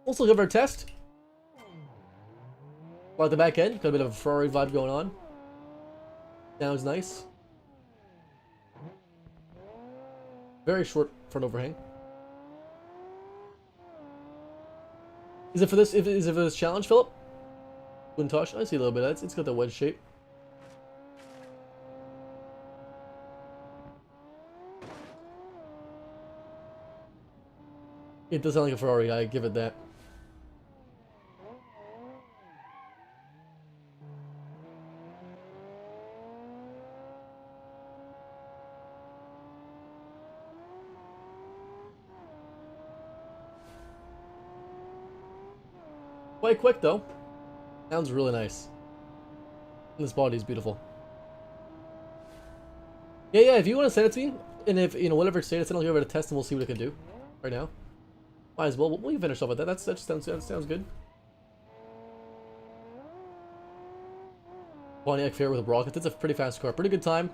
We'll still give her a test. Like the back end, got a bit of a Ferrari vibe going on. Sounds nice. Very short front overhang. Is it for this? Is it for this challenge, Philip? Wintosh? I see a little bit of that. It's got the wedge shape. It does sound like a Ferrari. I give it that. Quite quick though. Sounds really nice. And this body is beautiful. Yeah, if you want to send it to me, and if, whatever state it's in, I'll give it a test and we'll see what it can do. Right now. Might as well. We'll finish off with that. That sounds good. Pontiac Fair with a rocket. It's a pretty fast car. Pretty good time.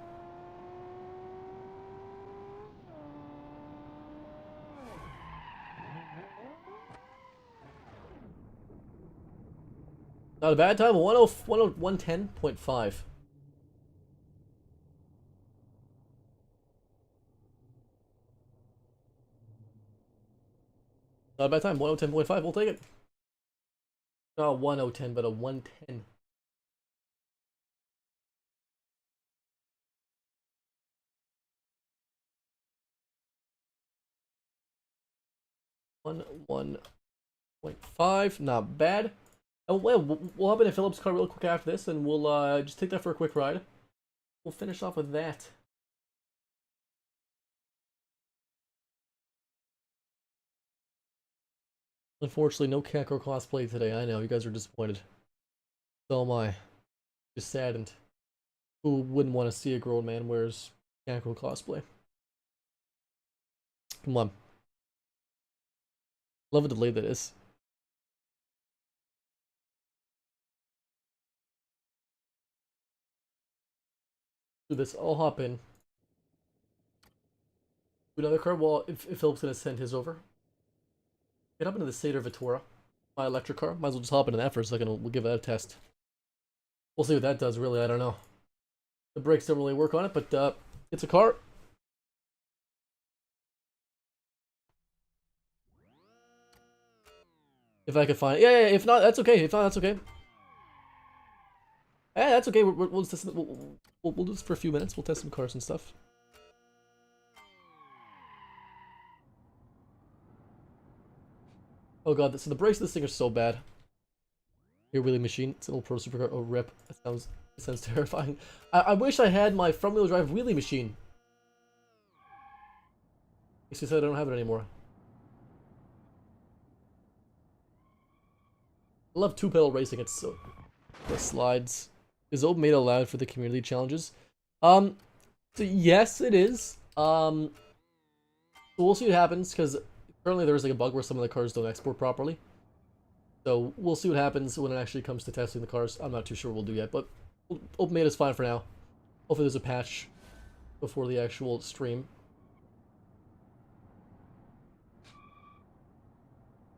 Not a bad time. 110.5. Not a bad time. 110.5. We'll take it. Not a 1010, but a 110. 1.5, not bad. Oh, well, we'll hop in a Phillips car real quick after this, and we'll just take that for a quick ride. We'll finish off with that. Unfortunately, no Kakor cosplay today. I know, you guys are disappointed. So am I. Just saddened. Who wouldn't want to see a grown man wears Kakor cosplay? Come on. Love a delay that is. Do this. I'll hop in. Another car. Well, if Philip's gonna send his over. Get up into the Sator Vittora, my electric car. Might as well just hop into that for a second. We'll give that a test. We'll see what that does. Really, I don't know. The brakes don't really work on it, but it's a car. If I could find it. Yeah. If not, that's okay. If not, that's okay. Yeah, that's okay. We'll test it. We'll do this for a few minutes. We'll test some cars and stuff. Oh god, so the brakes of this thing are so bad. Your wheelie machine. It's an old pro supercar. Oh, rip. It sounds terrifying. I wish I had my front wheel drive wheelie machine. It's just I don't have it anymore. I love two-pedal racing. It's so... The slides. Is Open made allowed for the community challenges? So yes, it is. So we'll see what happens, because currently there's like a bug where some of the cars don't export properly. So we'll see what happens when it actually comes to testing the cars. I'm not too sure what we'll do yet, but Open Meta is fine for now. Hopefully there's a patch before the actual stream.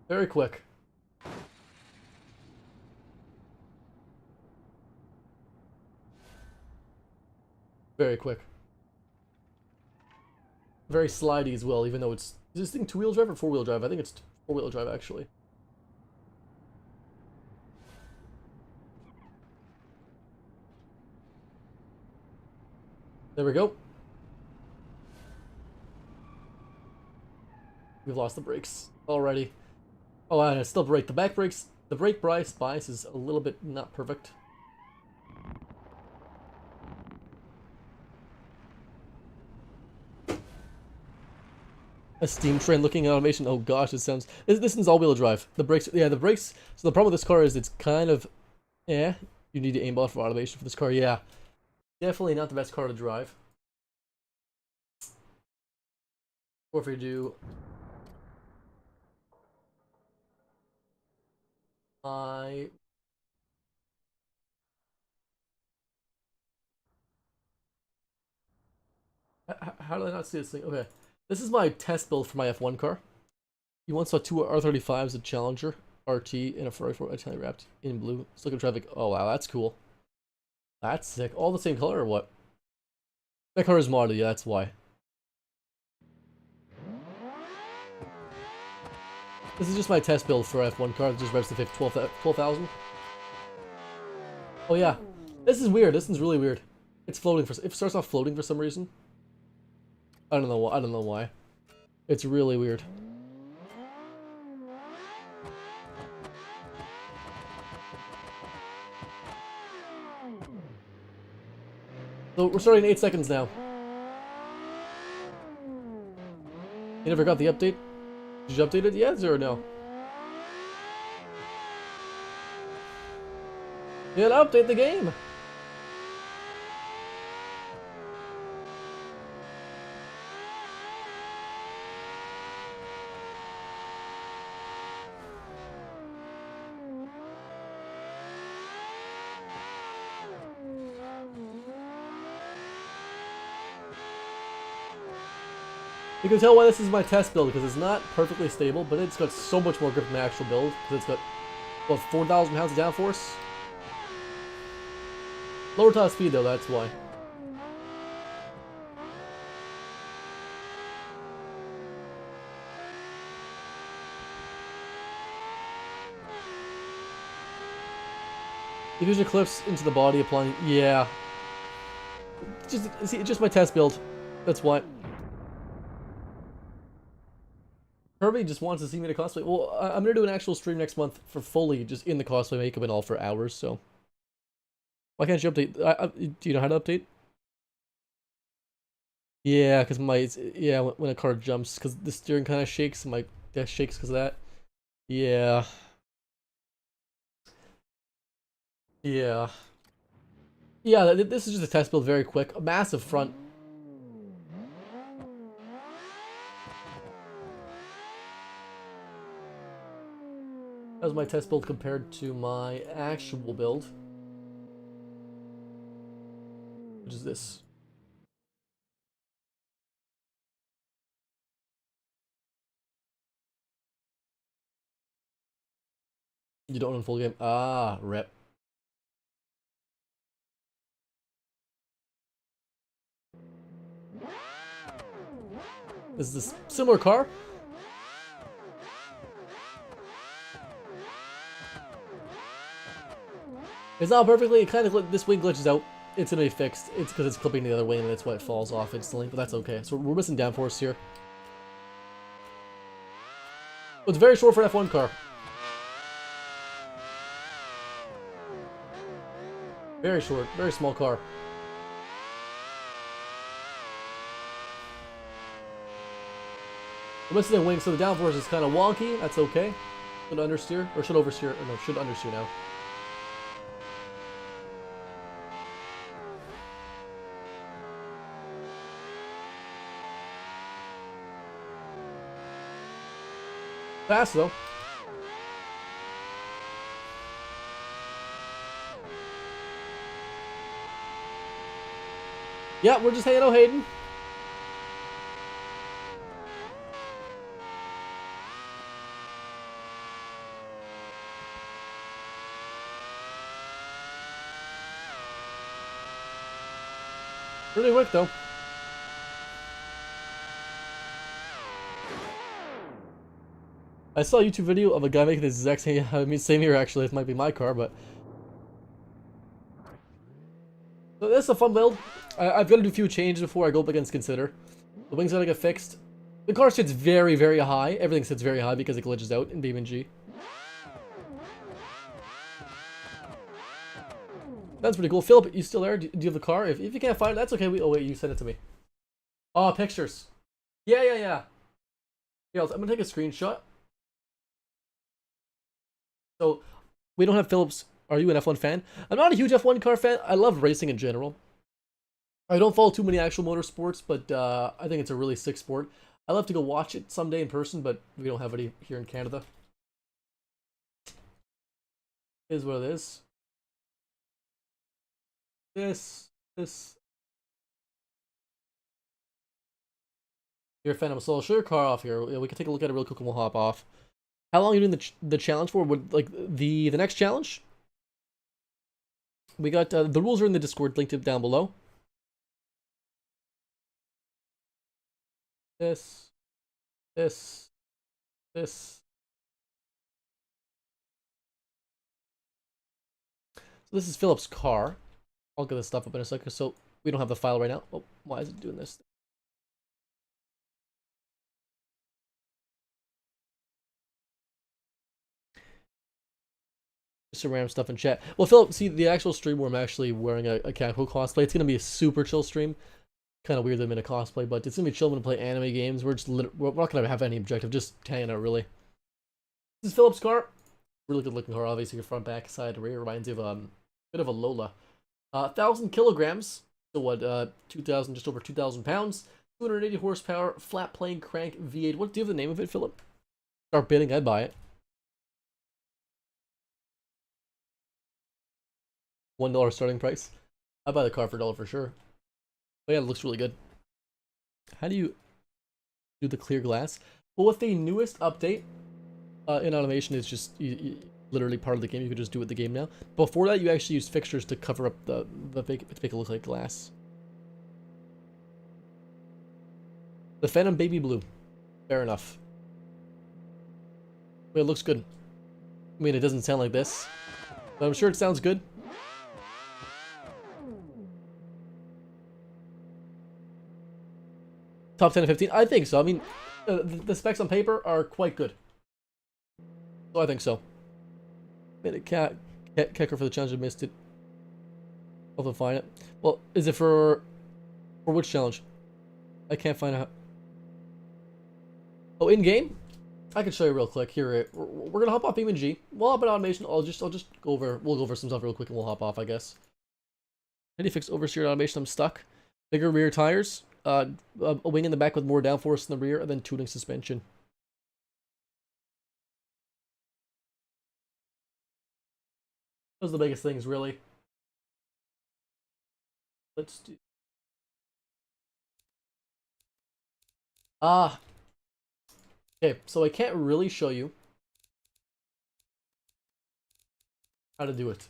Very quick. Very quick. Very slidey as well, even though it's... Is this thing two-wheel drive or four-wheel drive? I think it's four-wheel drive, actually. There we go. We've lost the brakes already. Oh, and it's still brake. The back brakes... The brake bias is a little bit not perfect. A steam train looking at automation. Oh gosh, it sounds... This is all-wheel drive. The brakes... Yeah, the brakes... So the problem with this car is it's kind of... Yeah, you need to aimbot for automation for this car. Yeah. Definitely not the best car to drive. Or if we do... How did I not see this thing? Okay. This is my test build for my F1 car. You once saw two R35s, a Challenger RT, and a Ferrari 4 Italian wrapped in blue. It's looking traffic. Oh wow, that's cool. That's sick. All the same color or what? That car is modded, yeah, that's why. This is just my test build for F1 car. It just revs to 12,000. Oh yeah. This is weird. This one's really weird. It's floating for... It starts off floating for some reason. I don't know why. I don't know why. It's really weird. So we're starting in 8 seconds now. You never got the update? Did you update it yet or no? You gotta update the game! You can tell why this is my test build, because it's not perfectly stable, but it's got so much more grip than the actual build, because it's got, what, 4,000 pounds of downforce? Lower top speed though, that's why. Diffusion clips into the body, applying, yeah. See, it's just my test build, that's why. Kirby just wants to see me in a cosplay. Well, I'm gonna do an actual stream next month for fully just in the cosplay makeup and all for hours. So why can't you update? Do you know how to update? Yeah, because yeah, when a car jumps, because the steering kind of shakes and my desk shakes because of that. Yeah. Yeah. Yeah, this is just a test build, very quick. A massive front. That was my test build compared to my actual build. Which is this. You don't own full game? Ah, rip. This is a similar car. It's not perfectly, it kind of, this wing glitches out. It's gonna be fixed. It's because it's clipping the other wing and that's why it falls off instantly, but that's okay. So we're missing downforce here. It's very short for an F1 car. Very short, very small car. We're missing the wing, so the downforce is kind of wonky. That's okay. Should understeer, or should oversteer, or no, should understeer now. Fast though. Yeah, we're just hanging out, Hayden. Really quick though. I saw a YouTube video of a guy making this exact same. I mean, same here actually. It might be my car, but so this is a fun build. I've got to do a few changes before I go up against Consider. The wings gotta get fixed. The car sits very, very high. Everything sits very high because it glitches out in BeamNG. That's pretty cool. Philip, you still there? Do you have the car? If you can't find it, that's okay. Oh wait, you sent it to me. Oh, pictures. Yeah. Yeah, I'm gonna take a screenshot. So, we don't have Philip's. Are you an F1 fan? I'm not a huge F1 car fan. I love racing in general. I don't follow too many actual motorsports, but I think it's a really sick sport. I'd love to go watch it someday in person, but we don't have any here in Canada. It is what it is. This. You're a fan of a solo. Show your car off here. We can take a look at it real quick and we'll hop off. How long are you doing the challenge for? Would like the next challenge? We got the rules are in the Discord, linked down below. This. So this is Philip's car. I'll get this stuff up in a second. So we don't have the file right now. Oh, why is it doing this? Just random stuff in chat. Well, Philip, see the actual stream where I'm actually wearing a Kanko cosplay. It's gonna be a super chill stream. Kind of weird that I'm in a cosplay, but it's gonna be chill when I play anime games. We're not gonna have any objective, just hanging out really. This is Philip's car. Really good looking car, obviously. Your front, back, side, rear reminds you of a bit of a Lola. 1,000 kilograms. So what? 2,000, just over 2,000 pounds. 280 horsepower. Flat plane crank V8. What do you have the name of it, Philip? Start bidding. I'd buy it. $1 starting price. I'd buy the car for $1 for sure. But yeah, it looks really good. How do you do the clear glass? Well, with the newest update in automation, it's just literally part of the game. You could just do it in the game now. Before that, you actually used fixtures to cover up to make it look like glass. The Phantom Baby Blue. Fair enough. But it looks good. I mean, it doesn't sound like this, but I'm sure it sounds good. Top 10 to 15? I think so. I mean, The specs on paper are quite good. So I think so. Made a kicker for the challenge. I missed it. I'll find it. Well, is it for which challenge? I can't find out. Oh, in game? I can show you real quick. Here, we're gonna hop off BeamNG. We'll hop in automation. I'll just go over. We'll go over some stuff real quick and we'll hop off, I guess. Any fix oversteer automation? I'm stuck. Bigger rear tires. A wing in the back with more downforce in the rear, and then tuning suspension. Those are the biggest things, really. Let's do. Okay, so I can't really show you how to do it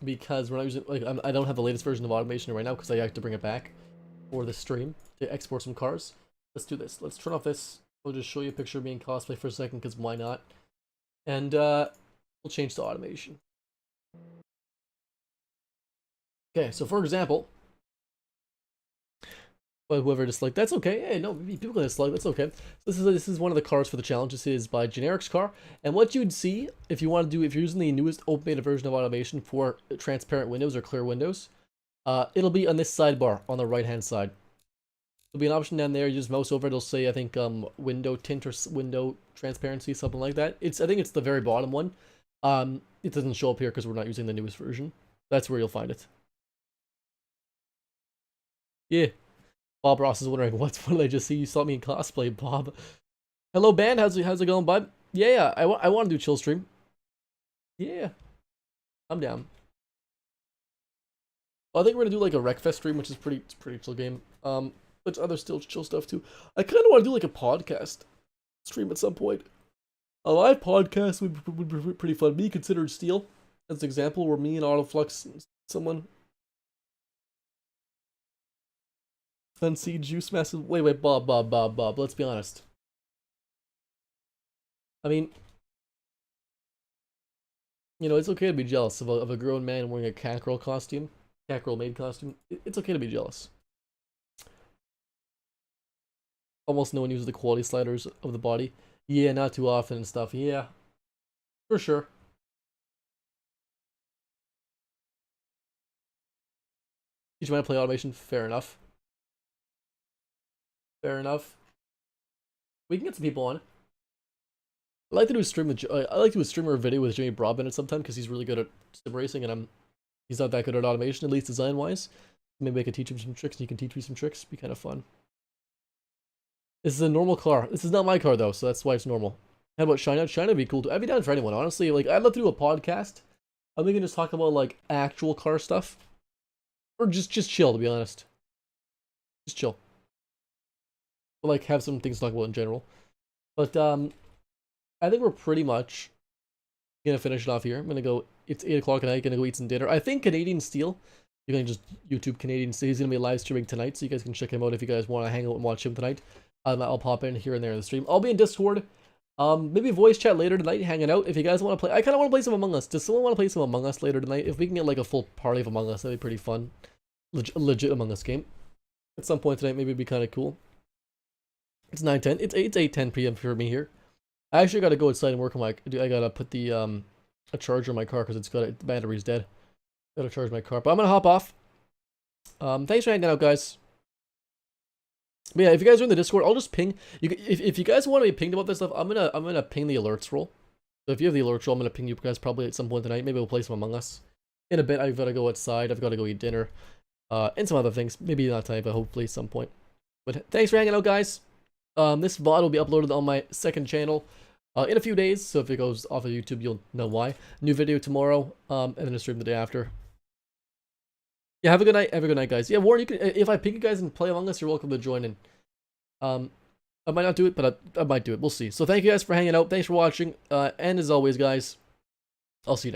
because we're not using, like, I don't have the latest version of automation right now because I have to bring it back for the stream to export some cars. Let's do this. Let's turn off this. I'll just show you a picture of me in cosplay for a second because why not? And we'll change to automation. Okay, so for example, but whoever disliked, that's okay. Hey, no, people can dislike, that's okay. So this is one of the cars for the challenge. This is by Generic's car, and what you'd see if you want to do, if you're using the newest open beta version of automation for transparent windows or clear windows, it'll be on this sidebar on the right hand side. There'll be an option down there. You just mouse over it. It'll say, I think, window tint or window transparency, something like that. I think it's the very bottom one. It doesn't show up here because we're not using the newest version. That's where you'll find it. Yeah. Bob Ross is wondering, what did I just see? You saw me in cosplay, Bob. Hello, band. How's it going, bud? Yeah, I want to do chill stream. Yeah. I'm down. Well, I think we're going to do like a Wreckfest stream, which is pretty chill game. But other still chill stuff too. I kind of want to do like a podcast stream at some point. A live podcast would be pretty fun. Me considered Steel as an example, where me and Autoflux and someone. Sunseed Juice Massive. Wait, Bob. Let's be honest. I mean, you know, it's okay to be jealous of a grown man wearing a Catgirl costume, Catgirl maid costume. It's okay to be jealous. Almost no one uses the quality sliders of the body. Yeah, not too often and stuff. Yeah, for sure. Did you want to play automation? Fair enough. Fair enough. We can get some people on. I like to do a stream with. I like to do a streamer video with Jamie Broadbent sometime because he's really good at sim racing and he's not that good at automation, at least design wise. Maybe I could teach him some tricks and he can teach me some tricks. It'd be kind of fun. This is a normal car. This is not my car though, so that's why it's normal. How about Shine Out? Shine Out would be cool too. I'd be down for anyone, honestly. Like, I'd love to do a podcast. And we can just talk about like actual car stuff, or just chill. To be honest, just chill. But like have some things to talk about in general. But I think we're pretty much gonna finish it off here. I'm gonna go. It's 8 o'clock at night. Gonna go eat some dinner. I think Canadian Steel. You can just YouTube Canadian Steel. He's gonna be live streaming tonight, so you guys can check him out if you guys want to hang out and watch him tonight. I'll pop in here and there in the stream. I'll be in Discord. Maybe voice chat later tonight, hanging out. If you guys want to play, I kind of want to play some Among Us. Does someone want to play some Among Us later tonight? If we can get like a full party of Among Us, that'd be pretty fun. Legit Among Us game. At some point tonight, maybe it'd be kind of cool. It's 9:10. It's 8:10 p.m. for me here. I actually got to go outside and work on my. I gotta put the a charger in my car because the battery's dead. Gotta charge my car, but I'm gonna hop off. Thanks for hanging out, guys. But yeah, if you guys are in the Discord, I'll just ping. If you guys want to be pinged about this stuff, I'm gonna ping the alerts roll. So if you have the alerts roll, I'm gonna ping you guys probably at some point tonight. Maybe we'll play some Among Us. In a bit, I've got to go outside. I've got to go eat dinner, and some other things. Maybe not tonight, but hopefully at some point. But thanks for hanging out, guys. This VOD will be uploaded on my second channel in a few days. So if it goes off of YouTube, you'll know why. New video tomorrow, and then a stream the day after. Yeah, have a good night. Have a good night, guys. Yeah, Warren, you can, if I pick you guys and play Among Us, you're welcome to join in. I might not do it, but I might do it. We'll see. So thank you guys for hanging out. Thanks for watching. And as always, guys, I'll see you next time.